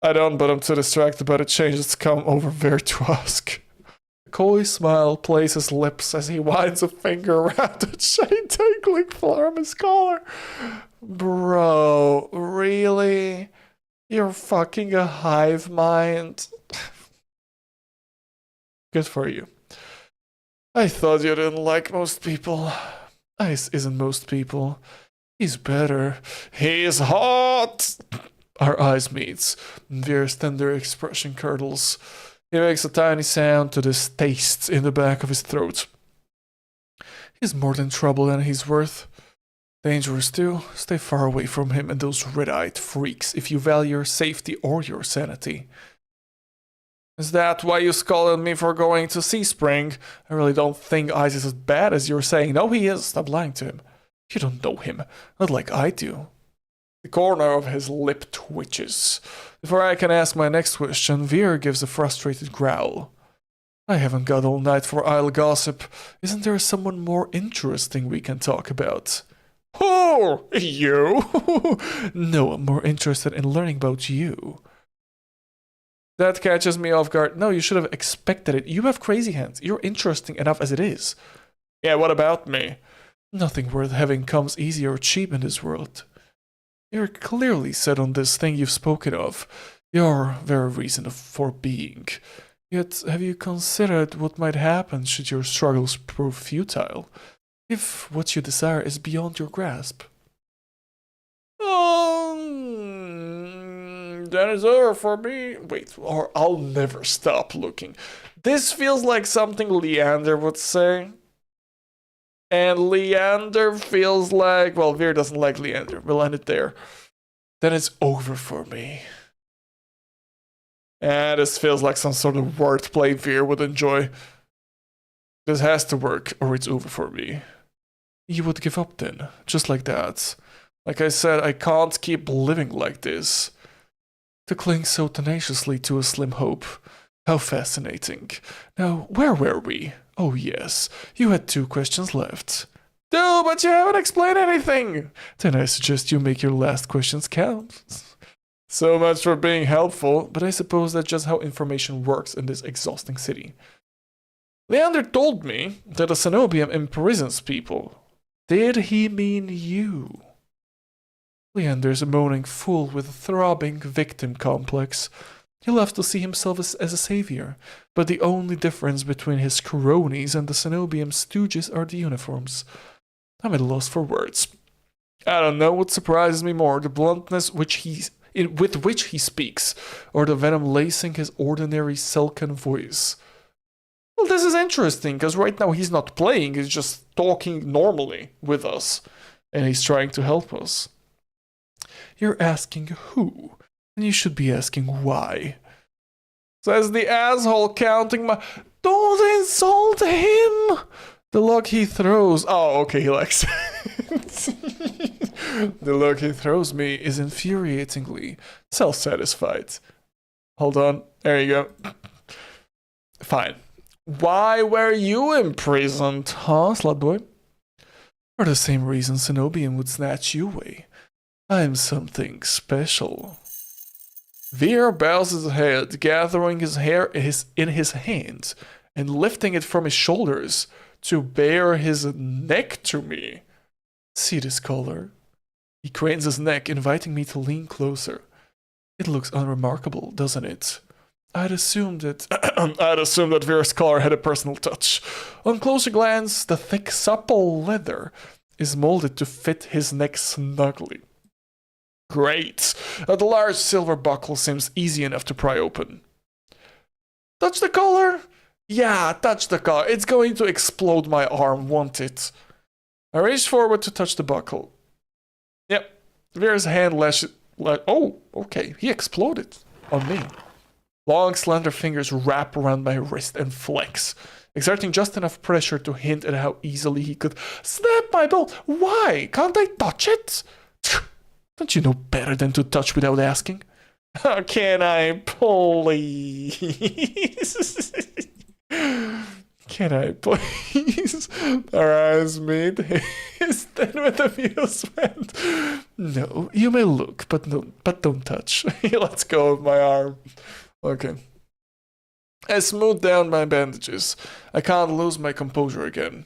I don't, but I'm too distracted by the changes to come over there to ask. A coy smile plays his lips as he winds a finger around the chain dangling from his collar. Bro, really? You're fucking a hive mind? Good for you. I thought you didn't like most people. Ice isn't most people. He's better. He's hot! Our eyes meet. Veer's tender expression curdles. He makes a tiny sound to this taste in the back of his throat. He's more than trouble than he's worth. Dangerous too. Stay far away from him and those red-eyed freaks if you value your safety or your sanity. Is that why you scolded me for going to Sea Spring? I really don't think Ice is as bad as you're saying. No, he is. Stop lying to him. You don't know him. Not like I do. The corner of his lip twitches. Before I can ask my next question, Veer gives a frustrated growl. I haven't got all night for idle gossip. Isn't there someone more interesting we can talk about? Oh, you? No, I'm more interested in learning about you. That catches me off guard. No, you should have expected it. You have crazy hands. You're interesting enough as it is. Yeah, what about me? Nothing worth having comes easy or cheap in this world. You're clearly set on this thing you've spoken of. Your very reason for being. Yet, have you considered what might happen should your struggles prove futile? If what you desire is beyond your grasp? That is over for me. Wait, or I'll never stop looking. This feels like something Leander would say. And Leander feels like... Well, Veer doesn't like Leander. We'll end it there. Then it's over for me. And this feels like some sort of wordplay Veer would enjoy. This has to work, or it's over for me. You would give up then, just like that. Like I said, I can't keep living like this. To cling so tenaciously to a slim hope. How fascinating. Now, where were we? Oh yes, you had 2 questions left. No, but you haven't explained anything! Then I suggest you make your last questions count. So much for being helpful, but I suppose that's just how information works in this exhausting city. Leander told me that a Cenobium imprisons people. Did he mean you? Leander's a moaning fool with a throbbing victim complex. He loves to see himself as a savior, but the only difference between his cronies and the Cenobium stooges are the uniforms. I'm at a loss for words. I don't know what surprises me more, the bluntness with which he speaks, or the venom lacing his ordinary silken voice. Well, this is interesting, because right now he's not playing, he's just talking normally with us, and he's trying to help us. You're asking who, and you should be asking why. Says the asshole counting my... Don't insult him! The look he throws... Oh, okay, he likes it. The look he throws me is infuriatingly self-satisfied. Hold on, there you go. Fine. Why were you imprisoned, huh, slut boy? For the same reason Cenobium would snatch you away. I'm something special. Veer bows his head, gathering his hair in his hands and lifting it from his shoulders to bare his neck to me. See this color? He cranes his neck, inviting me to lean closer. It looks unremarkable, doesn't it? I'd assumed that Veer's collar had a personal touch. On closer glance, the thick, supple leather is molded to fit his neck snugly. Great! The large silver buckle seems easy enough to pry open. Touch the collar? Yeah, touch the collar. It's going to explode my arm, won't it? I reached forward to touch the buckle. Yep. Veer's hand oh, okay. He exploded on me. Long, slender fingers wrap around my wrist and flex, exerting just enough pressure to hint at how easily he could snap my ball. Why? Can't I touch it? Don't you know better than to touch without asking? Can I please? Can I please? Our eyes meet. His then with amusement. No, you may look, but don't touch. He lets go of my arm. Okay. I smoothed down my bandages. I can't lose my composure again.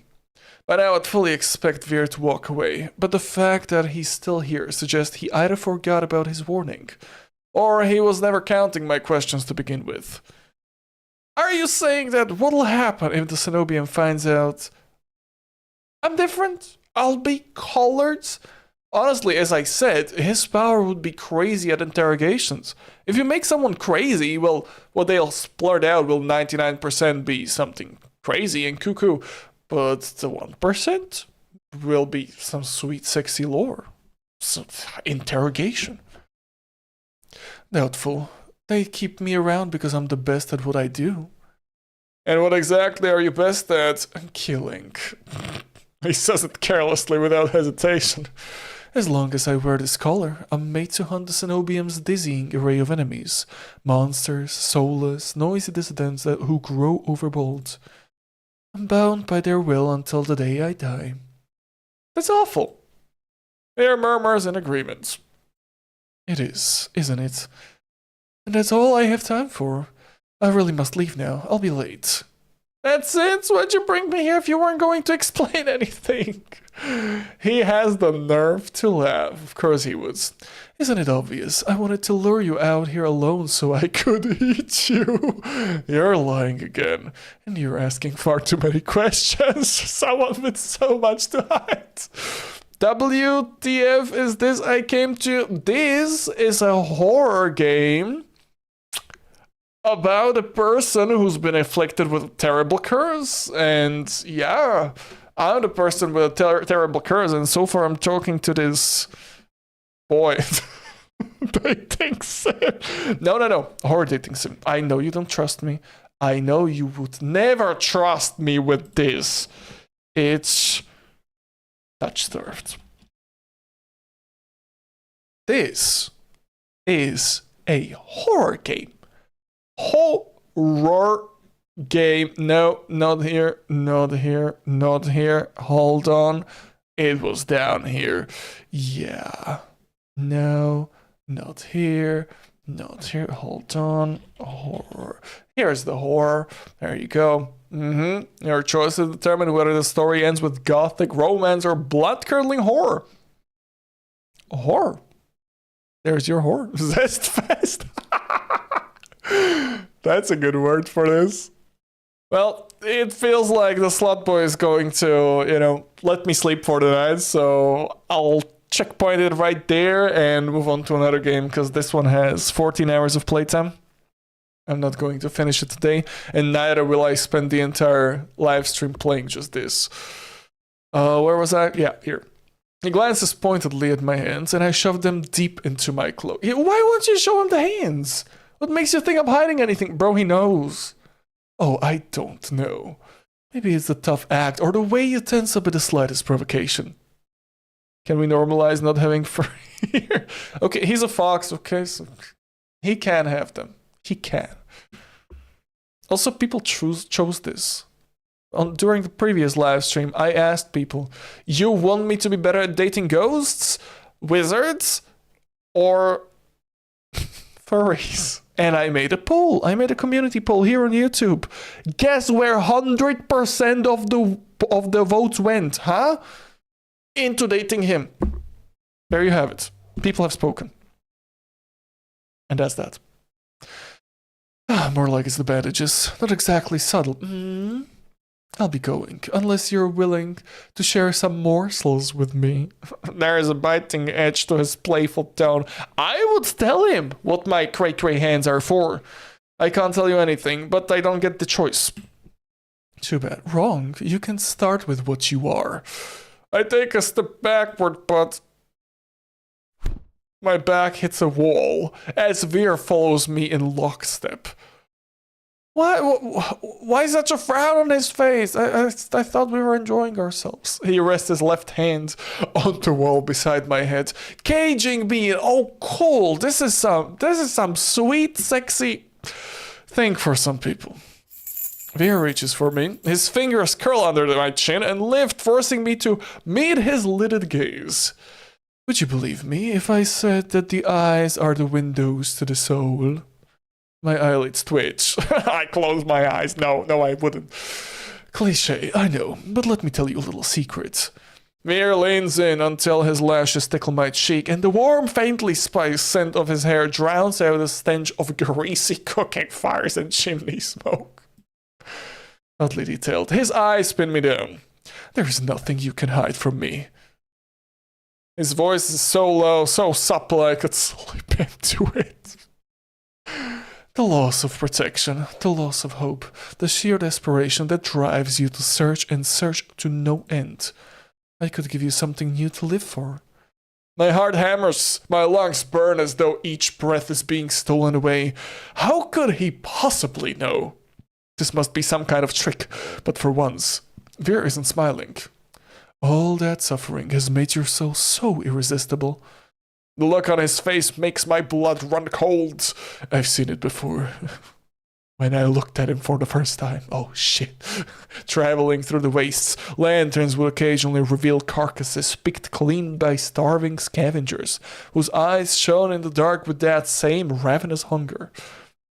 By now, I'd fully expect Veer to walk away, but the fact that he's still here suggests he either forgot about his warning, or he was never counting my questions to begin with. Are you saying that what'll happen if the Cenobian finds out I'm different? I'll be colored? Honestly, as I said, his power would be crazy at interrogations. If you make someone crazy, well, what they'll splurt out will 99% be something crazy and cuckoo, but the 1% will be some sweet, sexy lore. Some interrogation. Doubtful. They keep me around because I'm the best at what I do. And what exactly are you best at? Killing. He says it carelessly without hesitation. As long as I wear this collar, I'm made to hunt the Cenobium's dizzying array of enemies. Monsters, soulless, noisy dissidents who grow overbold. I'm bound by their will until the day I die. That's awful. There are murmurs and agreements. It is, isn't it? And that's all I have time for. I really must leave now. I'll be late. That's it? Why'd you bring me here if you weren't going to explain anything? He has the nerve to laugh. Of course he would. Isn't it obvious? I wanted to lure you out here alone so I could eat you. You're lying again. And you're asking far too many questions. Someone with so much to hide. WTF is this I came to? This is a horror game about a person who's been afflicted with a terrible curse. And yeah, I'm the person with a terrible curse, and so far I'm talking to this boy. Dating sim. No. Horror dating sim. I know you don't trust me. I know you would never trust me with this. It's touch-served. This is a horror game. Horror game. No, not here, not here, not here. Hold on. It was down here. Yeah. No, not here, not here. Hold on. Horror. Here's the horror. There you go. Your choices determine whether the story ends with gothic romance or blood-curdling horror. Horror. There's your horror. Zest fest. That's a good word for this. Well, it feels like the slot boy is going to, let me sleep for the night, so I'll checkpoint it right there and move on to another game, because this one has 14 hours of playtime. I'm not going to finish it today, and neither will I spend the entire live stream playing just this. Where was I? Yeah, here. He glances pointedly at my hands, and I shove them deep into my cloak. Why won't you show him the hands? What makes you think I'm hiding anything? Bro, he knows. Oh, I don't know. Maybe it's the tough act, or the way you tense up at the slightest provocation. Can we normalize not having fur here? Okay, he's a fox, okay? So he can have them. He can. Also, people chose this. During the previous live stream, I asked people, you want me to be better at dating ghosts, wizards, or furries? And I made a poll. I made a community poll here on YouTube. Guess where 100% of the votes went, huh? Into dating him. There you have it. People have spoken. And that's that. More like it's the bandages. Not exactly subtle. I'll be going, unless you're willing to share some morsels with me. There is a biting edge to his playful tone. I would tell him what my cray-cray hands are for. I can't tell you anything, but I don't get the choice. Too bad. Wrong. You can start with what you are. I take a step backward, but my back hits a wall as Veer follows me in lockstep. Why such a frown on his face? I thought we were enjoying ourselves. He rests his left hand on the wall beside my head, caging me. Oh, cool. This is some sweet, sexy thing for some people. Veer reaches for me. His fingers curl under my chin and lift, forcing me to meet his lidded gaze. Would you believe me if I said that the eyes are the windows to the soul? My eyelids twitch. I close my eyes. No, I wouldn't. Cliché, I know, but let me tell you a little secret. Veer leans in until his lashes tickle my cheek, and the warm, faintly spiced scent of his hair drowns out the stench of greasy cooking fires and chimney smoke. Oddly detailed, his eyes pin me down. There is nothing you can hide from me. His voice is so low, so supple I could slip into it. The loss of protection, the loss of hope, the sheer desperation that drives you to search and search to no end. I could give you something new to live for. My heart hammers, my lungs burn as though each breath is being stolen away. How could he possibly know? This must be some kind of trick, but for once, Veer isn't smiling. All that suffering has made your soul so irresistible. The look on his face makes my blood run cold. I've seen it before. When I looked at him for the first time. Oh shit. Traveling through the wastes, lanterns would occasionally reveal carcasses picked clean by starving scavengers, whose eyes shone in the dark with that same ravenous hunger.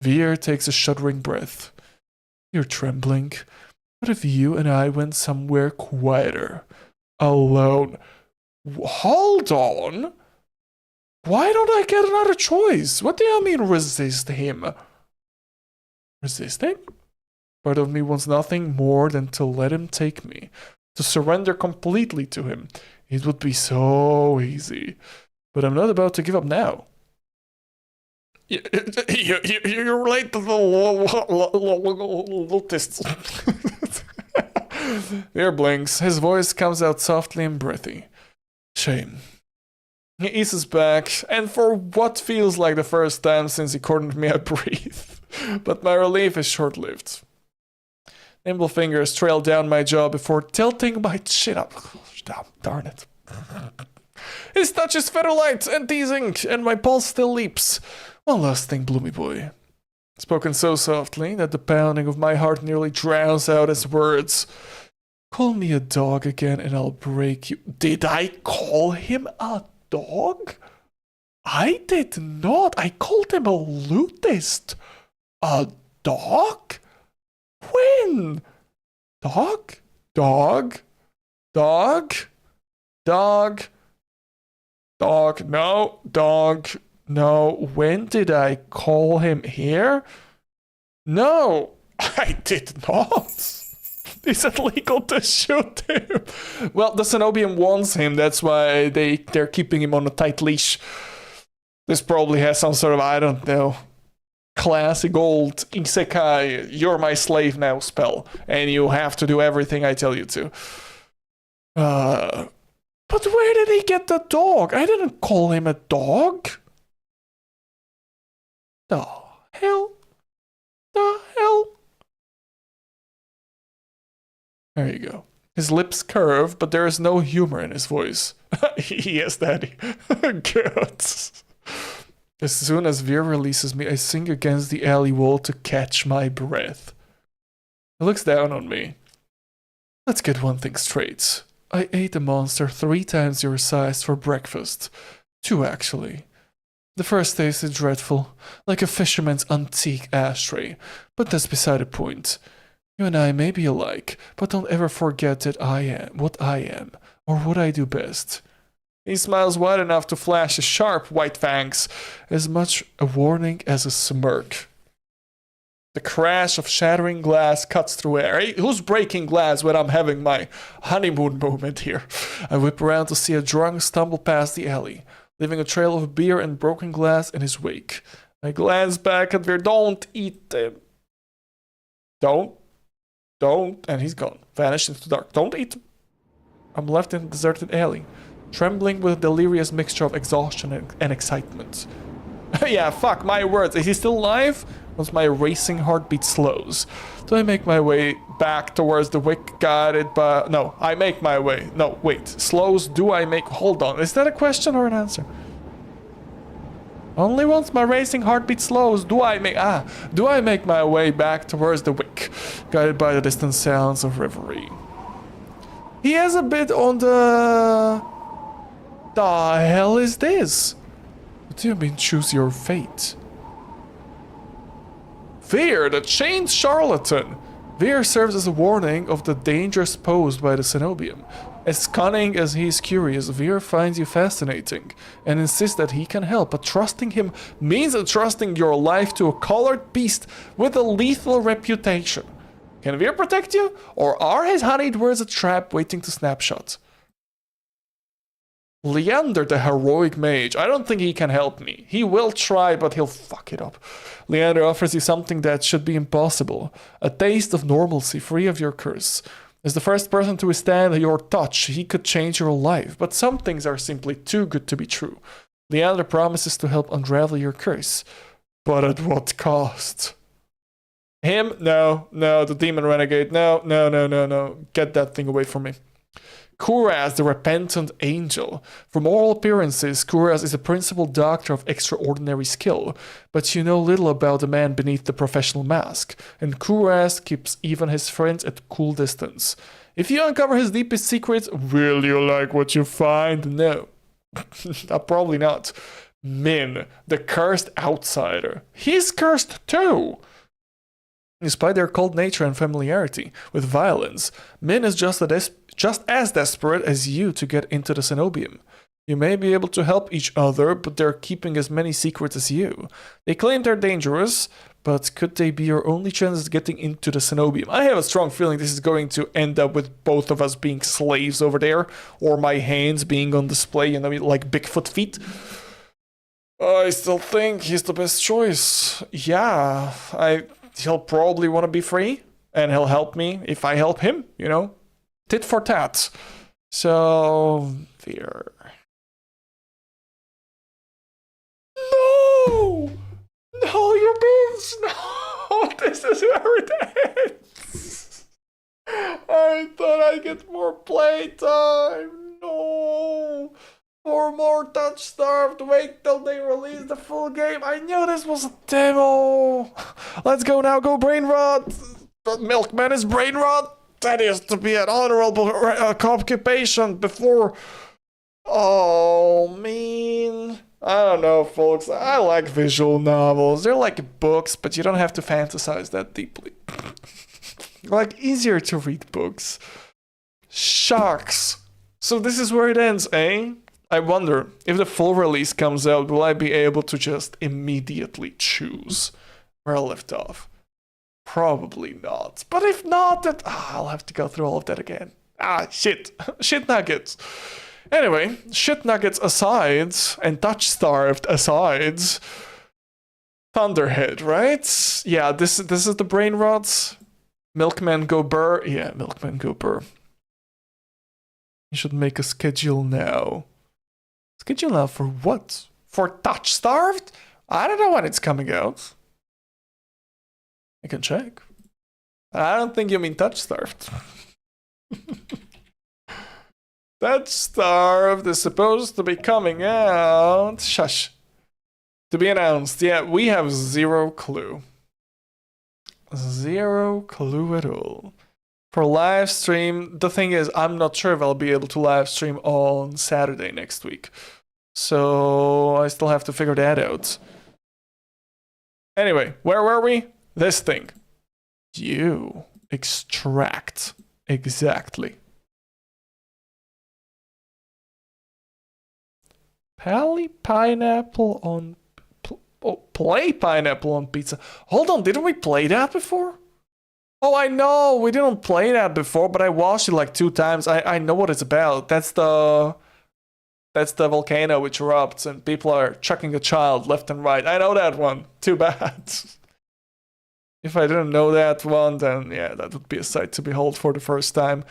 Veer takes a shuddering breath. You're trembling. What if you and I went somewhere quieter? Alone. Hold on. Why don't I get another choice? What do you mean resist him? Resisting? Part of me wants nothing more than to let him take me, to surrender completely to him. It would be so easy. But I'm not about to give up now. You're late to the locusts. Veer blinks. His voice comes out softly and breathy. Shame. He eases back, and for what feels like the first time since he cornered me, I breathe. But my relief is short-lived. Nimble fingers trail down my jaw before tilting my chin up. Darn it. His touch is feather-light and teasing, and my pulse still leaps. One last thing, Bloomy Boy. Spoken so softly that the pounding of my heart nearly drowns out his words. Call me a dog again and I'll break you. Did I call him a dog? I did not. I called him a lutist. A dog? When? Dog? Dog? Dog? Dog? Dog? No. Dog? No. When did I call him here? No. I did not. Is it legal to shoot him? Well, the Cenobian wants him. That's why they're keeping him on a tight leash. This probably has some sort of, I don't know, classic old isekai, you're my slave now spell. And you have to do everything I tell you to. But where did he get the dog? I didn't call him a dog. The hell? The hell? There you go. His lips curve, but there is no humor in his voice. Yes, Daddy. Good. As soon as Veer releases me, I sink against the alley wall to catch my breath. He looks down on me. Let's get one thing straight. I ate a monster 3 times your size for breakfast. 2, actually. The first tasted dreadful, like a fisherman's antique ashtray, but that's beside the point. You and I may be alike, but don't ever forget that I am what I am, or what I do best. He smiles wide enough to flash his sharp white fangs, as much a warning as a smirk. The crash of shattering glass cuts through air. Hey, who's breaking glass when I'm having my honeymoon moment here? I whip around to see a drunk stumble past the alley, leaving a trail of beer and broken glass in his wake. I glance back at Veer. Don't eat him. Don't, and he's gone. Vanished into the dark. Don't eat him. I'm left in a deserted alley, trembling with a delirious mixture of exhaustion and excitement. Yeah, fuck, my words. Is he still alive? Once my racing heartbeat slows, do I make my way back towards the wick guided by... No, I make my way. No, wait. Slows, do I make... Hold on. Is that a question or an answer? Only once my racing heartbeat slows do I make my way back towards the wick, guided by the distant sounds of reverie. He is a bit on the hell is this? What do you mean choose your fate? Veer, the chained charlatan. Veer serves as a warning of the dangers posed by the cenobium. As cunning as he is curious, Veer finds you fascinating and insists that he can help, but trusting him means entrusting your life to a colored beast with a lethal reputation. Can Veer protect you, or are his honeyed words a trap waiting to snapshot? Leander, the heroic mage. I don't think he can help me. He will try, but he'll fuck it up. Leander offers you something that should be impossible. A taste of normalcy, free of your curse. As the first person to withstand your touch, he could change your life. But some things are simply too good to be true. Leander promises to help unravel your curse. But at what cost? Him? No. No, the demon renegade. No. Get that thing away from me. Kuraz, the repentant angel. From all appearances, Kuraz is a principal doctor of extraordinary skill, but you know little about the man beneath the professional mask, and Kuraz keeps even his friends at cool distance. If you uncover his deepest secrets, will you like what you find? No. Probably not. Min, the cursed outsider. He's cursed too! Despite their cold nature and familiarity with violence, Min is just as desperate as you to get into the cenobium. You may be able to help each other, but they're keeping as many secrets as you. They claim they're dangerous, but could they be your only chance at getting into the cenobium? I have a strong feeling this is going to end up with both of us being slaves over there, or my hands being on display, you know, like Bigfoot feet. I still think he's the best choice. Yeah, he'll probably want to be free, and he'll help me if I help him, you know? Tit for tat. So, Veer. No! No, you bitch! No! This is where it ends! I thought I'd get more playtime. No! For more touch-starved, wait till they release the full game. I knew this was a demo. Let's go now, go brain rot. The milkman is brain rot. That is to be an honorable occupation before... Oh, man. I don't know, folks. I like visual novels. They're like books, but you don't have to fantasize that deeply. Like, easier to read books. Shucks. So this is where it ends, eh? I wonder, if the full release comes out, will I be able to just immediately choose where I left off? Probably not. But if not, then I'll have to go through all of that again. Shit. Shit nuggets. Anyway, shit nuggets aside, and touch-starved aside, Thunderhead, right? Yeah, this is the brain rot. Milkman go burr. Yeah, Milkman go burr. You should make a schedule now. Schedule now for what? For touch-starved? I don't know when it's coming out. I can check. I don't think you mean touch-starved. Touch-starved is supposed to be coming out. Shush. To be announced. Yeah, we have zero clue. Zero clue at all. For live stream, the thing is, I'm not sure if I'll be able to live stream on Saturday next week. So I still have to figure that out. Anyway, where were we? This thing. You extract. Exactly. Play pineapple on pizza. Hold on, didn't we play that before? Oh, I know, we didn't play that before, but I watched it like 2 times. I know what it's about. That's the volcano which erupts and people are chucking a child left and right. I know that one. Too bad. If I didn't know that one, then yeah, that would be a sight to behold for the first time.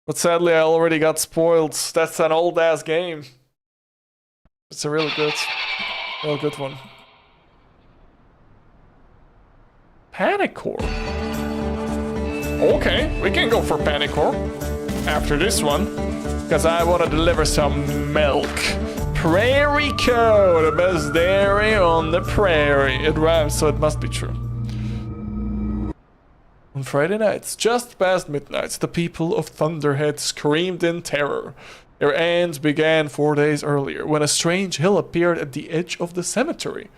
But sadly, I already got spoiled. That's an old-ass game. It's a real good one. Panicore. Okay, we can go for Panicore after this one, because I want to deliver some milk. Prairie Cow, the best dairy on the prairie. It rhymes, so it must be true. On Friday nights, just past midnight, the people of Thunderhead screamed in terror. Their end began 4 days earlier, when a strange hill appeared at the edge of the cemetery.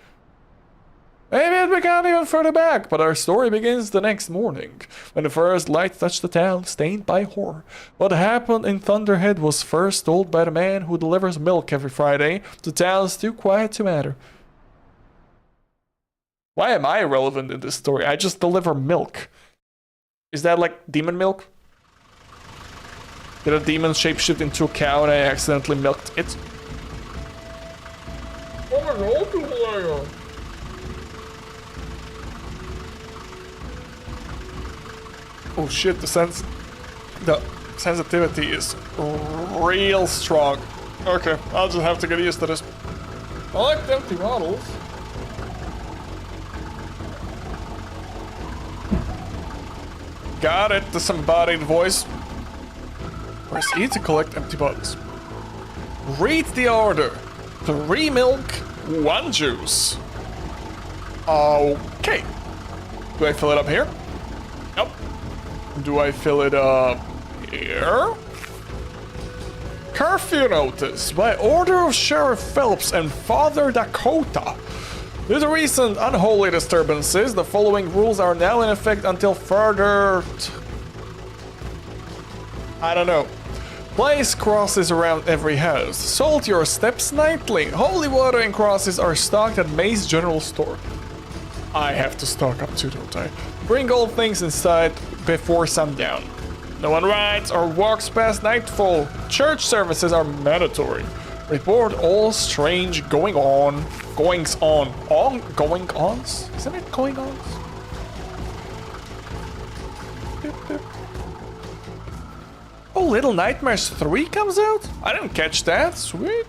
Maybe it began even further back, but our story begins the next morning, when the first light touched the town, stained by horror. What happened in Thunderhead was first told by the man who delivers milk every Friday. The town is too quiet to matter. Why am I relevant in this story? I just deliver milk. Is that like demon milk? Did a demon shapeshift into a cow and I accidentally milked it? Oh shit, the sensitivity is real strong. Okay, I'll just have to get used to this. I like the empty models. Got it, disembodied voice. Press E to collect empty bottles. Read the order. 3 milk, 1 juice. Okay. Do I fill it up here? Nope. Do I fill it up here? Curfew notice by order of Sheriff Phelps and Father Dakota. Due to recent unholy disturbances, the following rules are now in effect until further... I don't know. Place crosses around every house. Salt your steps nightly. Holy water and crosses are stocked at May's General Store. I have to stock up too, don't I? Bring all things inside before sundown. No one rides or walks past nightfall. Church services are mandatory. Report all strange goings-ons? Isn't it going-ons? Oh, Little Nightmares 3 comes out? I didn't catch that. Sweet.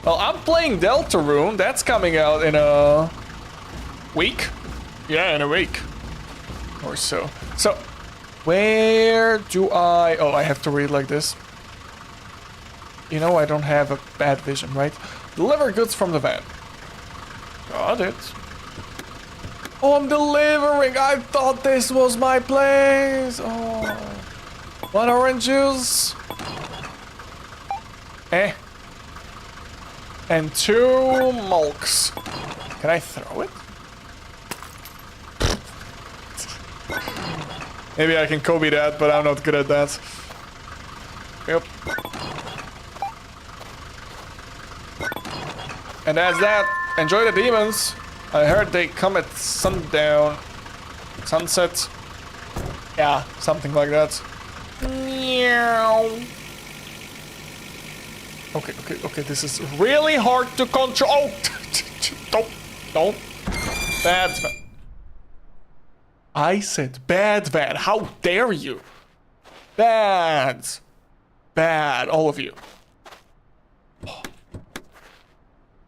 Well, I'm playing Deltarune. That's coming out in a week. Yeah, in a week. Or so. So, where do I... Oh, I have to read like this. You know I don't have a bad vision, right? Deliver goods from the van. Got it. Oh, I'm delivering. I thought this was my place. Oh. 1 orange juice. And 2 mulks. Can I throw it? Maybe I can Kobe that, but I'm not good at that. Yep. And that's that. Enjoy the demons. I heard they come at sundown. Sunset. Yeah, something like that. Meow. Okay, this is really hard to control. Oh, don't. Bad van. I said bad van. How dare you? Bad, all of you.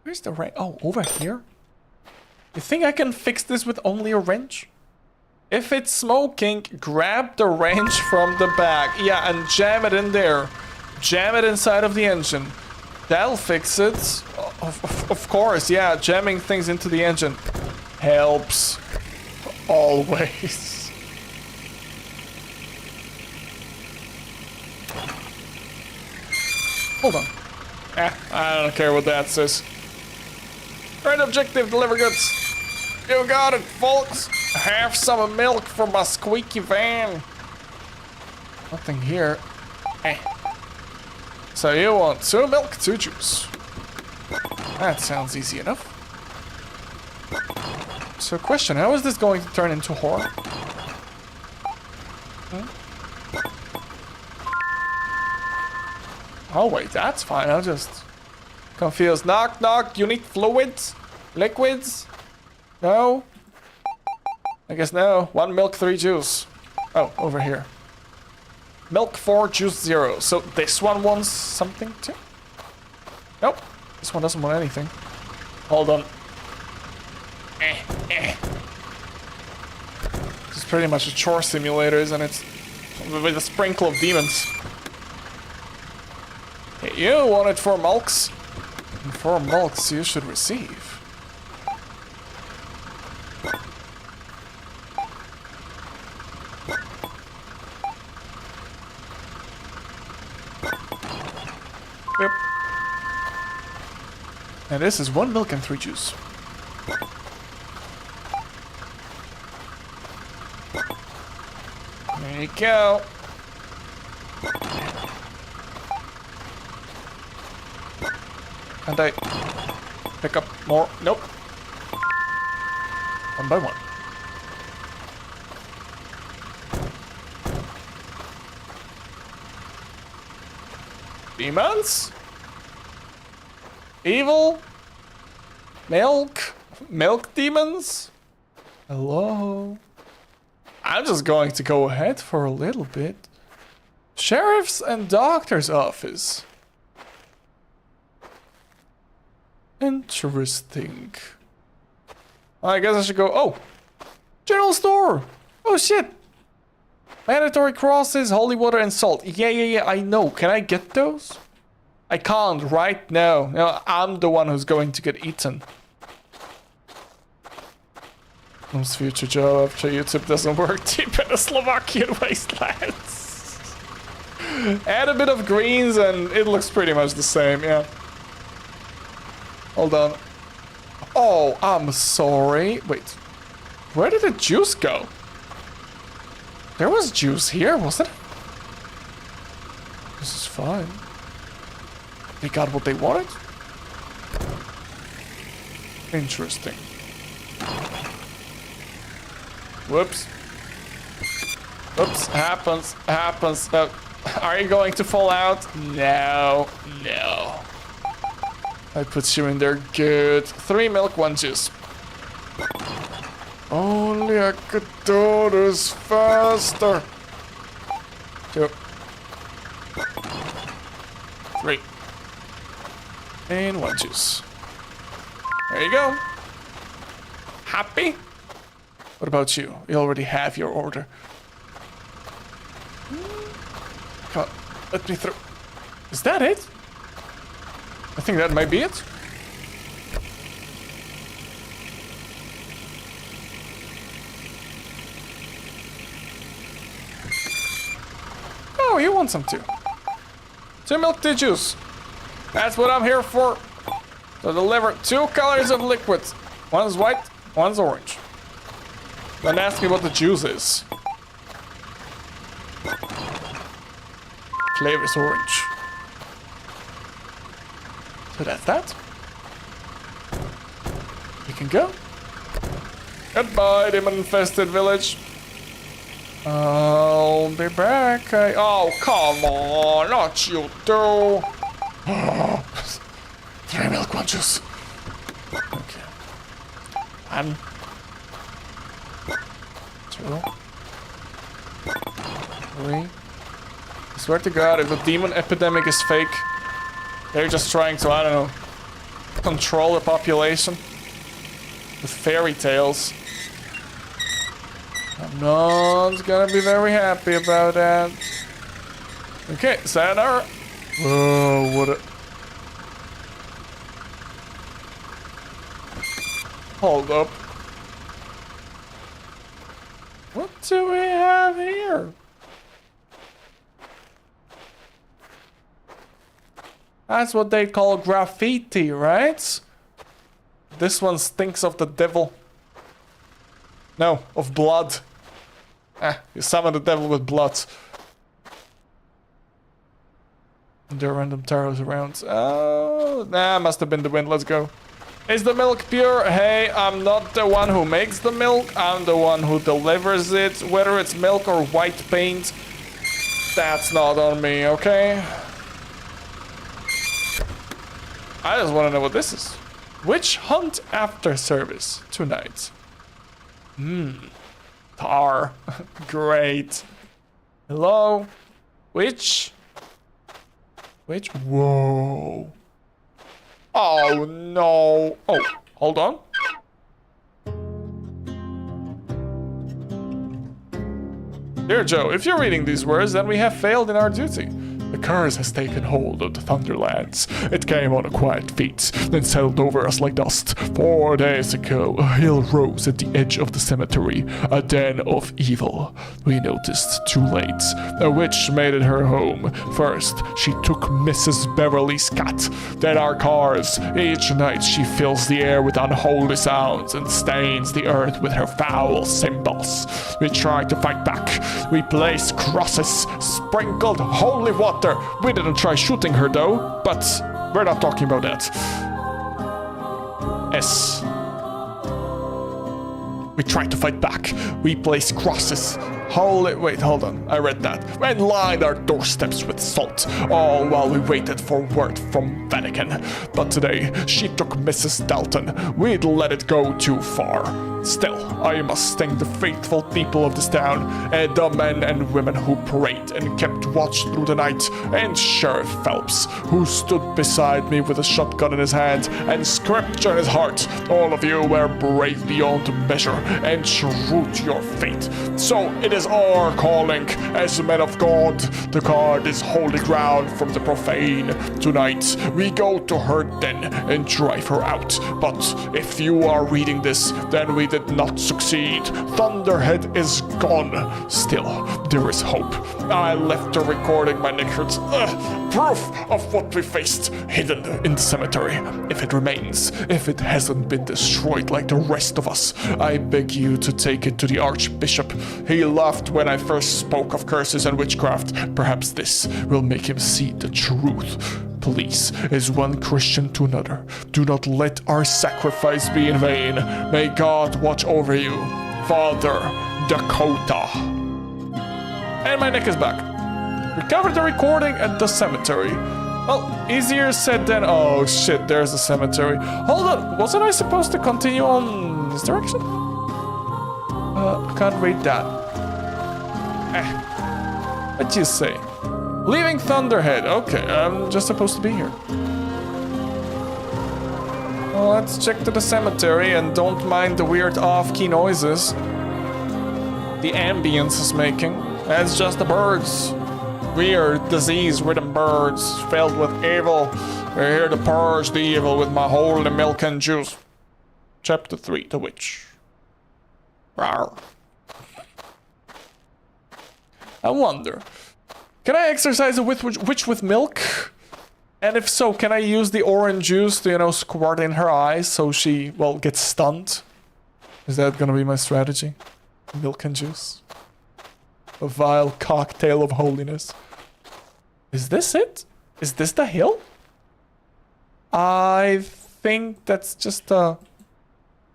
Where's the wrench? Oh, over here? You think I can fix this with only a wrench? If it's smoking, grab the wrench from the back. Yeah, and jam it in there. Jam it inside of the engine. That'll fix it. Of course, yeah, jamming things into the engine helps. Always. Hold on. I don't care what that says. Right objective, deliver goods. You got it, folks. Have some milk for my squeaky van. Nothing here. So you want 2 milk, 2 juice. That sounds easy enough. So question, how is this going to turn into horror? Oh wait, that's fine, I'm just confused. Knock, knock, you need fluids? Liquids? No? I guess no. 1 milk, 3 juice. Oh, over here. Milk 4, juice 0. So this one wants something too? Nope. This one doesn't want anything. Hold on. This is pretty much a chore simulator, isn't it? With a sprinkle of demons. Hey, you wanted 4 mulks? And 4 mulks you should receive. Yep. And this is 1 milk and 3 juice. There you go. Can't I pick up more? Nope. One by one. Demons? Evil? Milk? Milk demons? Hello? I'm just going to go ahead for a little bit. Sheriff's and doctor's office. Interesting. I guess I should go. Oh! General store! Oh shit! Mandatory crosses, holy water, and salt. Yeah, I know. Can I get those? I can't right now. No, I'm the one who's going to get eaten. Who's future Joe after YouTube doesn't work deep in the Slovakian wastelands? Add a bit of greens and it looks pretty much the same, yeah. Hold on. Oh, I'm sorry. Wait. Where did the juice go? There was juice here, wasn't it? This is fine. They got what they wanted? Interesting. Whoops. Oops, happens. Are you going to fall out? No. I put you in there good. 3 milk, 1 juice. Only I could do this faster. 2. 3. And 1 juice. There you go. Happy? What about you? You already have your order. Come on, let me through. Is that it? I think that might be it. Oh, you want some too. 2 milk, 2 juice. That's what I'm here for. To deliver 2 colors of liquids. One's white, one's orange. Don't ask me what the juice is. Flavor is orange. So that's that. You can go. Goodbye, demon-infested village. I'll be back. Oh, come on, not you two. 3 milk, 1 juice. Okay. 1, 2, 3. I swear to God, if the demon epidemic is fake, they're just trying to, I don't know, control the population with fairy tales. I'm not gonna be very happy about that. Okay, sayonara. Whoa, what a... Hold up. What do we have here? That's what they call graffiti, right? This one stinks of the devil. No, of blood. You summon the devil with blood. There are random tarots around. Oh, nah, must have been the wind. Let's go. Is the milk pure? Hey, I'm not the one who makes the milk. I'm the one who delivers it. Whether it's milk or white paint, that's not on me, okay? I just want to know what this is. Witch hunt after service tonight. Tar. Great. Hello? Witch? Witch? Whoa. Oh no. Oh, hold on. Dear Joe, if you're reading these words, then we have failed in our duty. The curse has taken hold of the Thunderlands. It came on a quiet feet, then settled over us like dust. 4 days ago, a hill rose at the edge of the cemetery, a den of evil. We noticed too late. A witch made it her home. First, she took Mrs. Beverly's cat, then our cars. Each night she fills the air with unholy sounds and stains the earth with her foul symbols. We tried to fight back. We placed crosses, sprinkled holy water. We didn't try shooting her though, but we're not talking about that. S. We tried to fight back. We placed crosses. Wait, hold on. I read that. And lined our doorsteps with salt, all while we waited for word from Vatican. But today, she took Mrs. Dalton. We'd let it go too far. Still, I must thank the faithful people of this town, and the men and women who prayed and kept watch through the night, and Sheriff Phelps, who stood beside me with a shotgun in his hand and scripture in his heart. All of you were brave beyond measure and true to your fate. So it is our calling as men of God to guard this holy ground from the profane. Tonight, we go to her den and drive her out. But if you are reading this, then we did not succeed. Thunderhead is gone. Still, there is hope. I left a recording, my knickers. Proof of what we faced, hidden in the cemetery. If it remains, if it hasn't been destroyed like the rest of us, I beg you to take it to the Archbishop. He laughed when I first spoke of curses and witchcraft. Perhaps this will make him see the truth. Please, as one Christian to another, do not let our sacrifice be in vain. May God watch over you. Father Dakota. And my neck is back. Recovered the recording at the cemetery. Well, easier said than... Oh shit, there's a cemetery. Hold on, wasn't I supposed to continue on this direction? Can't read that. What you say? Leaving Thunderhead. Okay, I'm just supposed to be here. Well, let's check to the cemetery and don't mind the weird off-key noises the ambience is making. That's just the birds. Weird, disease-ridden birds filled with evil. We're here to purge the evil with my holy milk and juice. Chapter 3, The Witch. Rawr. I wonder, can I exercise a witch with milk? And if so, can I use the orange juice to, you know, squirt in her eyes so she, well, gets stunned? Is that gonna be my strategy? Milk and juice? A vile cocktail of holiness. Is this it? Is this the hill? I think that's just a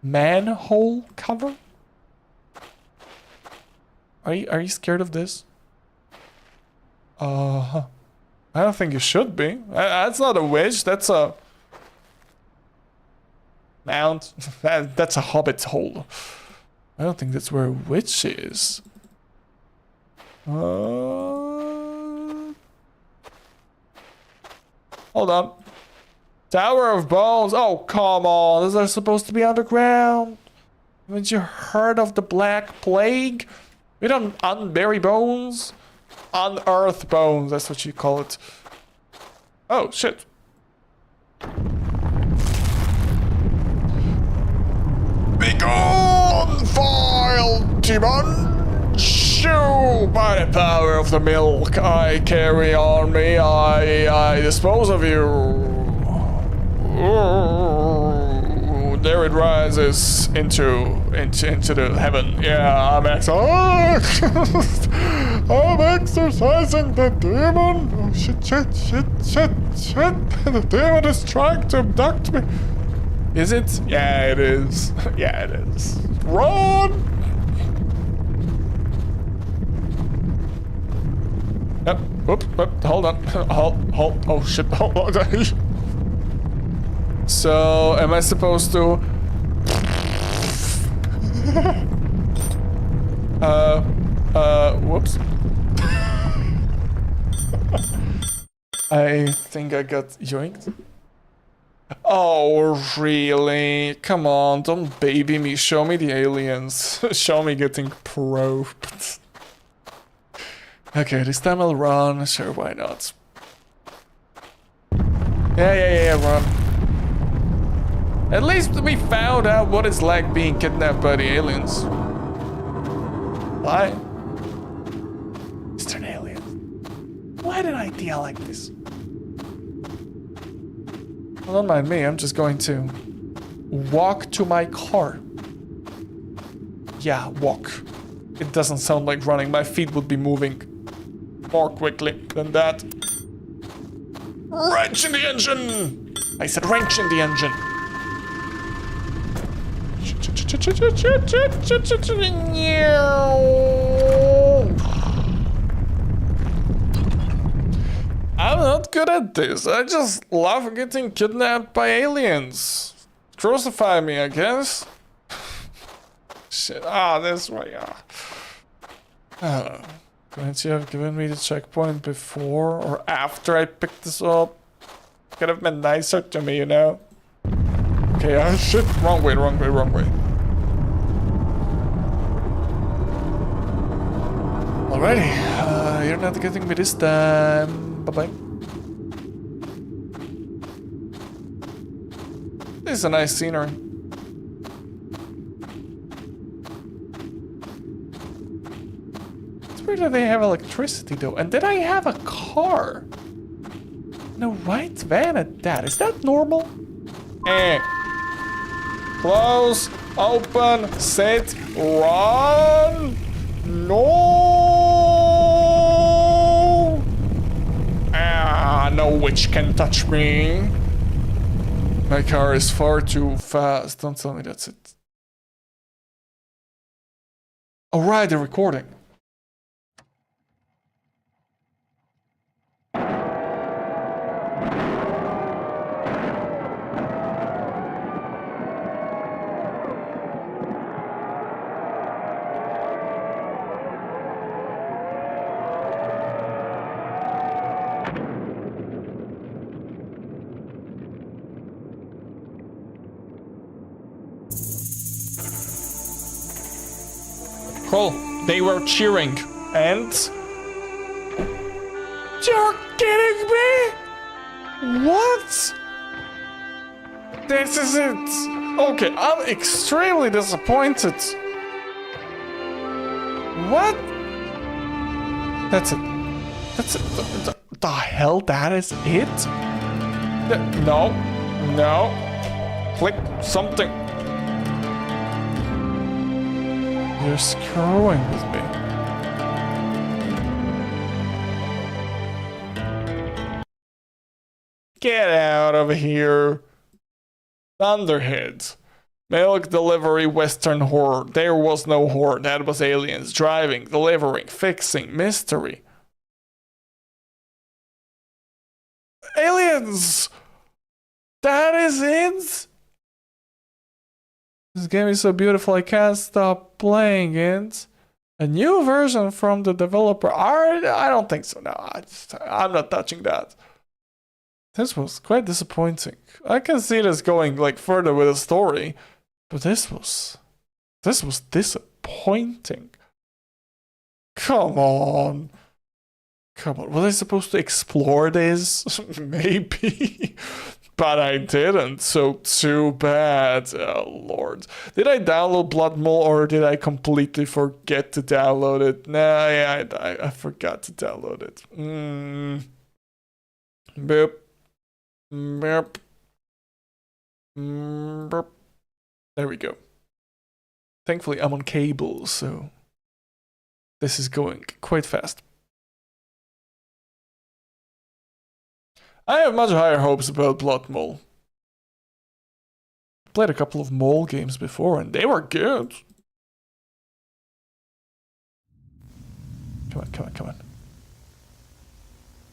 manhole cover. Are you scared of this? I don't think you should be. That's not a witch. That's a mount. That's a hobbit's hole. I don't think that's where a witch is. Hold on. Tower of Bones. Oh, come on. Those are supposed to be underground. Haven't you heard of the Black Plague? We don't unbury bones. Unearth bones. That's what you call it. Oh, shit. Begone, vile demon! Shoo! By the power of the milk I carry on me, I dispose of you. Ooh, there it rises into the heaven. Yeah, I'm I'm exorcising the demon. Oh, shit. The demon is trying to abduct me. Is it? Yeah, it is. Yeah, it is. Run! Yep. Whoop. Hold on. Hold. Oh, shit. Hold on. So, am I supposed to... whoops. I think I got yoinked. Oh, really? Come on, don't baby me. Show me the aliens. Show me getting probed. Okay, this time I'll run. Sure, why not? Yeah, run. At least we found out what it's like being kidnapped by the aliens. Why? Mr. an alien. Why did I deal like this? Well, don't mind me, I'm just going to walk to my car. Yeah, walk. It doesn't sound like running. My feet would be moving more quickly than that. Wrench in the engine! I said wrench in the engine. I'm not good at this. I just love getting kidnapped by aliens. Crucify me, I guess. Shit. This way. Couldn't you have given me the checkpoint before or after I picked this up? Could have been nicer to me, you know? Okay, shit. Wrong way. Alrighty. You're not getting me this time. Bye-bye. This is a nice scenery. It's weird that they have electricity though. And then I have a car. No white van at that. Is that normal? Close, open, sit, run. No. No witch can touch me. My car is far too fast. Don't tell me that's it. Oh, right, the recording. Cool. They were cheering. And... You're kidding me? What? This is it. Okay, I'm extremely disappointed. What? That's it. That's it. The hell? That is it? No. No. Click something. You're screwing with me. Get out of here. Thunderheads. Milk delivery western horror. There was no horror. That was aliens. Driving, delivering, fixing, mystery. Aliens! That is it? This game is so beautiful I can't stop playing it. A new version from the developer. I don't think so. No, I'm not touching that. This was quite disappointing. I can see this going like further with the story, but this was disappointing. Come on. Come on. Was I supposed to explore this? Maybe. But I didn't, so too bad. Oh, Lord. Did I download Blood Mole or did I completely forget to download it? Nah, yeah, I forgot to download it. Boop. Boop. Boop. There we go. Thankfully, I'm on cable, so this is going quite fast. I have much higher hopes about Blood Mole. Played a couple of mole games before and they were good. Come on.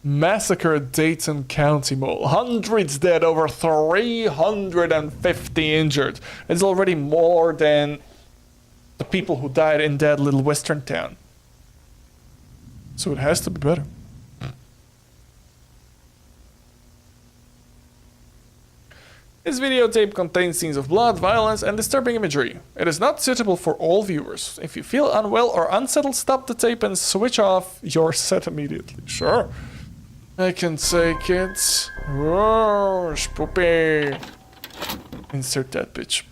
Massacre at Dayton County Mole. Hundreds dead, over 350 injured. It's already more than the people who died in that little western town. So it has to be better. This videotape contains scenes of blood, violence, and disturbing imagery. It is not suitable for all viewers. If you feel unwell or unsettled, stop the tape and switch off your set immediately. Sure. I can take it. Whoa, spoopy. Insert that bitch.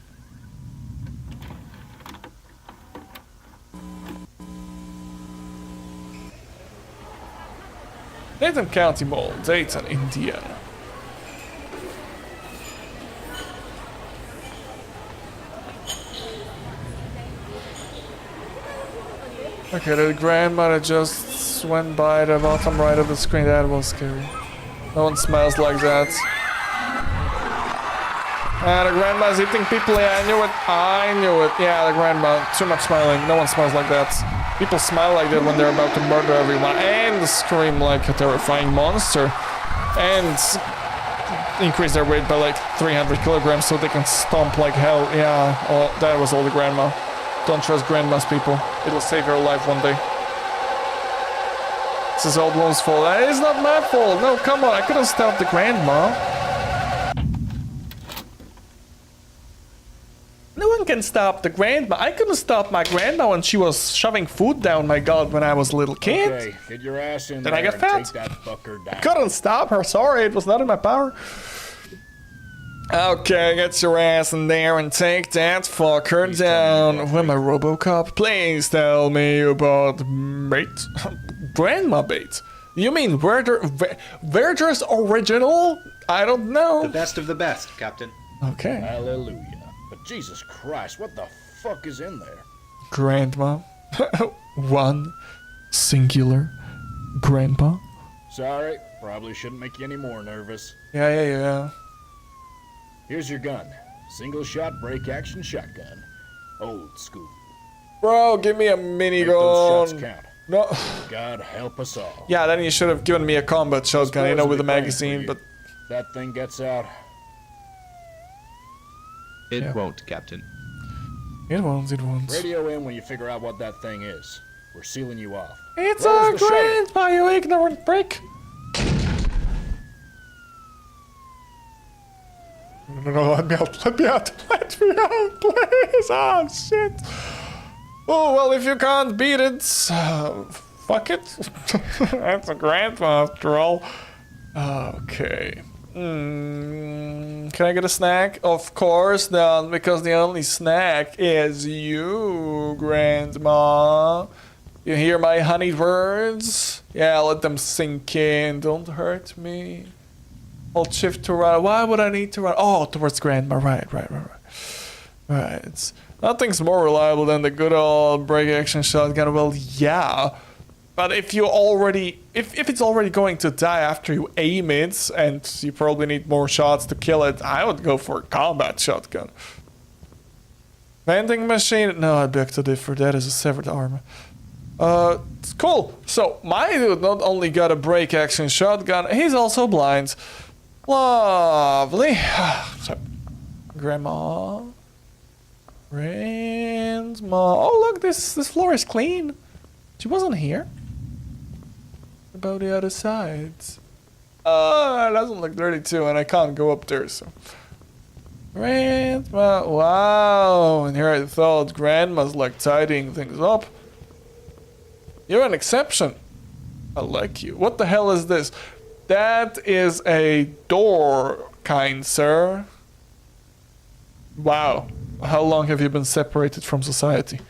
Dayton County Mall, Dayton, Indiana. Okay, the grandmother just went by the bottom right of the screen. That was scary. No one smells like that. The grandma's eating people. Yeah, I knew it. I knew it. Yeah, the grandma. Too much smiling. No one smells like that. People smile like that when they're about to murder everyone and scream like a terrifying monster. And increase their weight by like 300 kilograms so they can stomp like hell. Yeah, that was all the grandma. Don't trust grandma's people. It'll save your life one day. This is old woman's fault. It's not my fault. No, come on. I couldn't stop the grandma. No one can stop the grandma. I couldn't stop my grandma when she was shoving food down my gullet when I was a little kid. Okay, get your ass in Then there I get and fat. take that fucker down. Couldn't stop her. Sorry, it was not in my power. Okay, get your ass in there and take that fucker down. Where my RoboCop? Please tell me about bait. Grandma bait. You mean Werther's original? I don't know. The best of the best, Captain. Okay. Hallelujah. But Jesus Christ, what the fuck is in there? Grandma. One singular grandpa. Sorry, probably shouldn't make you any more nervous. Yeah. Here's your gun. Single shot break action shotgun. Old school. Bro, give me a Make those shots minigun. count. No. God help us all. Yeah, then you should have given me a combat shotgun, you know, with a magazine, but... That thing gets out. It Yeah. won't, Captain. It won't. Radio in when you figure out what that thing is. We're sealing you off. It's Where's our the shutter? grandpa, you ignorant prick! No, let me out, please! Oh, shit! Oh, well, if you can't beat it, fuck it. That's a grandpa, after all. Okay. Can I get a snack? Of course not, because the only snack is you, Grandma. You hear my honeyed words? Yeah, let them sink in. Don't hurt me. Hold shift to run. Why would I need to run? Oh, towards Grandma. Right. Nothing's more reliable than the good old break action shotgun. Well, yeah. But if you already, if it's already going to die after you aim it, and you probably need more shots to kill it, I would go for a combat shotgun. Vending machine? No, I beg to differ. That is a severed arm. Cool. So my dude not only got a break action shotgun, he's also blind. Lovely. So, Grandma. Oh look, this floor is clean. She wasn't here. About the other side. It doesn't look dirty too, and I can't go up there, so. Grandma, wow. And here I thought Grandma's like tidying things up. You're an exception. I like you. What the hell is this? That is a door, kind sir. Wow. How long have you been separated from society?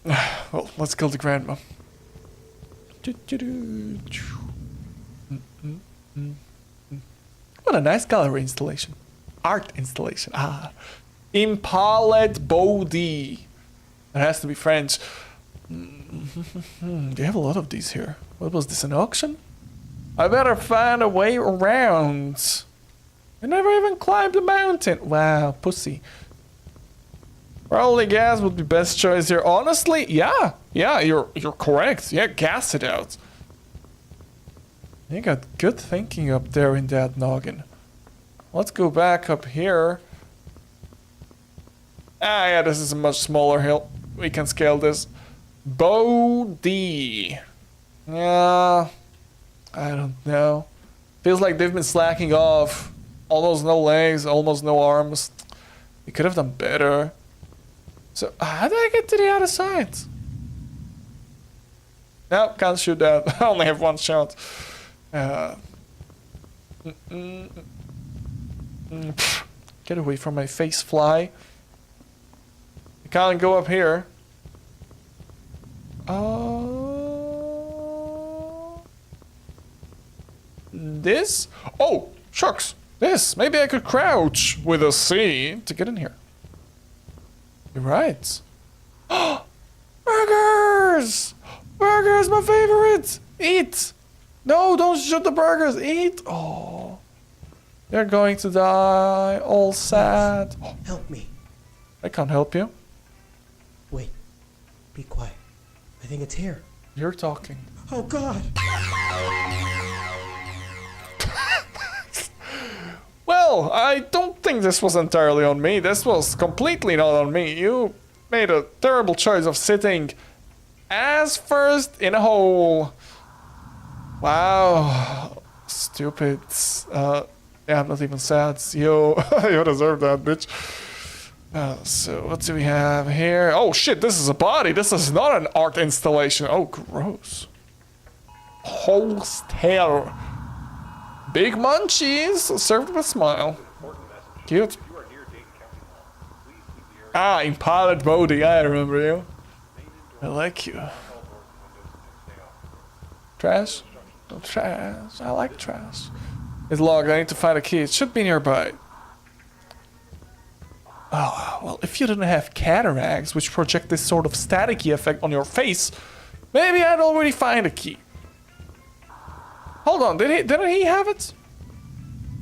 Well, let's kill the grandma. What a nice gallery installation. Art installation. Impaled body. It has to be French. They have a lot of these here. What was this, an auction? I better find a way around. I never even climbed the mountain. Wow, pussy. Probably gas would be best choice here. Honestly, yeah, you're correct. Yeah, gas it out. You got good thinking up there in that noggin. Let's go back up here. Yeah, this is a much smaller hill. We can scale this. Bodhi. Yeah, I don't know. Feels like they've been slacking off. Almost no legs, almost no arms. We could have done better. So, how did I get to the other side? Nope, can't shoot that. I only have one shot. Uh, Get away from my face, fly. You can't go up here. This? Oh, shucks. This. Maybe I could crouch with a C to get in here. You're right. Burgers! Burgers, my favorite! Eat! No, don't shoot the burgers. Eat! Oh. They're going to die. All sad. Oh, Help me. I can't help you. Wait. Be quiet. I think it's here. You're talking. Oh, God. Well, I don't think this was entirely on me. This was completely not on me. You made a terrible choice of sitting ass first in a hole. Wow. Stupid. Yeah, I'm not even sad. You, you deserve that, bitch. So what do we have here? Oh shit, this is a body. This is not an art installation. Oh, gross. Whole tail. Big munchies, served with a smile. Cute. Ah, in pilot mode, I remember you. I like you. Trash? No trash. I like trash. It's locked. I need to find a key. It should be nearby. Oh, well, if you didn't have cataracts, which project this sort of staticky effect on your face, maybe I'd already find a key. Hold on, didn't he have it?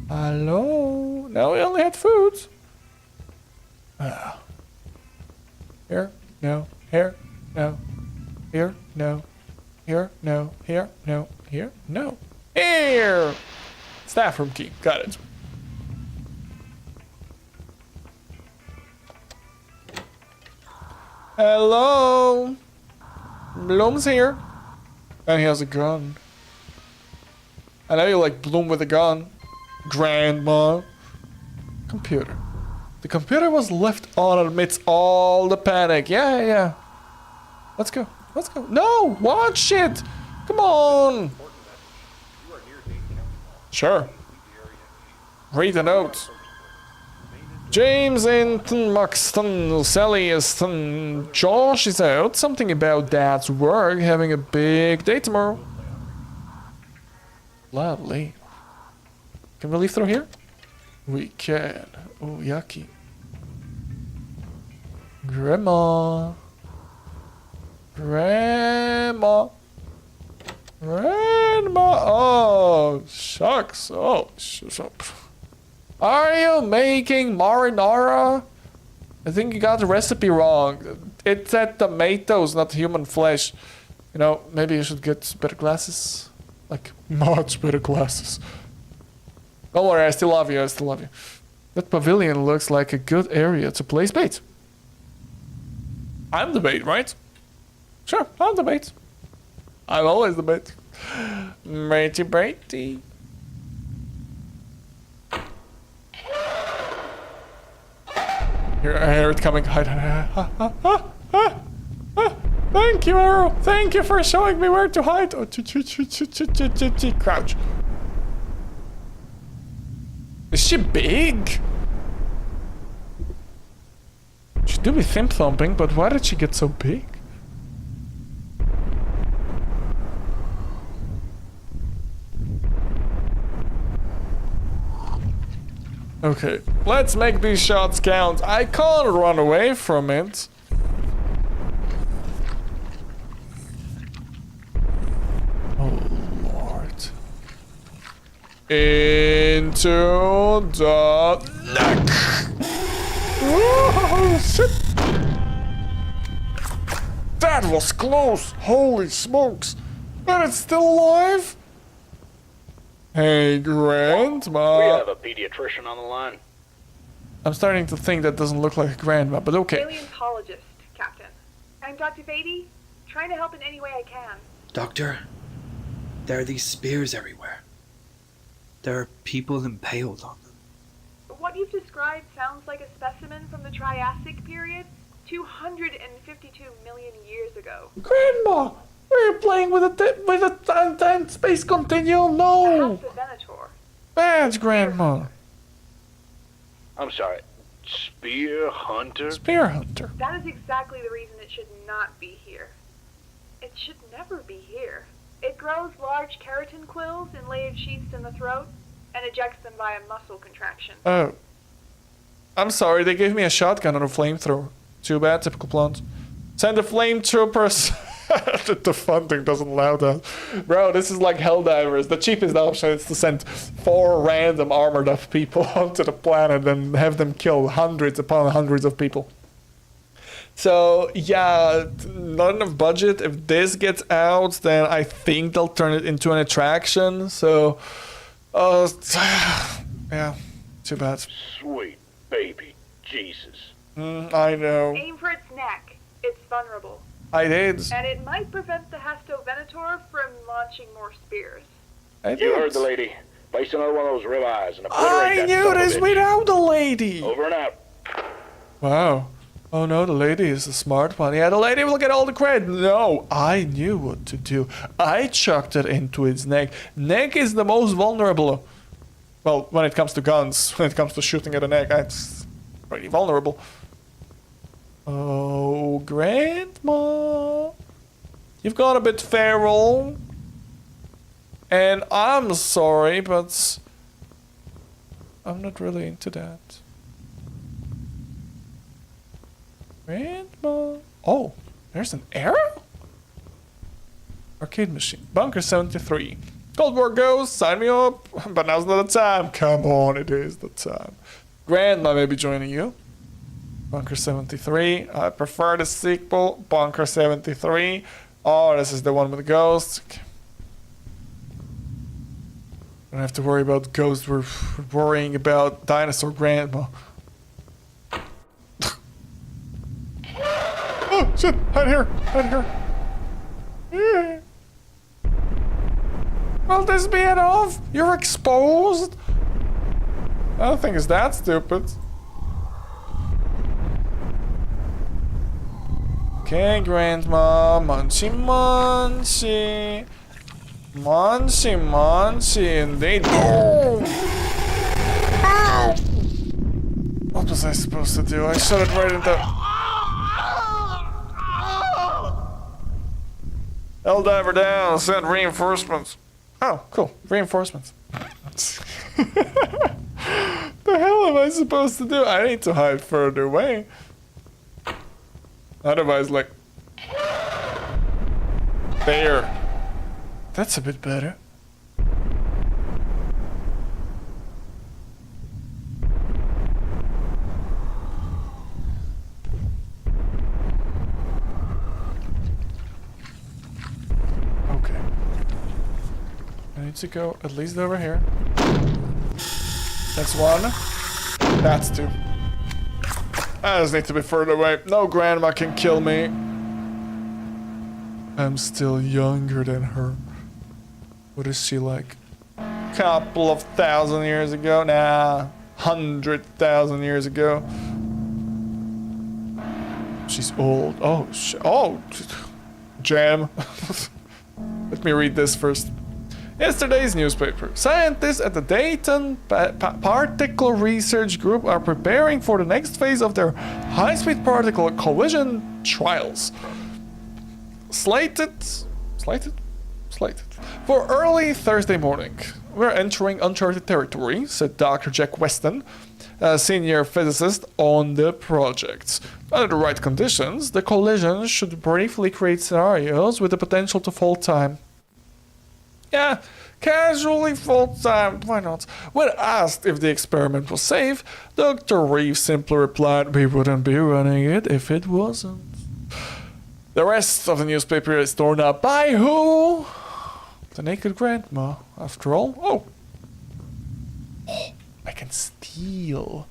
Hello? No, he only had food. Here, no, here, no, here, no, here, no, here, no, here, no. Here! Staff room key, got it. Hello? Bloom's here. And he has a gun. I know you like Bloom with a gun. Grandma. Computer. The computer was left on amidst all the panic. Yeah. Let's go. Let's go. No! Watch it! Come on! Sure. Read the note. James Anton Maxton, Sally Aston, Josh is out. Something about Dad's work, having a big day tomorrow. Lovely. Can we leave through here? We can. Oh, yucky. Grandma. Grandma. Grandma. Oh, shucks. Oh, Are you making marinara? I think you got the recipe wrong. It said tomatoes, not human flesh. You know, maybe you should get better glasses. Like, much better glasses. Don't worry, I still love you, I still love you. That pavilion looks like a good area to place bait. I'm the bait, right? Sure, I'm the bait. I'm always the bait. Matey Brady. Here, I hear it coming. Thank you, Arrow. Thank you for showing me where to hide. Oh, crouch. Is she big? She do be thimp thumping, but why did she get so big? Okay, let's make these shots count. I can't run away from it. Oh, Lord. Into the neck. Oh, shit. That was close. Holy smokes. And it's still alive? Hey, Grandma. We have a pediatrician on the line. I'm starting to think that doesn't look like a grandma, but okay. Paleontologist, Captain. I'm Dr. Beatty, trying to help in any way I can. Doctor, there are these spears everywhere. There are people impaled on them. What you've described sounds like a specimen from the Triassic period, 252 million years ago. Grandma! We're playing with a space continuum. The No. House of Venator. Badge, Grandma. I'm sorry. Spear Hunter? Spear Hunter. That is exactly the reason it should not be here. It should never be here. It grows large keratin quills in layered sheaths in the throat and ejects them via muscle contraction. Oh. I'm sorry, they gave me a shotgun and a flamethrower. Too bad, typical plants. Send the flamethrowers. The funding doesn't allow that. Bro, this is like Helldivers. The cheapest option is to send 4 random armored up people onto the planet and have them kill hundreds upon hundreds of people. So, yeah, not enough budget. If this gets out, then I think they'll turn it into an attraction. So, yeah, too bad. Sweet baby Jesus. I know. Aim for its neck. It's vulnerable. I did. And it might prevent the Hasto Venator from launching more spears. I You did. heard the lady. Place another one of those ribeyes and obliterate I that knew son of a this bitch. without the lady. Over and out. Wow. Oh no, the lady is the smart one. Yeah, the lady will get all the credit. No, I knew what to do. I chucked it into its neck. Neck is the most vulnerable. Well, when it comes to guns, when it comes to shooting at a neck, it's pretty vulnerable. Oh, Grandma. You've got a bit feral. And I'm sorry, but I'm not really into that. Grandma. Oh, there's an arrow? Arcade machine. Bunker 73. Cold War Ghost, sign me up. But now's not the time. Come on, it is the time. Grandma may be joining you. Bunker 73. I prefer the sequel. Bunker 73. Oh, this is the one with the ghosts. Don't have to worry about ghosts. We're worrying about dinosaur grandma. Oh, shit. Hide here. Hide here. Yeah. Will this be enough? You're exposed? I don't think it's that stupid. Okay, Grandma. Munchy, munchy. Munchy, munchy, indeed. Oh! Ow! What was I supposed to do? I shot it right into... Helldiver down, send reinforcements. Oh, cool. Reinforcements. The hell am I supposed to do? I need to hide further away. Otherwise, like... There. That's a bit better. Okay. I need to go at least over here. That's one. That's two. I just need to be further away. No grandma can kill me. I'm still younger than her. What is she like? Couple of 1,000 years ago? Nah, 100,000 years ago. She's old. Oh, jam. Let me read this first. Yesterday's newspaper. Scientists at the Dayton Particle Research Group are preparing for the next phase of their high-speed particle collision trials. Slated for early Thursday morning. We're entering uncharted territory, said Dr. Jack Weston, a senior physicist on the project. Under the right conditions, the collision should briefly create scenarios with the potential to fall time. Yeah, casually full time, why not? When asked if the experiment was safe, Dr. Reeves simply replied, "We wouldn't be running it if it wasn't." The rest of the newspaper is torn up by who? The naked grandma, after all. Oh, I can steal.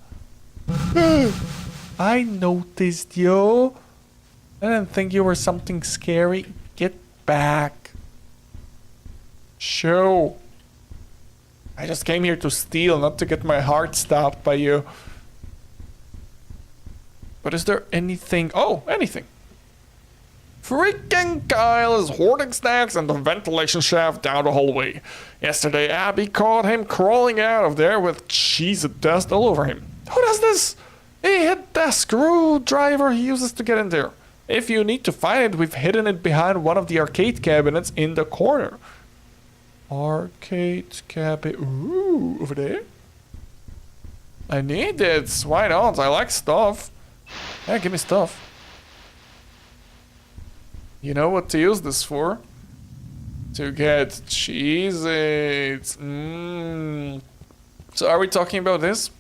I noticed you. I didn't think you were something scary. Get back. Show. I just came here to steal, not to get my heart stopped by you. But is there anything? Oh, anything. Freaking Kyle is hoarding snacks in the ventilation shaft down the hallway. Yesterday, Abby caught him crawling out of there with cheese and dust all over him. Who does this? He hit the screwdriver he uses to get in there. If you need to find it, we've hidden it behind one of the arcade cabinets in the corner. Arcade cabinet. Ooh, over there? I need it. Why not? I like stuff. Yeah, give me stuff. You know what to use this for? To get Cheez-Its. So are we talking about this?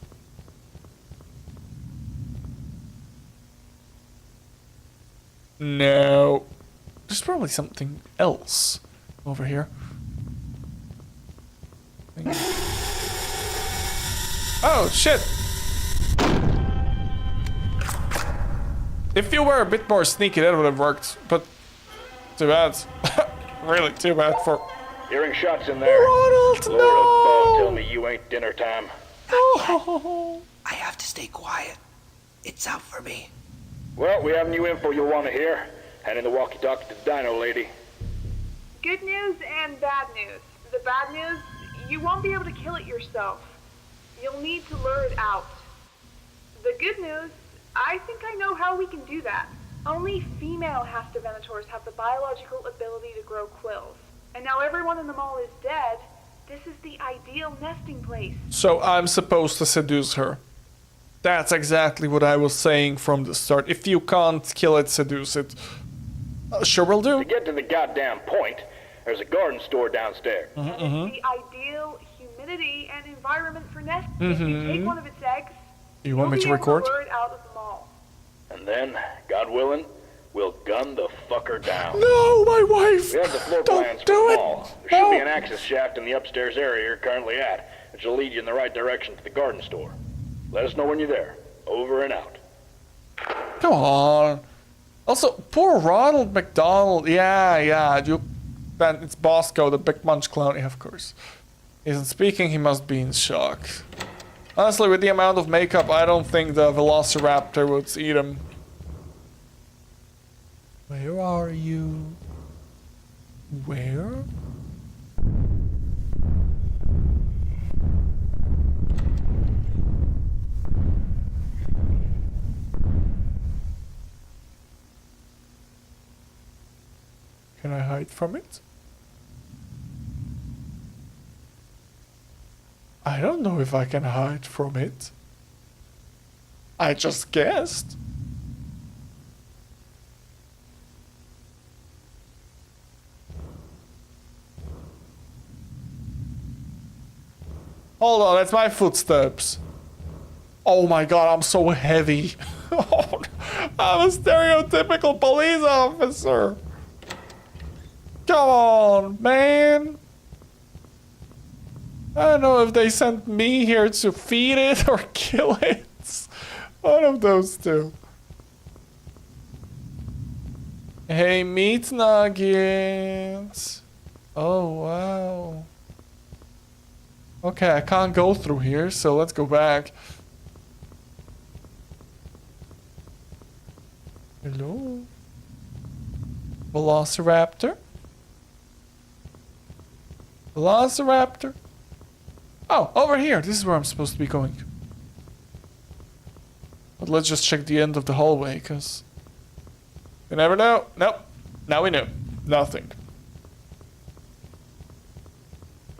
No. There's probably something else over here. Oh, shit! If you were a bit more sneaky, that would have worked, but too bad. Really, too bad for... Hearing shots in there. Ronald, Lord no! above, tell me you ain't dinner time. Oh. I have to stay quiet. It's out for me. Well, we have new info you'll want to hear. Handing the walkie-talkie to the dino lady. Good news and bad news. The bad news, you won't be able to kill it yourself. You'll need to lure it out. The good news, I think I know how we can do that. Only female Hastavenators have the biological ability to grow quills. And now everyone in the mall is dead. This is the ideal nesting place. So I'm supposed to seduce her. That's exactly what I was saying from the start. If you can't kill it, seduce it. Sure will do. To get to the goddamn point, there's a garden store downstairs. And it's the ideal humidity and environment for nesting. If you take one of its eggs, You want me you'll to be able record? lure it out of the mall. And then, God willing, we'll gun the fucker down. No, my wife! We have the floor Don't plans for do the it! mall. There should No. be an access shaft in the upstairs area you're currently at, which will lead you in the right direction to the garden store. Let us know when you're there. Over and out. Come on. Also, poor Ronald McDonald. Yeah. Then it's Bosco, the big munch clown. Yeah, of course. He isn't speaking, he must be in shock. Honestly, with the amount of makeup, I don't think the Velociraptor would eat him. Where are you? Where? Can I hide from it? I don't know if I can hide from it. I just guessed. Hold on, that's my footsteps. Oh my god, I'm so heavy. I'm a stereotypical police officer. Come on, man. I don't know if they sent me here to feed it or kill it. One of those two. Hey, meat nuggets. Oh, wow. Okay, I can't go through here, so let's go back. Hello? Velociraptor? Velociraptor? Oh, over here. This is where I'm supposed to be going. But let's just check the end of the hallway, because... You never know. Nope. Now we know. Nothing.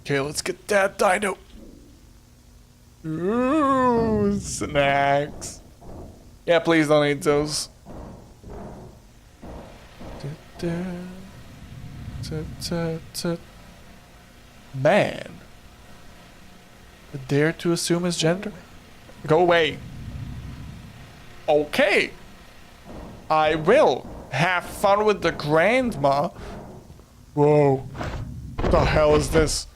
Okay, let's get that dino. Ooh, snacks. Yeah, please don't eat those. Man. Dare to assume his gender? Go away. Okay. I will. Have fun with the grandma. Whoa. What the hell is this?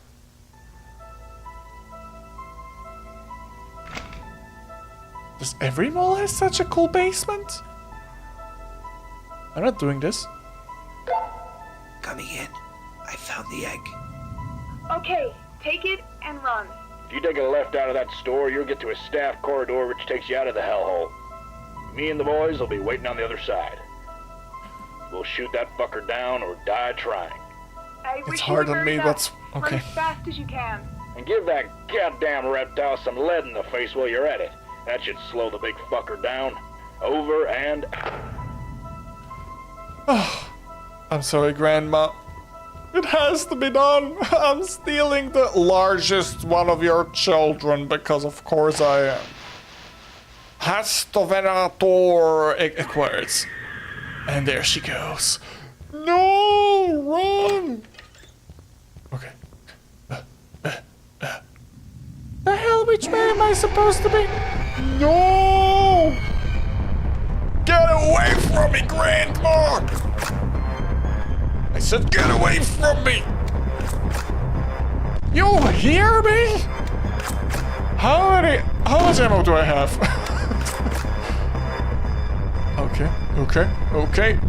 Does every mall have such a cool basement? I'm not doing this. Coming in. I found the egg. Okay, take it and run. If you take a left out of that store, you'll get to a staff corridor which takes you out of the hellhole. Me and the boys will be waiting on the other side. We'll shoot that fucker down or die trying. I wish It's you hard the on very me, best. but okay. Run as fast as you can. And give that goddamn reptile some lead in the face while you're at it. That should slow the big fucker down. Over and out. I'm sorry, Grandma. It has to be done. I'm stealing the largest one of your children because of course I am. Has to Venator acquires. And there she goes. No, run! Okay. The hell, which way am I supposed to be? No! Get away from me, Grandma! I said get away from me! You hear me? How much ammo do I have? Okay.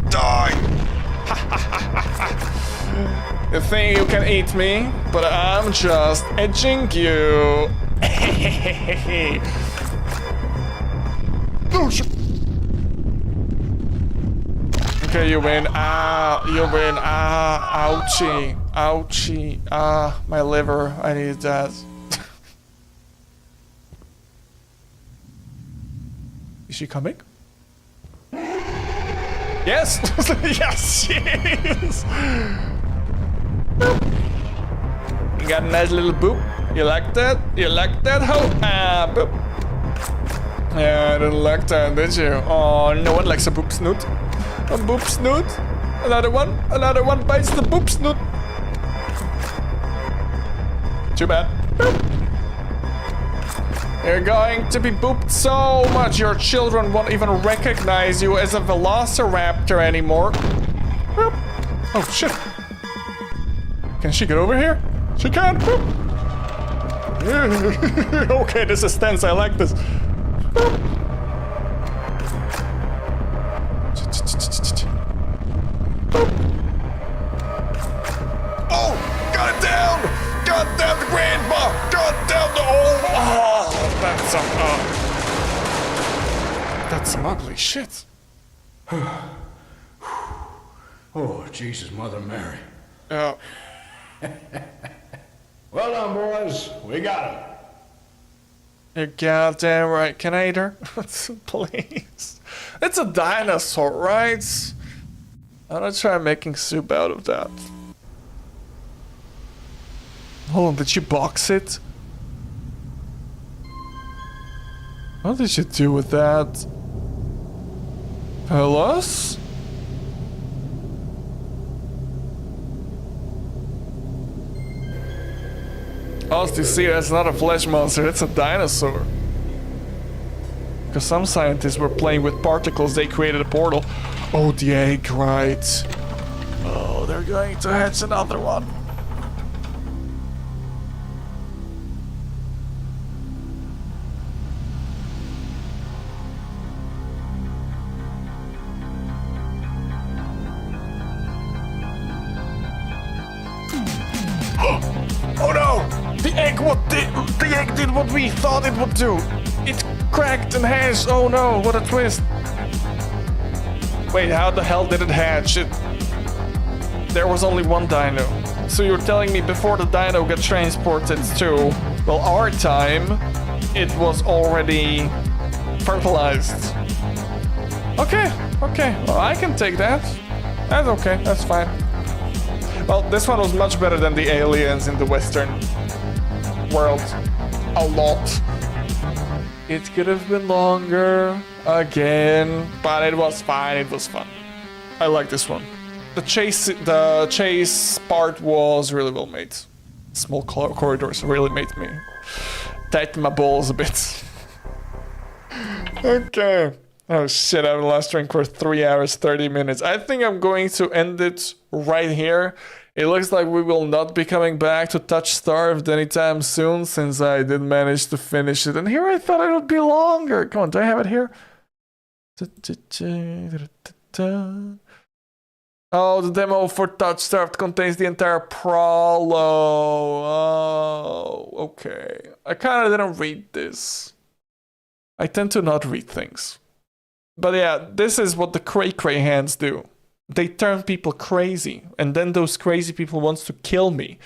Die! You think you can eat me, but I'm just edging you. Oh, shit. Okay, you win. You win. Ouchie. Ouchie. My liver. I need that. Is she coming? Yes! Yes, she is! Boop. You got a nice little boop. You like that? You like that hoe? Boop. Yeah, I didn't like that, did you? Oh, no one likes a boop snoot. A boop snoot. Another one bites the boop snoot. Too bad. Boop. You're going to be booped so much your children won't even recognize you as a velociraptor anymore. Boop. Oh shit. Can she get over here? She can. Boop. Okay, this is tense. I like this. Boop. Boop. Oh, got it down! Got down the grandma! Got down the oh, that's some ugly shit. Oh, Jesus, Mother Mary. Yeah. Well done, boys. We got him. You're goddamn right. Can I eat her? Please. It's a dinosaur, right? I'm gonna try making soup out of that. Hold on, did you box it? What did you do with that? Hellas? Oh, you see, that's not a flesh monster, it's a dinosaur. Because some scientists were playing with particles, they created a portal. Oh, the egg, right. Oh, they're going to hatch another one. Oh no! The egg did what we thought it would do. It cracked and hatched. Oh no, what a twist. Wait, how the hell did it hatch? There was only one dino. So you're telling me before the dino got transported to, well, our time, it was already fertilized. Okay, well, I can take that. That's okay, that's fine. Well, this one was much better than the aliens in the Western world. A lot. It could have been longer again, but it was fine. It was fun. I like this one. The chase part was really well made. Small corridors really made me tighten my balls a bit. Okay. Oh shit, I've been live streaming for 3 hours, 30 minutes. I think I'm going to end it right here. It looks like we will not be coming back to Touch Starved anytime soon, since I did manage to finish it. And here I thought it would be longer. Come on, do I have it here? Oh, the demo for Touch Starved contains the entire prolo. Oh, okay. I kind of didn't read this. I tend to not read things. But yeah, this is what the cray-cray hands do. They turn people crazy, and then those crazy people wants to kill me.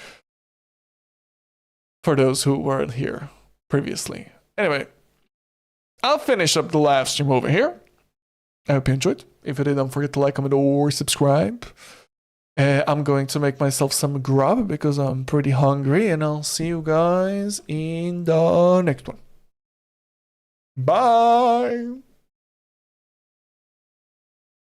For those who weren't here previously. Anyway, I'll finish up the live stream over here. I hope you enjoyed. If you did, don't forget to like, comment, or subscribe. I'm going to make myself some grub because I'm pretty hungry, and I'll see you guys in the next one. Bye!